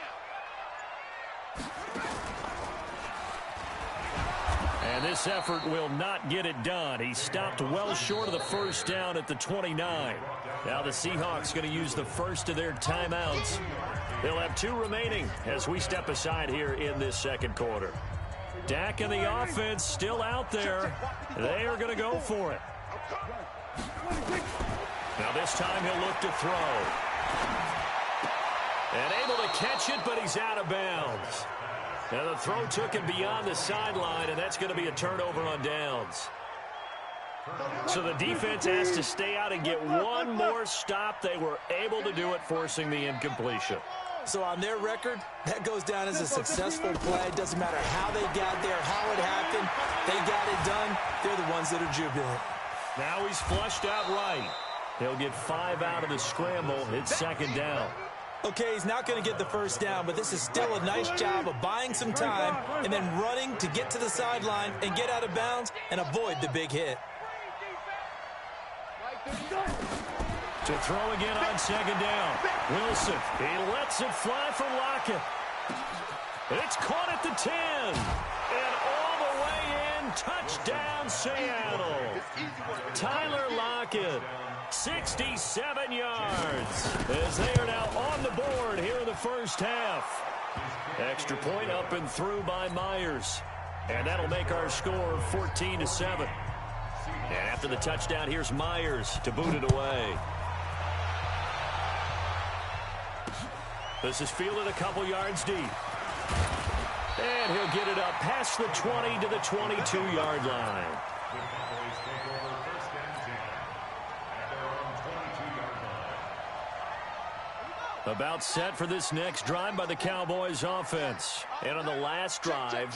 [SPEAKER 4] And this effort will not get it done. He stopped well short of the first down at the 29. Now the Seahawks going to use the first of their timeouts. They'll have 2 remaining as we step aside here in this second quarter. Dak and the offense still out there. They are going to go for it. Now this time he'll look to throw. And able to catch it, but he's out of bounds. Now the throw took him beyond the sideline, and that's going to be a turnover on downs. So the defense has to stay out and get one more stop. They were able to do it, forcing the incompletion.
[SPEAKER 5] So on their record, that goes down as a successful play. It doesn't matter how they got there, how it happened. They got it done. They're the ones that are jubilant.
[SPEAKER 4] Now he's flushed out right. He'll get 5 out of the scramble. It's 2nd down.
[SPEAKER 5] Okay, he's not going to get the first down, but this is still a nice job of buying some time and then running to get to the sideline and get out of bounds and avoid the big hit.
[SPEAKER 4] To throw again on 2nd down. Wilson, he lets it fly for Lockett. It's caught at the 10. And all the way in, touchdown Seattle. Tyler Lockett, 67 yards, as they are now on the board here in the first half. Extra point up and through by Myers. And that'll make our score 14-7. And after the touchdown, here's Myers to boot it away. This is fielded a couple yards deep. And he'll get it up past the 20 to the 22-yard line. About set for this next drive by the Cowboys offense. And on the last drive,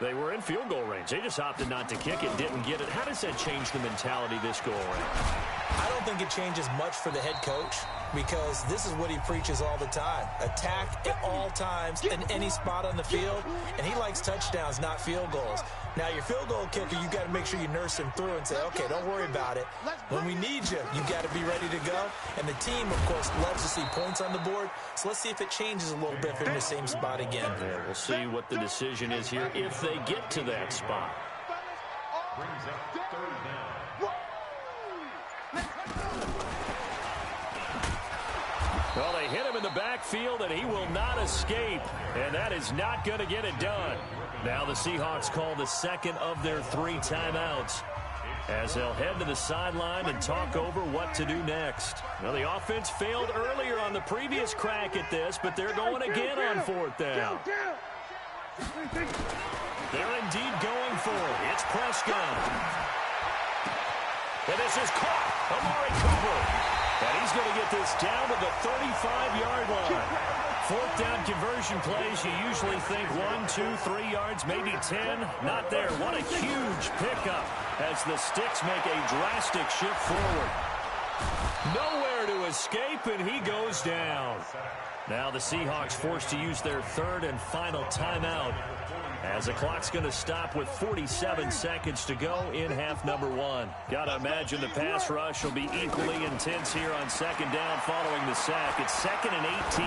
[SPEAKER 4] they were in field goal range. They just opted not to kick it, didn't get it. How does that change the mentality this go around?
[SPEAKER 5] I don't think it changes much for the head coach because this is what he preaches all the time. Attack at all times in any spot on the field, and he likes touchdowns, not field goals. Now, your field goal kicker, you got to make sure you nurse him through and say, okay, don't worry about it. When we need you, you got to be ready to go. And the team, of course, loves to see points on the board. So let's see if it changes a little bit if they're in the same spot again.
[SPEAKER 4] Yeah, we'll see what the decision is here if they get to that spot.
[SPEAKER 6] Brings up 3rd down.
[SPEAKER 4] Well, they hit him in the backfield, and he will not escape. And that is not going to get it done. Now the Seahawks call the second of their 3 timeouts as they'll head to the sideline and talk over what to do next. Now, the offense failed earlier on the previous crack at this, but they're going again on 4th down. They're indeed going for it. It's Prescott. And this is caught. Amari Cooper. And he's going to get this down to the 35-yard line. 4th down conversion plays, you usually think 1, 2, 3 yards, maybe 10. Not there. What a huge pickup as the Sticks make a drastic shift forward. Nowhere to escape, and he goes down. Now the Seahawks forced to use their 3rd and final timeout as the clock's going to stop with 47 seconds to go in half number 1. Got to imagine the pass rush will be equally intense here on 2nd down following the sack. It's 2nd and 18.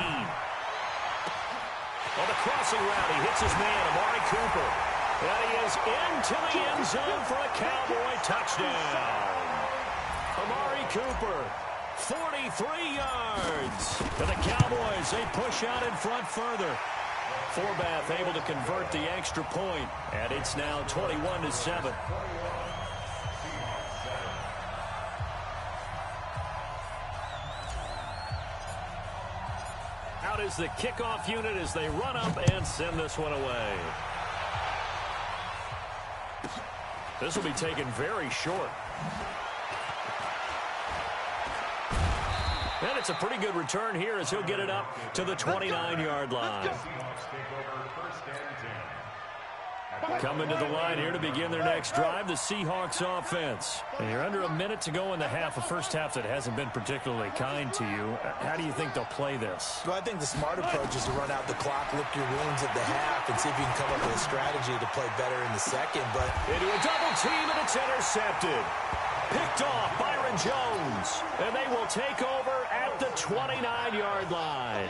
[SPEAKER 4] On the crossing route, he hits his man, Amari Cooper. And he is into the end zone for a Cowboy touchdown. Amari Cooper, 43 yards. And the Cowboys, they push out in front further. Forbath able to convert the extra point, and it's now 21-7. Out is the kickoff unit as they run up and send this one away. This will be taken very short. And it's a pretty good return here as he'll get it up to the 29-yard line. Coming to the line here to begin their next drive, the Seahawks offense. And you're under a minute to go in the half, a first half that hasn't been particularly kind to you. How do you think they'll play this?
[SPEAKER 5] Well, I think the smart approach is to run out the clock, lick your wounds at the half, and see if you can come up with a strategy to play better in the second. But
[SPEAKER 4] into a double team, and it's intercepted. Picked off Byron Jones, and they will take over at the 29-yard line.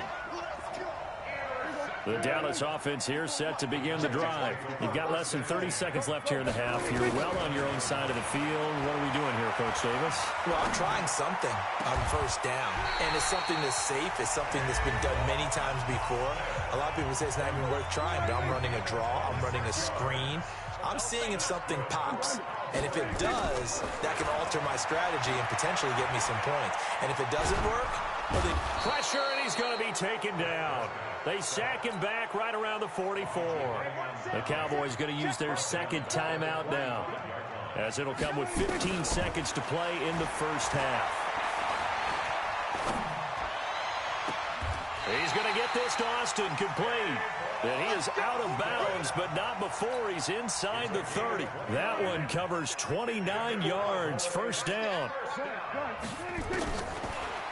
[SPEAKER 4] The Dallas offense here set to begin the drive. You've got less than 30 seconds left here in the half. You're well on your own side of the field. What are we doing here, Coach Davis?
[SPEAKER 5] Well, I'm trying something on first down, and it's something that's safe. It's something that's been done many times before. A lot of people say it's not even worth trying, but I'm running a draw. I'm running a screen. I'm seeing if something pops, and if it does, that can alter my strategy and potentially get me some points. And if it doesn't work, well, then
[SPEAKER 4] pressure, and he's going to be taken down. They sack him back right around the 44. The Cowboys going to use their second timeout now, as it'll come with 15 seconds to play in the first half. He's going to get this to Austin complete. And he is out of bounds, but not before he's inside the 30. That one covers 29 yards, first down.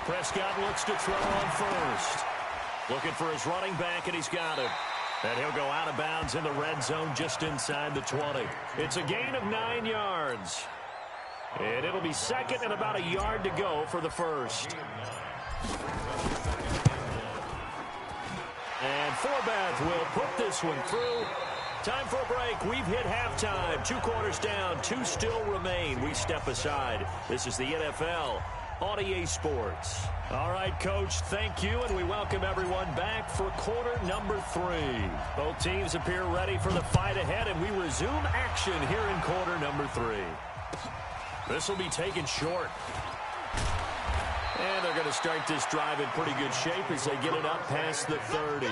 [SPEAKER 4] Prescott looks to throw on first. Looking for his running back, and he's got him. And he'll go out of bounds in the red zone just inside the 20. It's a gain of 9 yards. And it'll be second and about a yard to go for the first. And Forbath will put this one through. Time for a break. We've hit halftime. 2 quarters down. 2 still remain. We step aside. This is the NFL on EA Sports. All right, Coach, thank you, and we welcome everyone back for quarter number 3. Both teams appear ready for the fight ahead, and we resume action here in quarter number 3. This will be taken short. And they're going to start this drive in pretty good shape as they get it up past the 30.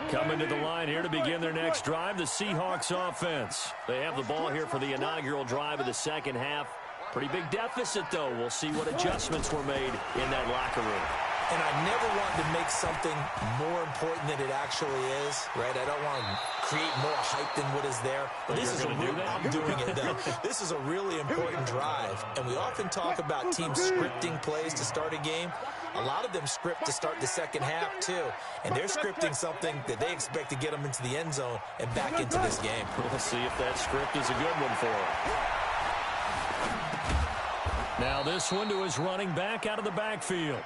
[SPEAKER 4] Coming to the line here to begin their next drive, the Seahawks offense. They have the ball here for the inaugural drive of the second half. Pretty big deficit, though. We'll see what adjustments were made in that locker room.
[SPEAKER 5] And I never want to make something more important than it actually is, right? I don't want to create more hype than what is there. But this is I'm doing it, though. This is a really important drive. And we often talk about teams scripting plays to start a game. A lot of them script to start the second half, too. And they're scripting something that they expect to get them into the end zone and back into this game.
[SPEAKER 4] We'll see if that script is a good one for them. Now this one to his running back out of the backfield.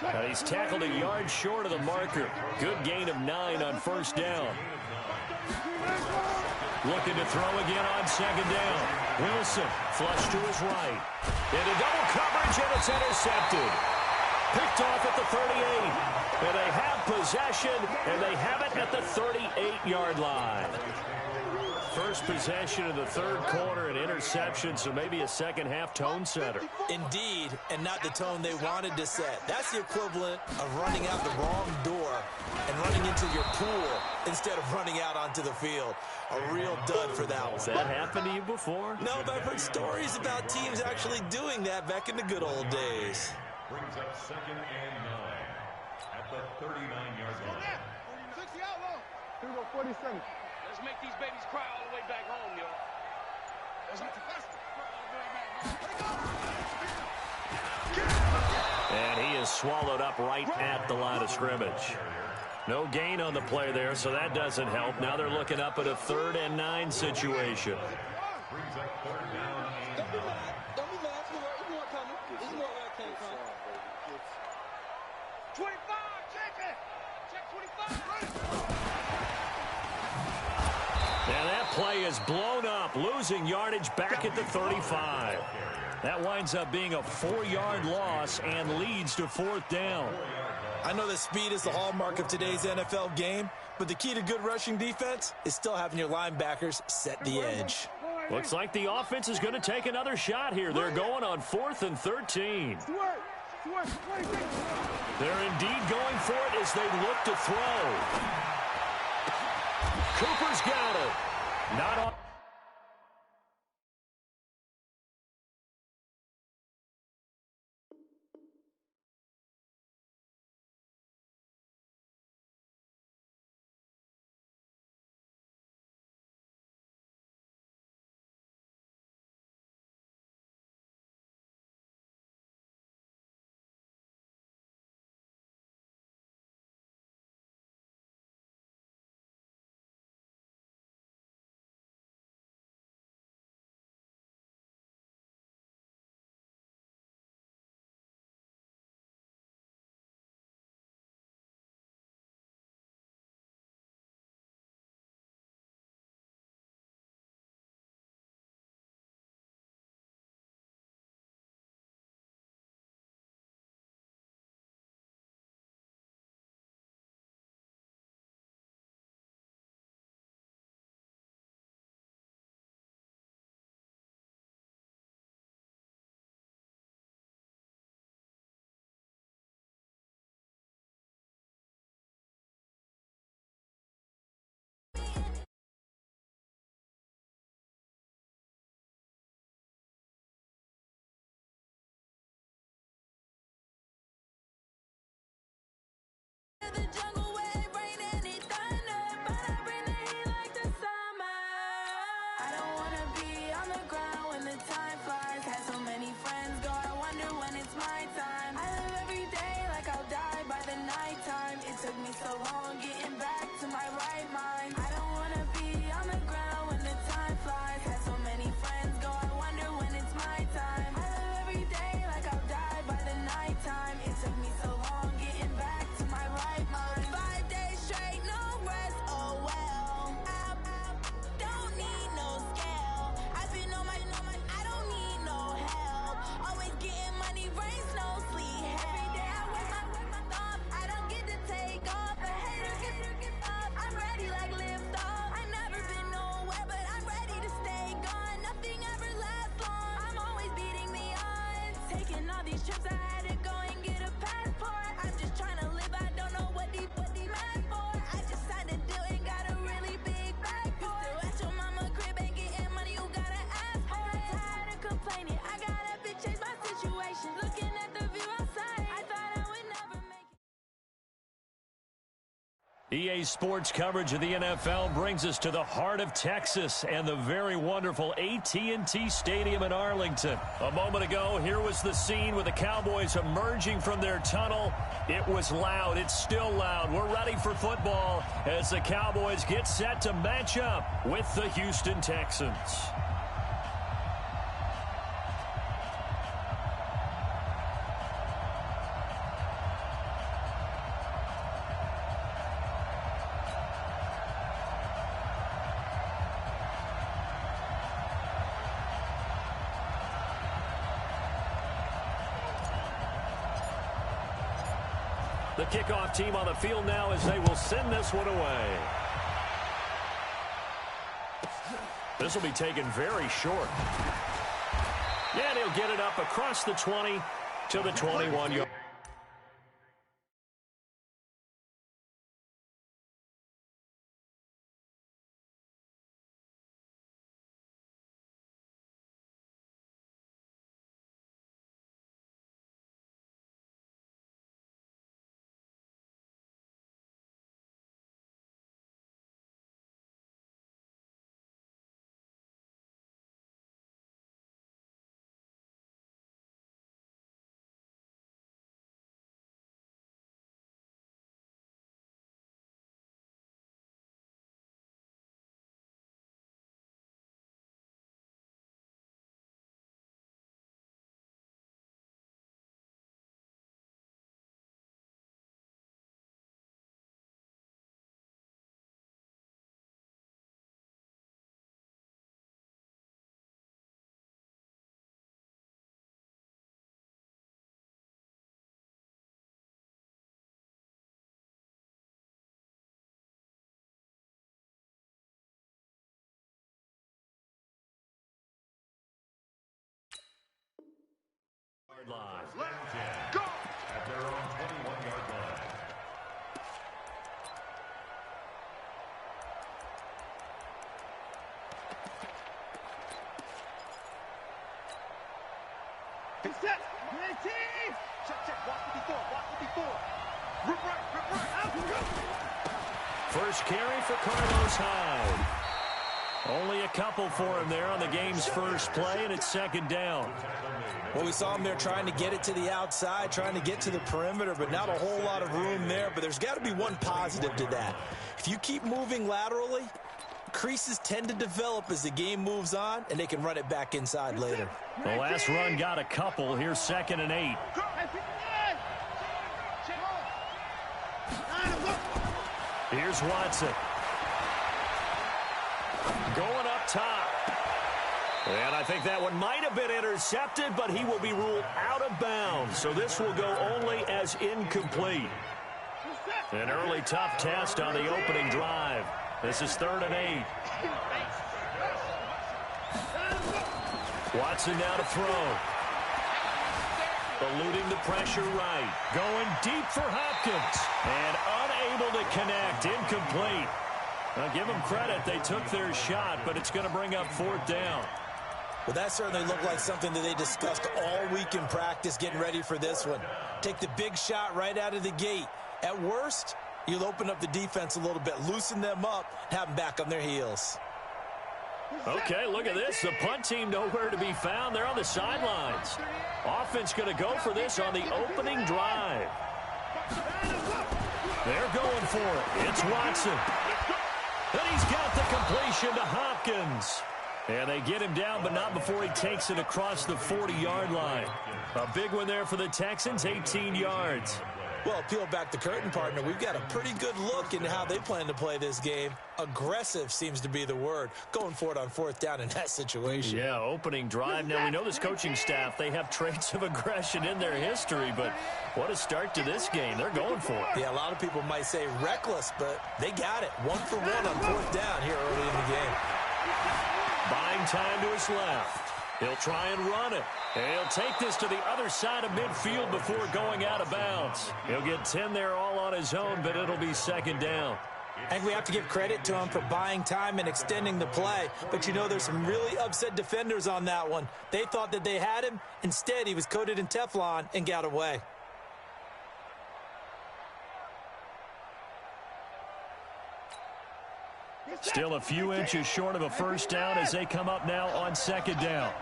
[SPEAKER 4] And he's tackled a yard short of the marker. Good gain of 9 on first down. Looking to throw again on second down. Wilson flush to his right. Into double coverage, and it's intercepted. Picked off at the 38. And they have possession, and they have it at the 38-yard line. First possession of the third quarter, an interception, so maybe a second-half tone setter.
[SPEAKER 5] Indeed, and not the tone they wanted to set. That's the equivalent of running out the wrong door and running into your pool instead of running out onto the field. A real dud for that one.
[SPEAKER 4] Has that happened to you before?
[SPEAKER 5] No, but I've heard stories about teams actually doing that back in the good old days.
[SPEAKER 6] Brings up second and 9 at the 39-yard line.
[SPEAKER 13] 60 out low. Here we go, 47.
[SPEAKER 8] Let's make these babies cry all the way back home, yo. Let's get the
[SPEAKER 4] And he is swallowed up right at the line of scrimmage. No gain on the play there, so that doesn't help. Now they're looking up at a 3rd and 9 situation.
[SPEAKER 6] Brings up third down and 9.
[SPEAKER 7] Don't be mad. It's more coming. It's more where it came from.
[SPEAKER 8] 25, check it. Check 25.
[SPEAKER 4] And that play is blown up, losing yardage back at the 35. That winds up being a 4-yard loss and leads to 4th down.
[SPEAKER 5] I know that speed is the hallmark of today's NFL game, but the key to good rushing defense is still having your linebackers set the edge.
[SPEAKER 4] Looks like the offense is going to take another shot here. They're going on 4th and 13. They're indeed going for it as they look to throw. Cooper's got it. Not on.
[SPEAKER 9] the jungle where it rain and it thunder, but I bring the heat like the summer. I don't wanna be on the ground when the time flies. Had so many friends go, I wonder when it's my time. I live every day like I'll die by the nighttime. It took me so long getting back to my right mind. I don't wanna be on the ground when the time flies. Had so many friends go, I wonder when it's my time. I live every day like I'll die by the nighttime. It took me so long getting back to my right mind. 5 days straight, no rest, oh well. I don't need no scale. I've been on my, I don't need no help. Always getting money, rain, snow, sleet, every day I work my thumb. I don't get to take off, a hater get up. I'm ready like lift off. I've never been nowhere, but I'm ready to stay gone. Nothing ever lasts long. I'm always beating the odds. Taking all these trips, I had to go and get a passport. I'm just trying to live, I don't know what the mad for. I just signed a deal and got a really big bag for it. You still at your mama crib and getting money, you gotta ask for it. I'm tired of complaining, I gotta change my situation. Looking at the view outside, I thought I would never make it.
[SPEAKER 4] EA Sports coverage of the NFL brings us to the heart of Texas and the very wonderful AT&T Stadium in Arlington. A moment ago, here was the scene with the Cowboys emerging from their tunnel. It was loud. It's still loud. We're ready for football as the Cowboys get set to match up with the Houston Texans. The kickoff team on the field now as they will send this one away. This will be taken very short. Yeah, he'll get it up across the 20 to the 21-yard. Line.
[SPEAKER 6] Go! At their own 21-yard line.
[SPEAKER 13] Get set. Check. Watch it before. Rip right. Out and go.
[SPEAKER 4] First carry for Carlos Hyde. Only a couple for him there on the game's first play, and it's second down.
[SPEAKER 5] Well, we saw him there trying to get it to the outside, trying to get to the perimeter, but not a whole lot of room there. But there's got to be one positive to that. If you keep moving laterally, creases tend to develop as the game moves on, and they can run it back inside later.
[SPEAKER 4] The last run got a couple. Here's 2nd and 8. Here's Watson. Going up top. And I think that one might have been intercepted, but he will be ruled out of bounds. So this will go only as incomplete. An early tough test on the opening drive. This is 3rd and 8. Watson now to throw. Eluding the pressure right. Going deep for Hopkins. And unable to connect. Incomplete. Now give them credit. They took their shot, but it's going to bring up 4th down.
[SPEAKER 5] Well, that certainly looked like something that they discussed all week in practice getting ready for this one. Take the big shot right out of the gate. At worst, you'll open up the defense a little bit, loosen them up, and have them back on their heels.
[SPEAKER 4] Okay, look at this. The punt team nowhere to be found. They're on the sidelines. Offense going to go for this on the opening drive. They're going for it. It's Watson. And he's got the completion to Hopkins. And they get him down, but not before he takes it across the 40-yard line. A big one there for the Texans, 18 yards.
[SPEAKER 5] Well, peel back the curtain, partner. We've got a pretty good look into how they plan to play this game. Aggressive seems to be the word. Going for it on fourth down in that situation.
[SPEAKER 4] Yeah, opening drive. Now, we know this coaching staff, they have traits of aggression in their history, but what a start to this game. They're going for it.
[SPEAKER 5] Yeah, a lot of people might say reckless, but they got it. 1 for 1 on fourth down here early in the game.
[SPEAKER 4] Buying time to his left. He'll try and run it. And he'll take this to the other side of midfield before going out of bounds. He'll get 10 there all on his own, but it'll be second down.
[SPEAKER 5] I think we have to give credit to him for buying time and extending the play. But, you know, there's some really upset defenders on that one. They thought that they had him. Instead, he was coated in Teflon and got away.
[SPEAKER 4] Still a few inches short of a first down as they come up now on second down.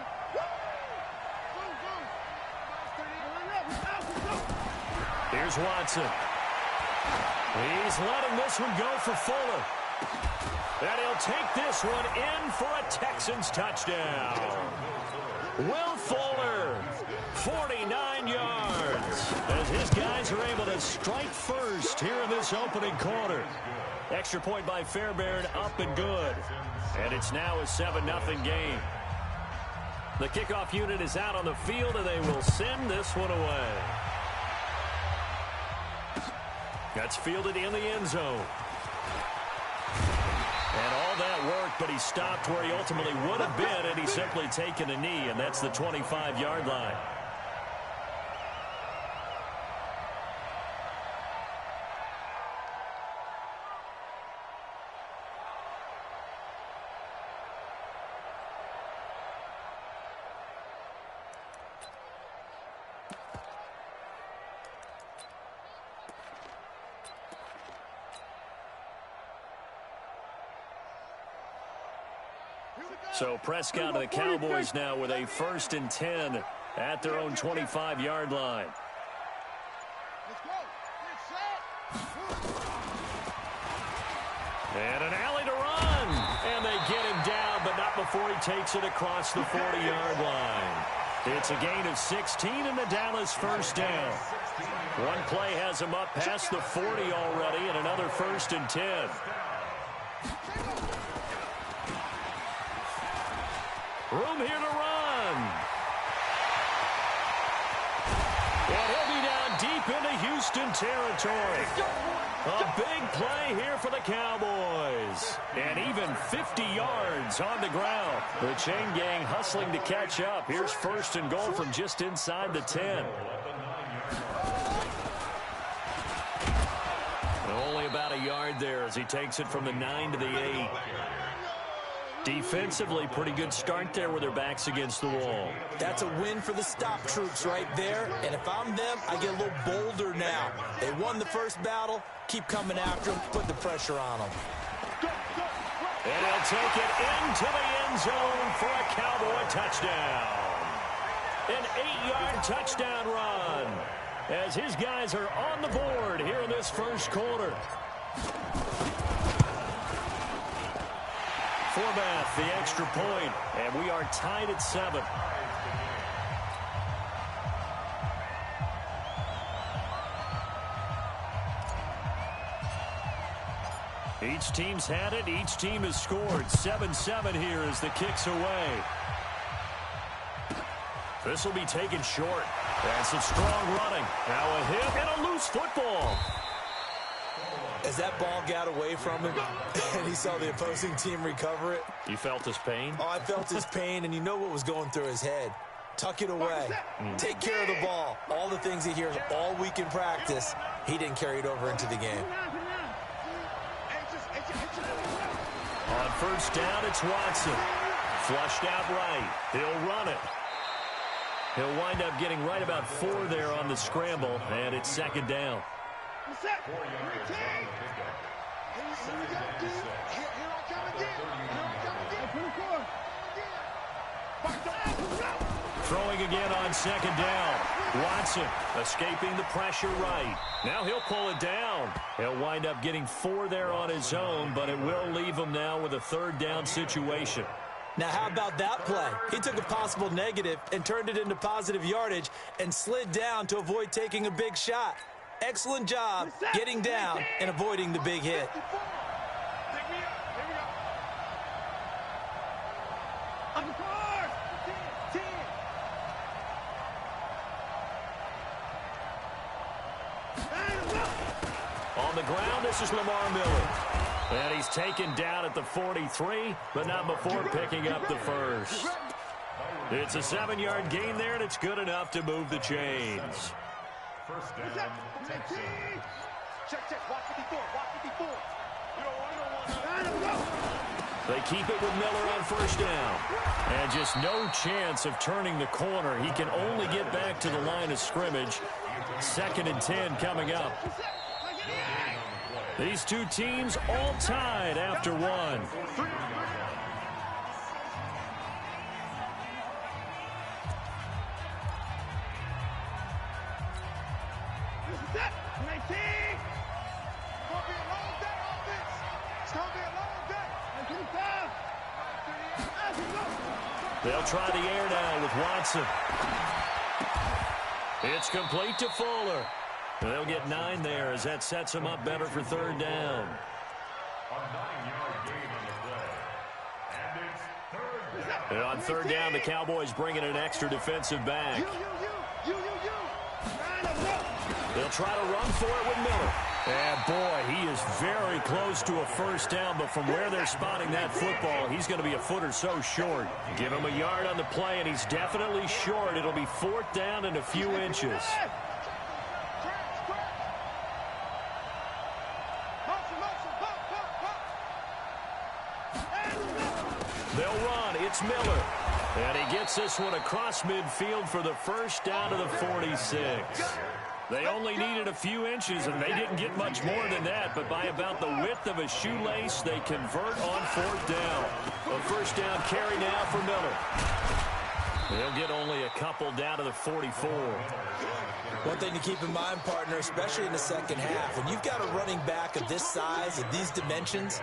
[SPEAKER 4] Here's Watson. He's letting this one go for Fuller. And he'll take this one in for a Texans touchdown. Will Fuller, 49 yards, as his guys are able to strike first here in this opening quarter. Extra point by Fairbairn, up and good. And it's now a 7-0 game. The kickoff unit is out on the field, and they will send this one away. That's fielded in the end zone. And all that work, but he stopped where he ultimately would have been, and he's simply taken a knee, and that's the 25-yard line. So Prescott and the Cowboys now with a 1st and 10 at their own 25-yard line. And an alley to run. And they get him down, but not before he takes it across the 40-yard line. It's a gain of 16 and the Dallas first down. One play has him up past the 40 already, and another 1st and 10. Room here to run. And he'll be down deep into Houston territory. A big play here for the Cowboys. And even 50 yards on the ground. The chain gang hustling to catch up. Here's 1st and goal from just inside the 10. Only about a yard there as he takes it from the 9 to the 8. Defensively, pretty good start there with their backs against the wall.
[SPEAKER 5] That's a win for the stop troops right there. And if I'm them, I get a little bolder now. They won the first battle. Keep coming after them. Put the pressure on them.
[SPEAKER 4] And he'll take it into the end zone for a Cowboy touchdown. An 8-yard touchdown run as his guys are on the board here in this first quarter. Forbath, the extra point, and we are tied at 7. Each team's had it. Each team has scored. 7-7 here as the kick's away. This will be taken short. And some strong running. Now a hit and a loose football.
[SPEAKER 5] As that ball got away from him and he saw the opposing team recover it.
[SPEAKER 4] You felt his pain?
[SPEAKER 5] Oh, I felt his pain, and you know what was going through his head. Tuck it away. Take care of the ball. All the things he hears all week in practice, he didn't carry it over into the game.
[SPEAKER 4] On first down, it's Watson. Flushed out right. He'll run it. He'll wind up getting right about 4 there on the scramble, and it's second down.
[SPEAKER 13] Set. 4 yards on the pickup.
[SPEAKER 7] Here we go, dude. Here I come again. Here I come again.
[SPEAKER 4] Throwing again on second down. Watson escaping the pressure right. Now he'll pull it down. He'll wind up getting 4 there on his own, but it will leave him now with a third down situation.
[SPEAKER 5] Now, how about that play? He took a possible negative and turned it into positive yardage and slid down to avoid taking a big shot. Excellent job getting down and avoiding the big hit.
[SPEAKER 4] On the ground, this is Lamar Miller. And he's taken down at the 43, but not before picking up the first. It's a 7-yard gain there, and it's good enough to move the chains.
[SPEAKER 6] First down, Texans.
[SPEAKER 13] Check, watch 54, watch 54. You don't want
[SPEAKER 4] They keep it with Miller on first down. And just no chance of turning the corner. He can only get back to the line of scrimmage. 2nd and 10 coming up. These two teams all tied after one. They'll try the air now with Watson. It's complete to Fuller. They'll get 9 there as that sets them up better for third down.
[SPEAKER 6] A 9-yard gain on the play. And it's third down.
[SPEAKER 4] And on third down, the Cowboys bring in an extra defensive back. They'll try to run for it with Miller. And boy, he is very close to a first down, but from where they're spotting that football, he's going to be a foot or so short. Give him a yard on the play, and he's definitely short. It'll be 4th down and a few inches. They'll run. It's Miller. And he gets this one across midfield for the first down to the 46. They only needed a few inches, and they didn't get much more than that, but by about the width of a shoelace, they convert on 4th down. A first down carry now for Miller. They'll get only a couple down to the 44.
[SPEAKER 5] One thing to keep in mind, partner, especially in the second half, when you've got a running back of this size and these dimensions,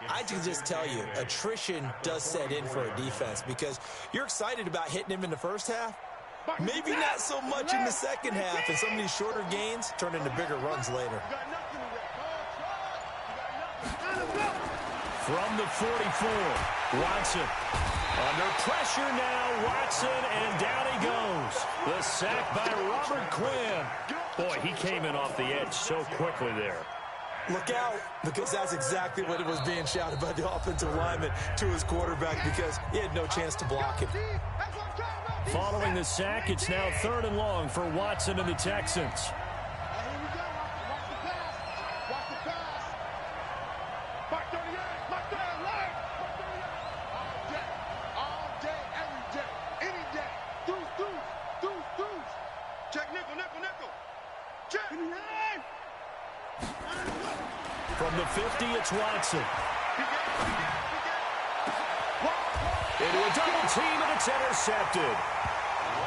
[SPEAKER 5] I can just tell you, attrition does set in for a defense because you're excited about hitting him in the first half. Maybe not so much in the second half, and some of these shorter gains turn into bigger runs later.
[SPEAKER 4] From the 44, Watson. Under pressure now, Watson, and down he goes. The sack by Robert Quinn. Boy, he came in off the edge so quickly there.
[SPEAKER 5] Look out, because that's exactly what it was being shouted by the offensive lineman to his quarterback because he had no chance to block it.
[SPEAKER 4] Following the sack, it's now 3rd and long for Watson and the Texans. From the 50, it's Watson. Into a double team, and it's intercepted.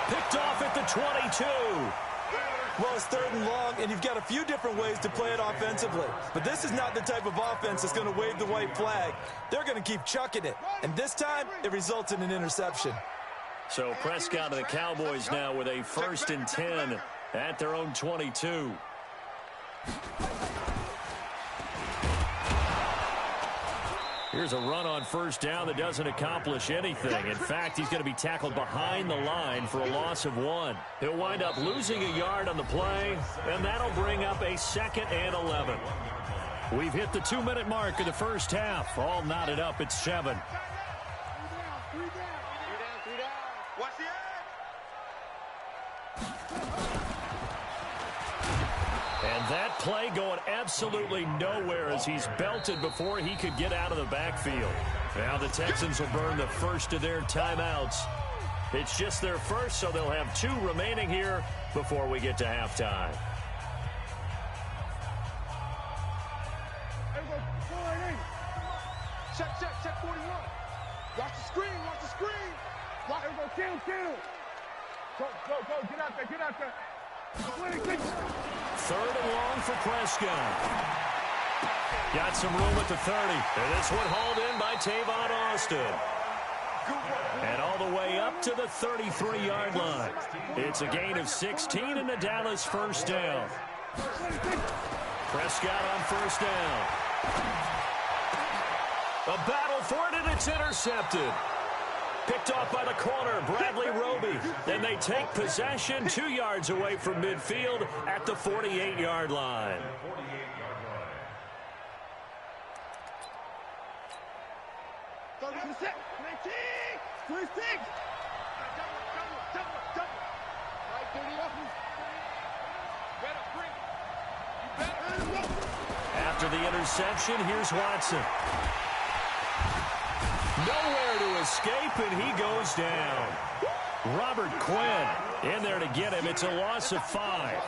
[SPEAKER 4] Picked off at the 22.
[SPEAKER 5] Well, it's 3rd and long, and you've got a few different ways to play it offensively. But this is not the type of offense that's going to wave the white flag. They're going to keep chucking it. And this time, it results in an interception.
[SPEAKER 4] So Prescott and the Cowboys now with a 1st and 10 at their own 22. Here's a run on first down that doesn't accomplish anything. In fact, he's going to be tackled behind the line for a loss of 1. He'll wind up losing a yard on the play, and that'll bring up a 2nd and 11. We've hit the 2-minute mark of the first half. All knotted up at 7. And that play going absolutely nowhere as he's belted before he could get out of the backfield. Now the Texans will burn the first of their timeouts. It's just their first, so they'll have 2 remaining here before we get to halftime.
[SPEAKER 7] Check, 41. Watch the screen, watch the screen. Watch it, go, kill. Go, get out there.
[SPEAKER 4] Third and long for Prescott. Got some room at the 30. And this one hauled in by Tavon Austin. And all the way up to the 33-yard line. It's a gain of 16 and the Dallas first down. Prescott on first down. A battle for it, and it's intercepted. Picked off by the corner, Bradley Roby. And they take possession 2 yards away from midfield at the 48-yard line. After the interception, here's Watson. Nowhere to escape, and he goes down. Robert Quinn in there to get him. It's a loss of 5.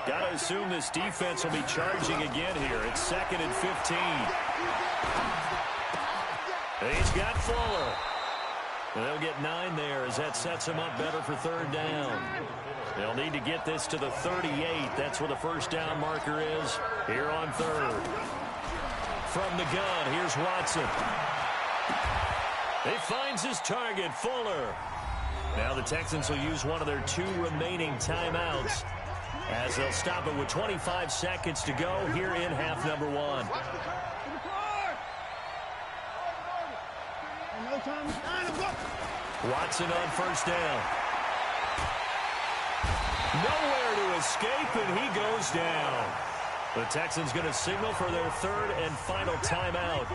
[SPEAKER 4] Got to assume this defense will be charging again here. It's 2nd and 15. He's got Fuller. And they'll get 9 there as that sets him up better for third down. They'll need to get this to the 38. That's where the first down marker is here on third. From the gun, here's Watson. He finds his target, Fuller. Now the Texans will use one of their 2 remaining timeouts as they'll stop it with 25 seconds to go here in half number 1. Watson on first down. Nowhere to escape, and he goes down. The Texans going to signal for their 3rd and final timeout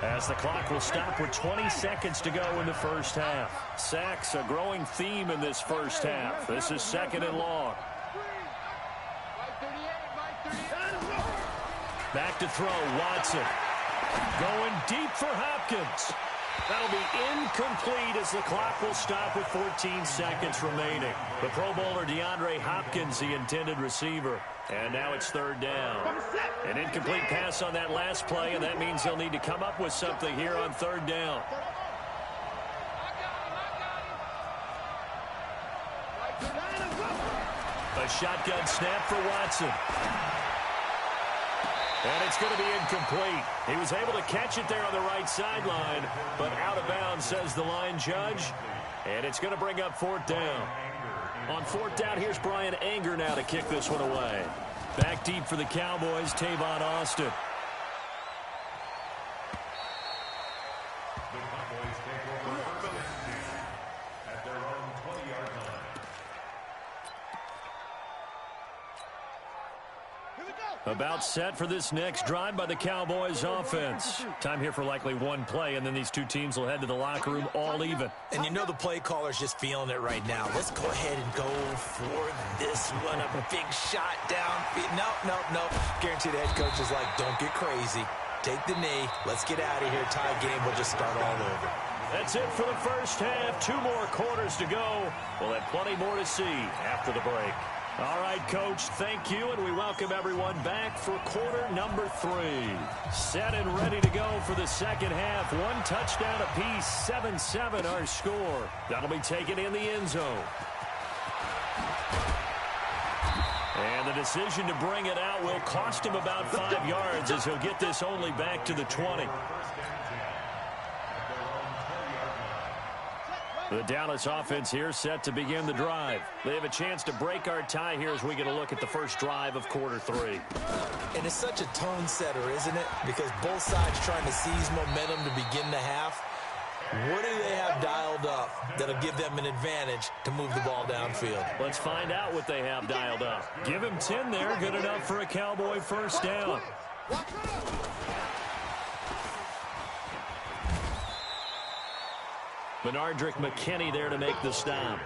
[SPEAKER 4] as the clock will stop with 20 seconds to go in the first half. Sacks, a growing theme in this first half. This is 2nd and long. Back to throw, Watson. Going deep for Hopkins. That'll be incomplete as the clock will stop with 14 seconds remaining. The Pro Bowler DeAndre Hopkins, the intended receiver. And now it's third down. An incomplete pass on that last play, and that means they'll need to come up with something here on third down. A shotgun snap for Watson. And it's going to be incomplete. He was able to catch it there on the right sideline, but out of bounds, says the line judge. And it's going to bring up fourth down. On fourth down, here's Brian Anger now to kick this one away. Back deep for the Cowboys, Tavon Austin.
[SPEAKER 6] The Cowboys take over first and 10 at their own 20-yard line.
[SPEAKER 4] About set for this next drive by the Cowboys offense. Time here for likely one play, and then these two teams will head to the locker room all even.
[SPEAKER 5] And you know the play caller's just feeling it right now. Let's go ahead and go for this one. A big shot downfield. Nope. Guaranteed the head coach is like, don't get crazy. Take the knee. Let's get out of here. Tie game. We'll just start all over.
[SPEAKER 4] That's it for the first half. 2 more quarters to go. We'll have plenty more to see after the break. All right, Coach, thank you, and we welcome everyone back for quarter number 3. Set and ready to go for the second half. 1 touchdown apiece, 7-7 our score. That'll be taken in the end zone. And the decision to bring it out will cost him about 5 yards as he'll get this only back to the 20. The Dallas offense here set to begin the drive. They have a chance to break our tie here as we get a look at the first drive of quarter 3.
[SPEAKER 5] And it's such a tone setter, isn't it? Because both sides trying to seize momentum to begin the half. What do they have dialed up that'll give them an advantage to move the ball downfield?
[SPEAKER 4] Let's find out what they have dialed up. Give him 10 there. Good enough for a Cowboy first down. Benardrick McKinney there to make the stop.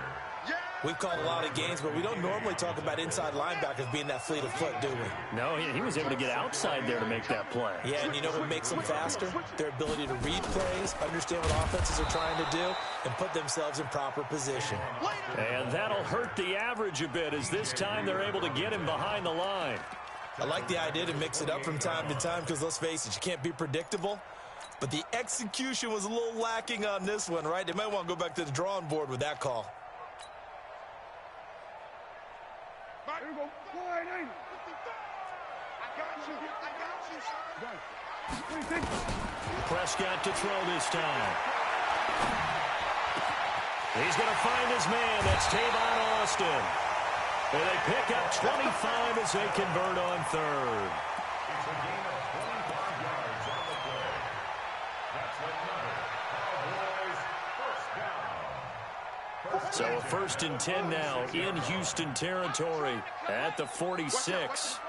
[SPEAKER 5] We've called a lot of games, but we don't normally talk about inside linebackers being that fleet of foot, do we?
[SPEAKER 4] No, he was able to get outside there to make that play.
[SPEAKER 5] Yeah, and you know what makes them faster? Their ability to read plays, understand what offenses are trying to do, and put themselves in proper position.
[SPEAKER 4] And that'll hurt the average a bit as this time they're able to get him behind the line.
[SPEAKER 5] I like the idea to mix it up from time to time because, let's face it, you can't be predictable. But the execution was a little lacking on this one, right? They might want to go back to the drawing board with that call.
[SPEAKER 13] Here we go. Wide 80. I got you.
[SPEAKER 4] Prescott to throw this time. He's going to find his man. That's Tavon Austin. And they pick up 25 as they convert on third.
[SPEAKER 6] It's a gain of 25 yards on the play. That's another Cowboys first down.
[SPEAKER 4] So a 1st and 10 now in Houston territory at the 46.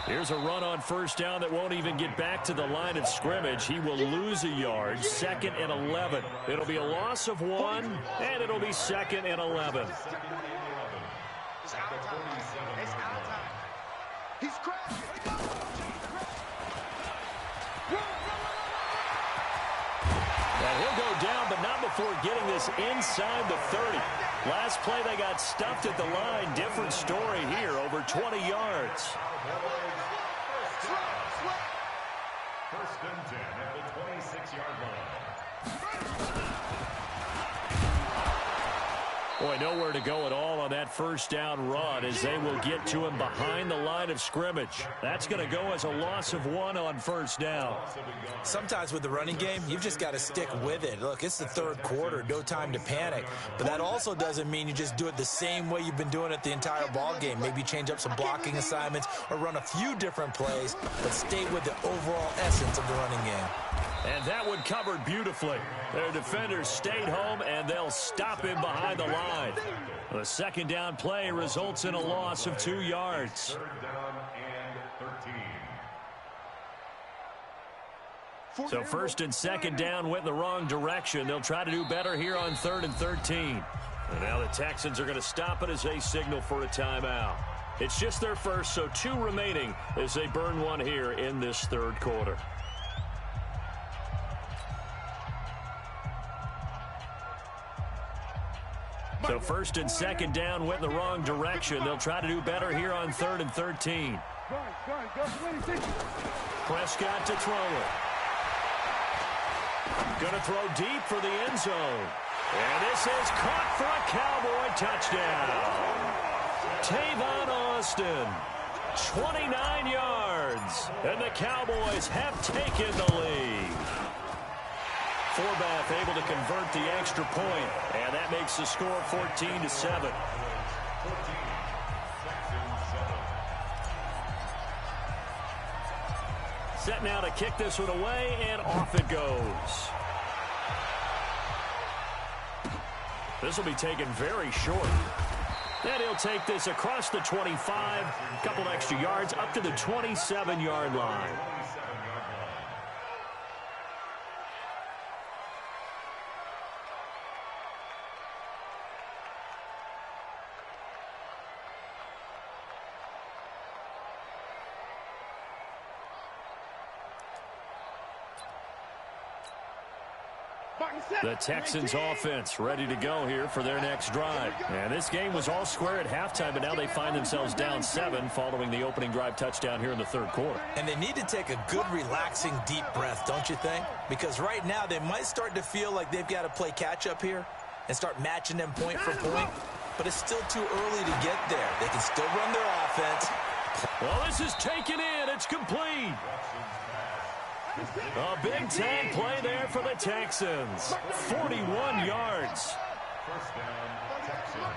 [SPEAKER 4] Here's a run on 1st down that won't even get back to the line of scrimmage. He will lose a yard. 2nd and 11. It'll be a loss of 1, and it'll be 2nd and 11.
[SPEAKER 7] It's out of time. It's out of time. He's crashing.
[SPEAKER 4] And he'll go down, but not before getting this inside the 30. Last play, they got stuffed at the line. Different story here, over 20 yards.
[SPEAKER 6] 1st and 10 at the 26-yard line.
[SPEAKER 4] Boy, nowhere to go at all on that 1st down run as they will get to him behind the line of scrimmage. That's going to go as a loss of 1 on 1st down.
[SPEAKER 5] Sometimes with the running game, you've just got to stick with it. Look, it's the 3rd quarter, no time to panic. But that also doesn't mean you just do it the same way you've been doing it the entire ball game. Maybe change up some blocking assignments or run a few different plays, but stay with the overall essence of the running game.
[SPEAKER 4] And that one covered beautifully. Their defenders stayed home, and they'll stop him behind the line. The 2nd down play results in a loss of 2 yards.
[SPEAKER 6] 3rd down and 13.
[SPEAKER 4] So 1st and 2nd down went in the wrong direction. They'll try to do better here on 3rd and 13. And now the Texans are going to stop it as they signal for a timeout. It's just their first, so 2 remaining as they burn 1 here in this 3rd quarter. So 1st and 2nd down went in the wrong direction. They'll try to do better here on 3rd and 13. Prescott to throw it. Going to throw deep for the end zone. And this is caught for a Cowboy touchdown. Tavon Austin, 29 yards. And the Cowboys have taken the lead. Forbath able to convert the extra point, and that makes the score 14-7. Set now to kick this one away, and off it goes. This will be taken very short. Then he'll take this across the 25, a couple extra yards, up to the 27-yard line. The Texans offense ready to go here for their next drive. And this game was all square at halftime, but now they find themselves down 7 following the opening drive touchdown here in the 3rd quarter.
[SPEAKER 5] And they need to take a good, relaxing, deep breath, don't you think? Because right now they might start to feel like they've got to play catch-up here and start matching them point for point. But it's still too early to get there. They can still run their offense.
[SPEAKER 4] Well, this is taken in. It's complete. A big-time play there for the Texans. 41 yards.
[SPEAKER 6] First down, Texans.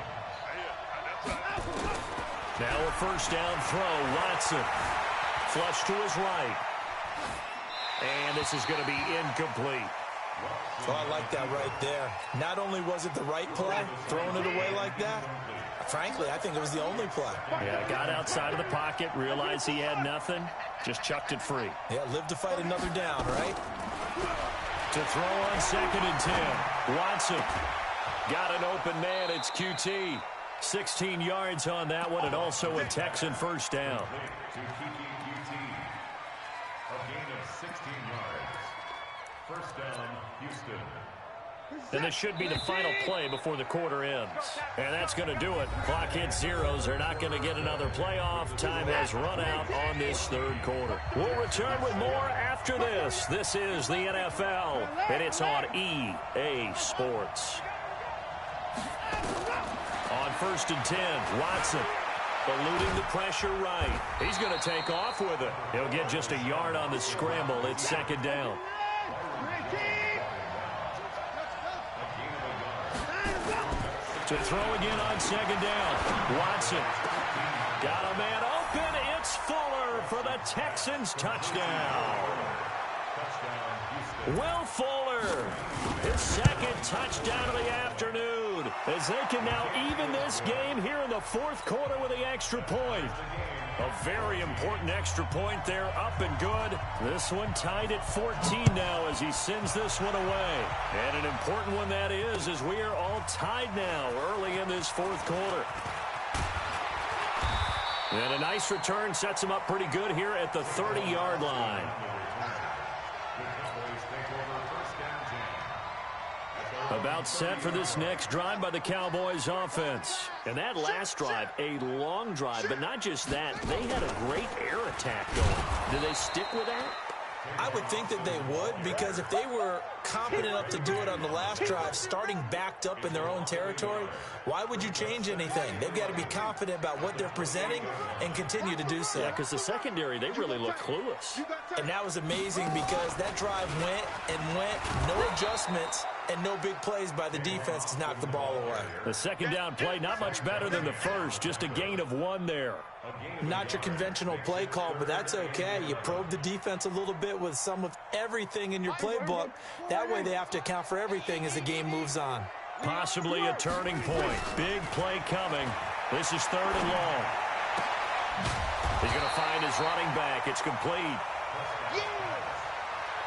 [SPEAKER 4] Now a 1st down throw. Watson. Flush to his right. And this is going to be incomplete.
[SPEAKER 5] Oh, I like that right there. Not only was it the right play, throwing it away like that, frankly, I think it was the only play.
[SPEAKER 4] Yeah, got outside of the pocket, realized he had nothing, just chucked it free.
[SPEAKER 5] Yeah, live to fight another down, right?
[SPEAKER 4] To throw on 2nd and 10. Watson got an open man. It's QT. 16 yards on that one, and also a Texan 1st down.
[SPEAKER 6] To QT. A gain of 16 yards. First down, Houston.
[SPEAKER 4] And this should be the final play before the quarter ends. And that's going to do it. Clock hits zeros. They're not going to get another playoff. Time has run out on this third quarter. We'll return with more after this. This is the NFL, and it's on EA Sports. On 1st and 10, Watson eluding the pressure right. He's going to take off with it. He'll get just a yard on the scramble. It's 2nd down. To throw again on 2nd down. Watson got a man open. It's Fuller for the Texans touchdown. Will Fuller, his 2nd touchdown of the afternoon, as they can now even this game here in the 4th quarter with the extra point. A very important extra point there, up and good. This one tied at 14 now as he sends this one away. And an important one that is, as we are all tied now early in this 4th quarter. And a nice return sets him up pretty good here at the 30-yard line. About set for this next drive by the Cowboys offense. And that last drive, a long drive, but not just that. They had a great air attack going. Do they stick with that?
[SPEAKER 5] I would think that they would, because if they were competent enough to do it on the last drive, starting backed up in their own territory, why would you change anything? They've got to be confident about what they're presenting and continue to do so.
[SPEAKER 4] Yeah, because the secondary, they really look clueless.
[SPEAKER 5] And that was amazing because that drive went and went, no adjustments, and no big plays by the defense to knock the ball away.
[SPEAKER 4] The 2nd down play, not much better than the first, just a gain of 1 there.
[SPEAKER 5] Not your conventional play call, but that's okay. You probe the defense a little bit with some of everything in your playbook. That way they have to account for everything as the game moves on.
[SPEAKER 4] Possibly a turning point. Big play coming. This is 3rd and long. He's going to find his running back. It's complete.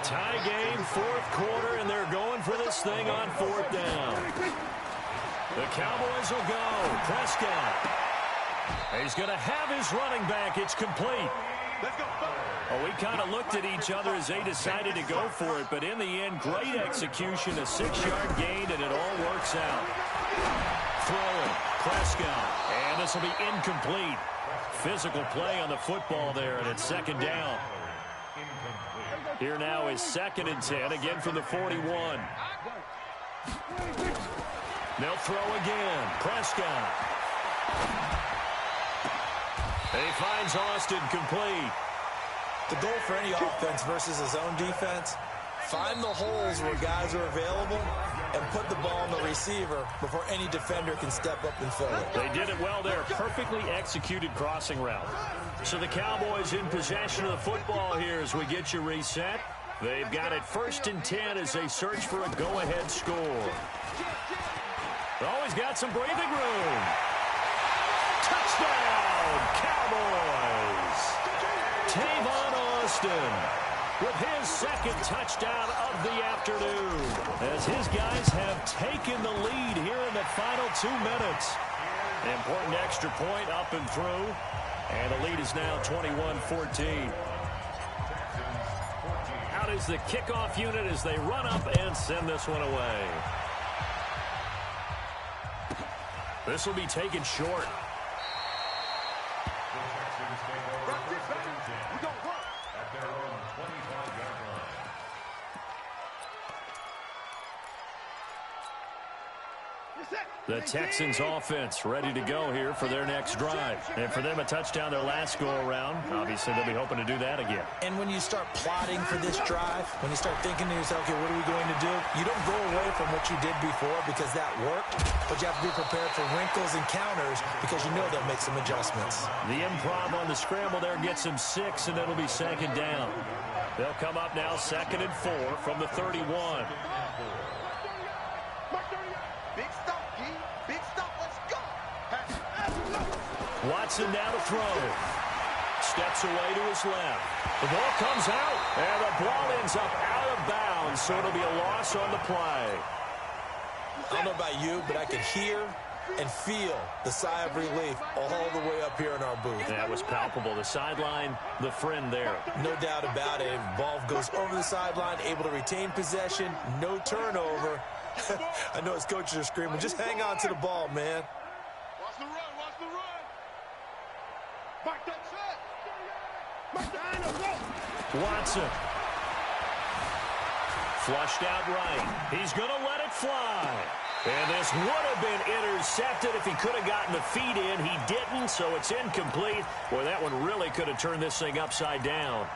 [SPEAKER 4] Tie game, 4th quarter, and they're going for this thing on 4th down. The Cowboys will go. Prescott. He's going to have his running back. It's complete. Oh, we kind of looked at each other as they decided to go for it, but in the end, great execution, a 6-yard gain, and it all works out. Throwing, Prescott, and this will be incomplete. Physical play on the football there, and it's 2nd down. Here now is 2nd and 10, again from the 41. They'll throw again. Prescott. And he finds Austin complete.
[SPEAKER 5] The goal for any offense versus his own defense, find the holes where guys are available and put the ball on the receiver before any defender can step up and fill it.
[SPEAKER 4] They did it well there. Perfectly executed crossing route. So the Cowboys in possession of the football here as we get you reset. They've got it 1st and 10 as they search for a go-ahead score. Always got some breathing room. Touchdown, Cowboys! Tavon Austin with his 2nd touchdown of the afternoon as his guys have taken the lead here in the final 2 minutes. An important extra point up and through, and the lead is now 21-14. Out is the kickoff unit as they run up and send this one away. This will be taken short. The Texans offense ready to go here for their next drive. And for them, a touchdown their last go-around. Obviously, they'll be hoping to do that again.
[SPEAKER 5] And when you start plotting for this drive, when you start thinking to yourself, okay, what are we going to do? You don't go away from what you did before because that worked, but you have to be prepared for wrinkles and counters because you know they'll make some adjustments.
[SPEAKER 4] The improv on the scramble there gets them 6, and it'll be 2nd down. They'll come up now 2nd and 4 from the 31. Watson now to throw. Steps away to his left. The ball comes out, and the ball ends up out of bounds, so it'll be a loss on the play.
[SPEAKER 5] I don't know about you, but I could hear and feel the sigh of relief all the way up here in our booth.
[SPEAKER 4] That was palpable. The sideline, the friend there.
[SPEAKER 5] No doubt about it. Ball goes over the sideline, able to retain possession, no turnover. I know his coaches are screaming, just hang on to the ball, man.
[SPEAKER 3] Watch the run, watch the run. Back that shot.
[SPEAKER 4] Watson. Flushed out right. He's going to let it fly. And this would have been intercepted if he could have gotten the feet in. He didn't, so it's incomplete. Boy, that one really could have turned this thing upside down.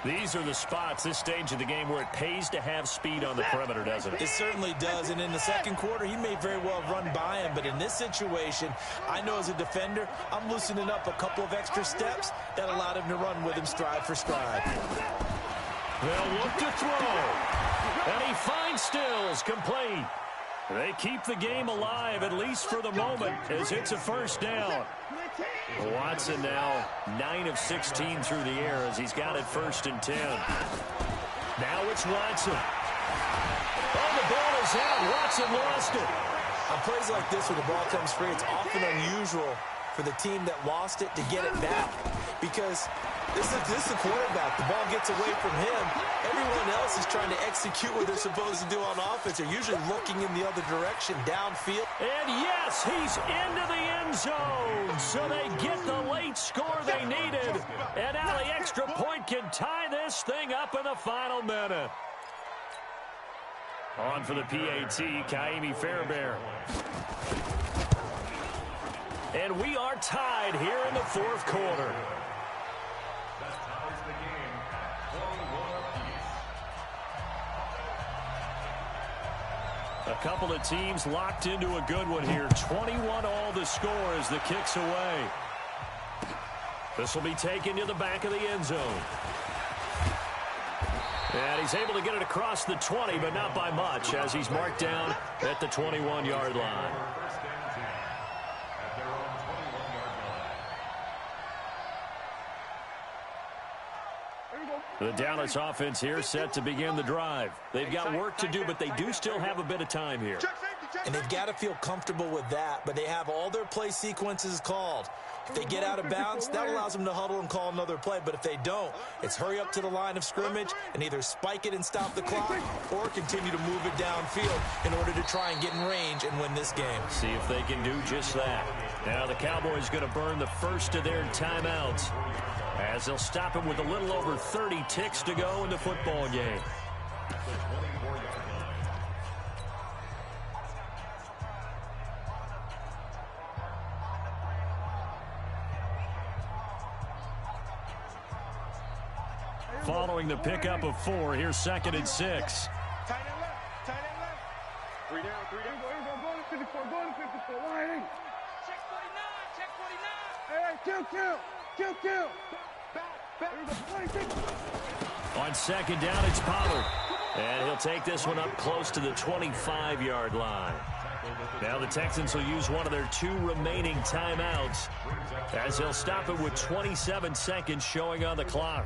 [SPEAKER 4] These are the spots, this stage of the game, where it pays to have speed on the perimeter, doesn't it?
[SPEAKER 5] It certainly does, and in the second quarter, he may very well have run by him, but in this situation, I know as a defender, I'm loosening up a couple of extra steps that allowed him to run with him stride for stride.
[SPEAKER 4] They'll look to throw, and he finds Stills, complete. They keep the game alive, at least for the moment, as it's a first down. Watson now 9 of 16 through the air as he's got it 1st and 10. Now it's Watson. Oh, the ball is out. Watson lost it.
[SPEAKER 5] On plays like this where the ball comes free, it's often unusual for the team that lost it to get it back, because this is the quarterback. The ball gets away from him. Everyone else is trying to execute what they're supposed to do on offense. They're usually looking in the other direction, downfield.
[SPEAKER 4] And yes, he's into the end zone. So they get the late score they needed. And now the extra point can tie this thing up in the final minute. On for the PAT, Kaimi Fairbairn. And we are tied here in the 4th quarter. A couple of teams locked into a good one here. 21 all the score as the kick's away. This will be taken to the back of the end zone. And he's able to get it across the 20, but not by much, as he's marked down at the 21-yard line. The Dallas offense here set to begin the drive. They've got work to do, but they do still have a bit of time here.
[SPEAKER 5] And they've got to feel comfortable with that, but they have all their play sequences called. If they get out of bounds, that allows them to huddle and call another play. But if they don't, it's hurry up to the line of scrimmage and either spike it and stop the clock or continue to move it downfield in order to try and get in range and win this game.
[SPEAKER 4] See if they can do just that. Now the Cowboys going to burn the first of their timeouts, as they'll stop him with a little over 30 ticks to go in the football game. Following the pickup of 4, here's 2nd and 6.
[SPEAKER 3] Tight end left, tight end left. 3 down, 3 down. Go to 54, go to 54. Why?
[SPEAKER 8] Check 49, check 49.
[SPEAKER 3] Hey, kill. Back.
[SPEAKER 4] On 2nd down, it's Pollard. And he'll take this one up close to the 25-yard line. Now the Texans will use one of their 2 remaining timeouts, as they'll stop it with 27 seconds showing on the clock.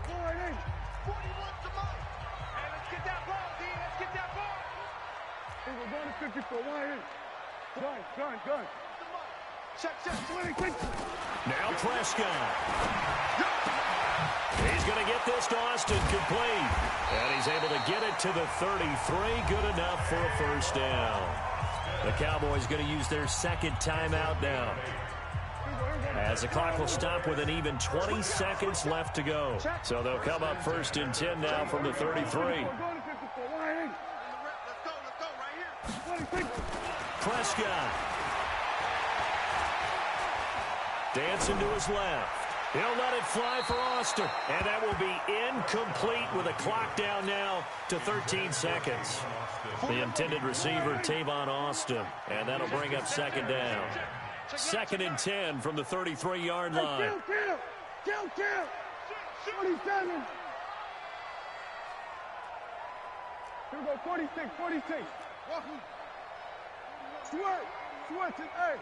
[SPEAKER 3] Gun. Check.
[SPEAKER 4] Now Prescott. He's going to get this to Austin, complete. And he's able to get it to the 33. Good enough for a first down. The Cowboys going to use their 2nd timeout now, as the clock will stop with an even 20 seconds left to go. So they'll come up 1st and 10 now from the 33. Prescott. Dancing to his left. He'll let it fly for Austin. And that will be incomplete with a clock down now to 13 seconds. The intended receiver, Tavon Austin. And that'll bring up 2nd down. 2nd and 10 from the 33-yard line.
[SPEAKER 3] Kill. 27. Here we go, 46. Switch it, hey.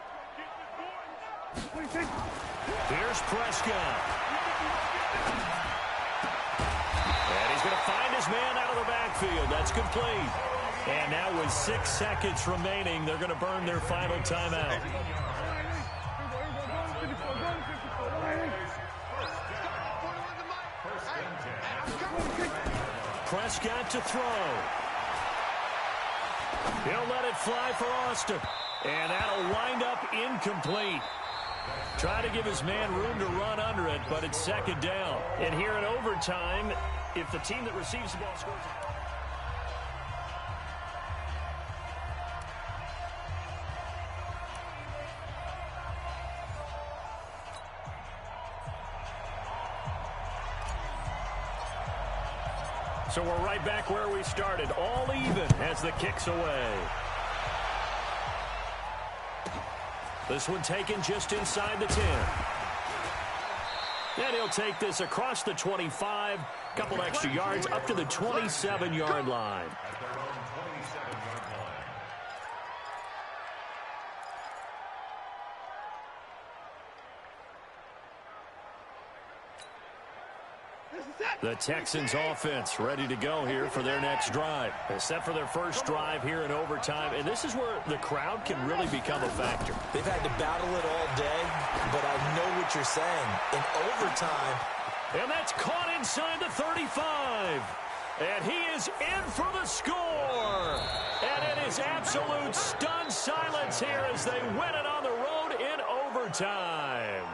[SPEAKER 3] 26.
[SPEAKER 4] Here's Prescott. And he's going to find his man out of the backfield. That's complete. And now with 6 seconds remaining, they're going to burn their final timeout. Prescott to throw. He'll let it fly for Austin. And that'll wind up incomplete. Try to give his man room to run under it, but it's second down. And here in overtime, if the team that receives the ball scores... So we're right back where we started, all even as the kick's away. This one taken just inside the 10. And he'll take this across the 25, couple extra yards up to the 27-yard line.
[SPEAKER 6] At their own 27-yard line.
[SPEAKER 4] The Texans offense ready to go here for their next drive. They're set for their first drive here in overtime, and this is where the crowd can really become a factor.
[SPEAKER 5] They've had to battle it all day, but I know what you're saying. In overtime.
[SPEAKER 4] And that's caught inside the 35. And he is in for the score. And it is absolute stunned silence here as they win it on the road in overtime.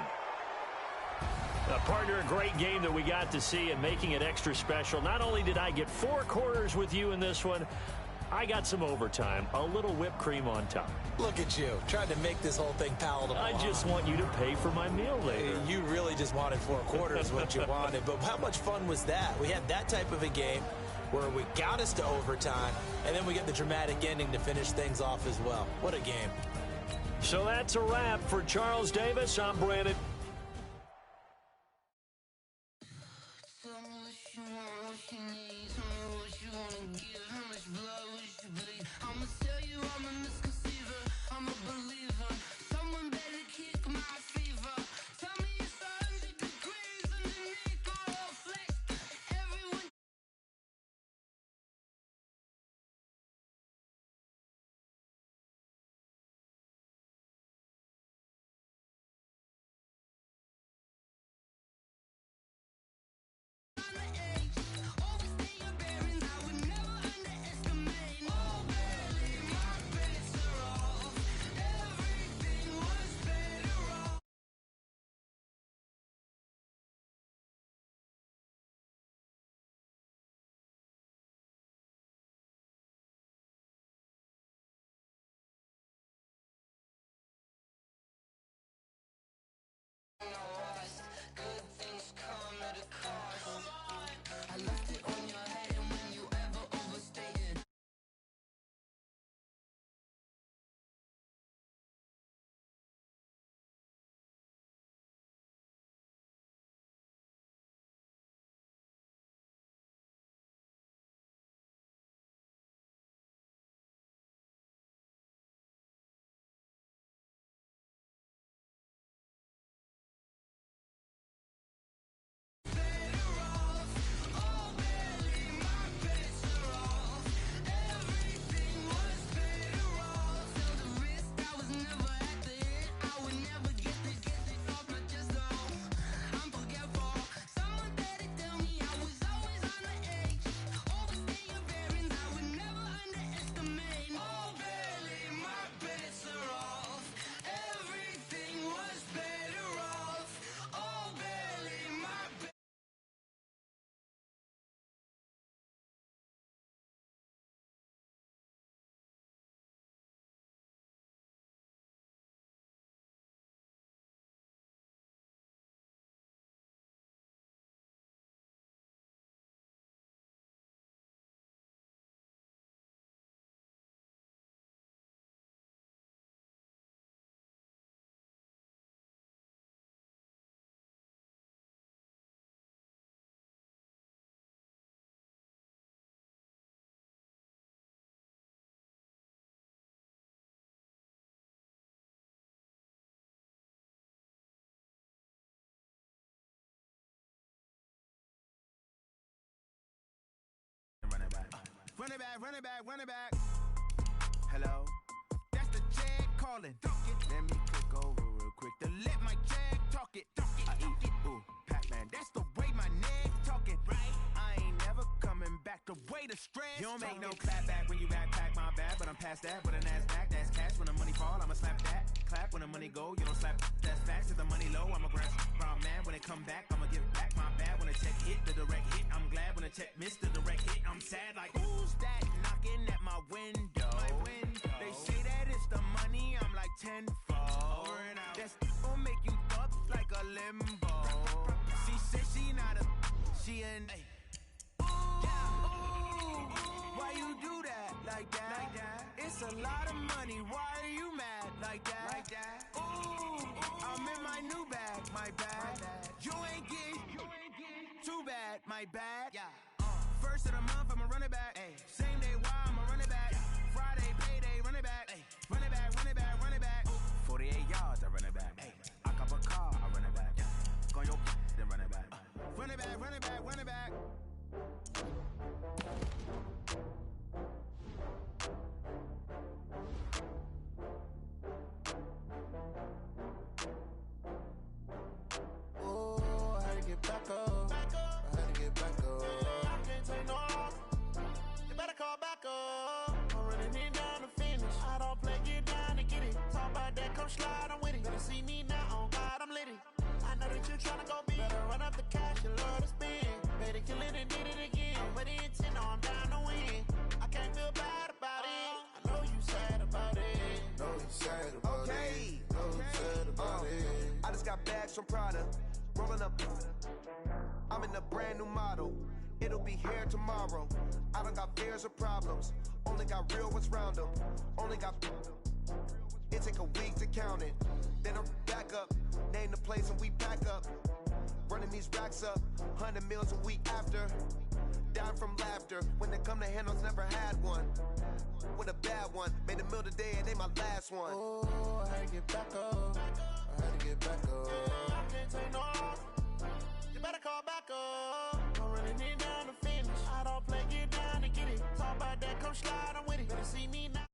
[SPEAKER 4] Partner, a great game that we got to see and making it extra special. Not only did I get 4 quarters with you in this one, I got some overtime, a little whipped cream on top.
[SPEAKER 5] Look at you, trying to make this whole thing palatable.
[SPEAKER 4] I just want you to pay for my meal later.
[SPEAKER 5] You really just wanted 4 quarters what you wanted, but how much fun was that? We had that type of a game where we got us to overtime, and then we get the dramatic ending to finish things off as well. What a game.
[SPEAKER 4] So that's a wrap for Charles Davis. I'm Brandon.
[SPEAKER 3] Run it back. Hello? That's the Jag calling. Let me click over real quick to let my Jag talk it. I eat, ooh, Pac-Man. That's the way my neck talking. Right? I ain't never coming back the way the stress. You don't make no clap back when you backpack my bad, but
[SPEAKER 15] I'm past that, but an ass back, that's cash. When the money fall, I'ma slap that. Clap when the money go, you don't slap. That's facts. If the money low, I'ma grab. Brown man, when it come back, I'ma give back. My bad when the check hit, the direct hit. I'm glad when the check missed, the direct hit. I'm sad like, who's that knocking at my window? They say that it's the money, I'm like tenfold. That's gon' make you up like a limbo. She said she not a, she an. Why you do that like that? It's a lot of money. Why are you mad like that? Ooh, I'm in my new bag, my bad. You ain't get too bad, my bad. First of the month, I'ma run it back. Same day, why I'ma run it back. Friday, payday, run it back. Run it back, run it back, run it back. 48 yards, I run it back. I cop a car, I run it back. Go on your then run it back. Run it back, run it back, run it back.
[SPEAKER 3] Oh, I had to get back up. I had to get back up. I can't take no loss. You better call back up. I'm running in down the finish. I don't play, get down to get it. Talk about that, come slide, I'm with it. Better see me now, on God, I'm litty. I know that you tryna go big. Better run up the cash, you love to spend. Better kill it and did it again. I'm with the intent, no, I'm down to win. I can't feel bad about it. I know you sad about it. Know you sad about it. Know you sad about it.
[SPEAKER 16] I just got bags from Prada. Rolling up. I'm in a brand new model. It'll be here tomorrow. I don't got fears or problems. Only got real ones round them. Only got. It take a week to count it. Then I'm back up. Name the place and we pack up. Running these racks up. 100 meals a week after. Down from laughter. When they come to handles, never had one. With a bad one. Made a meal today and they my last one.
[SPEAKER 3] Oh, I had to get back up. I had to get back up. I can't take no loss. You better call back up. I'm running in down the finish. I don't play, get down to get it. Talk about that, come slide, I'm with it. Better see me now.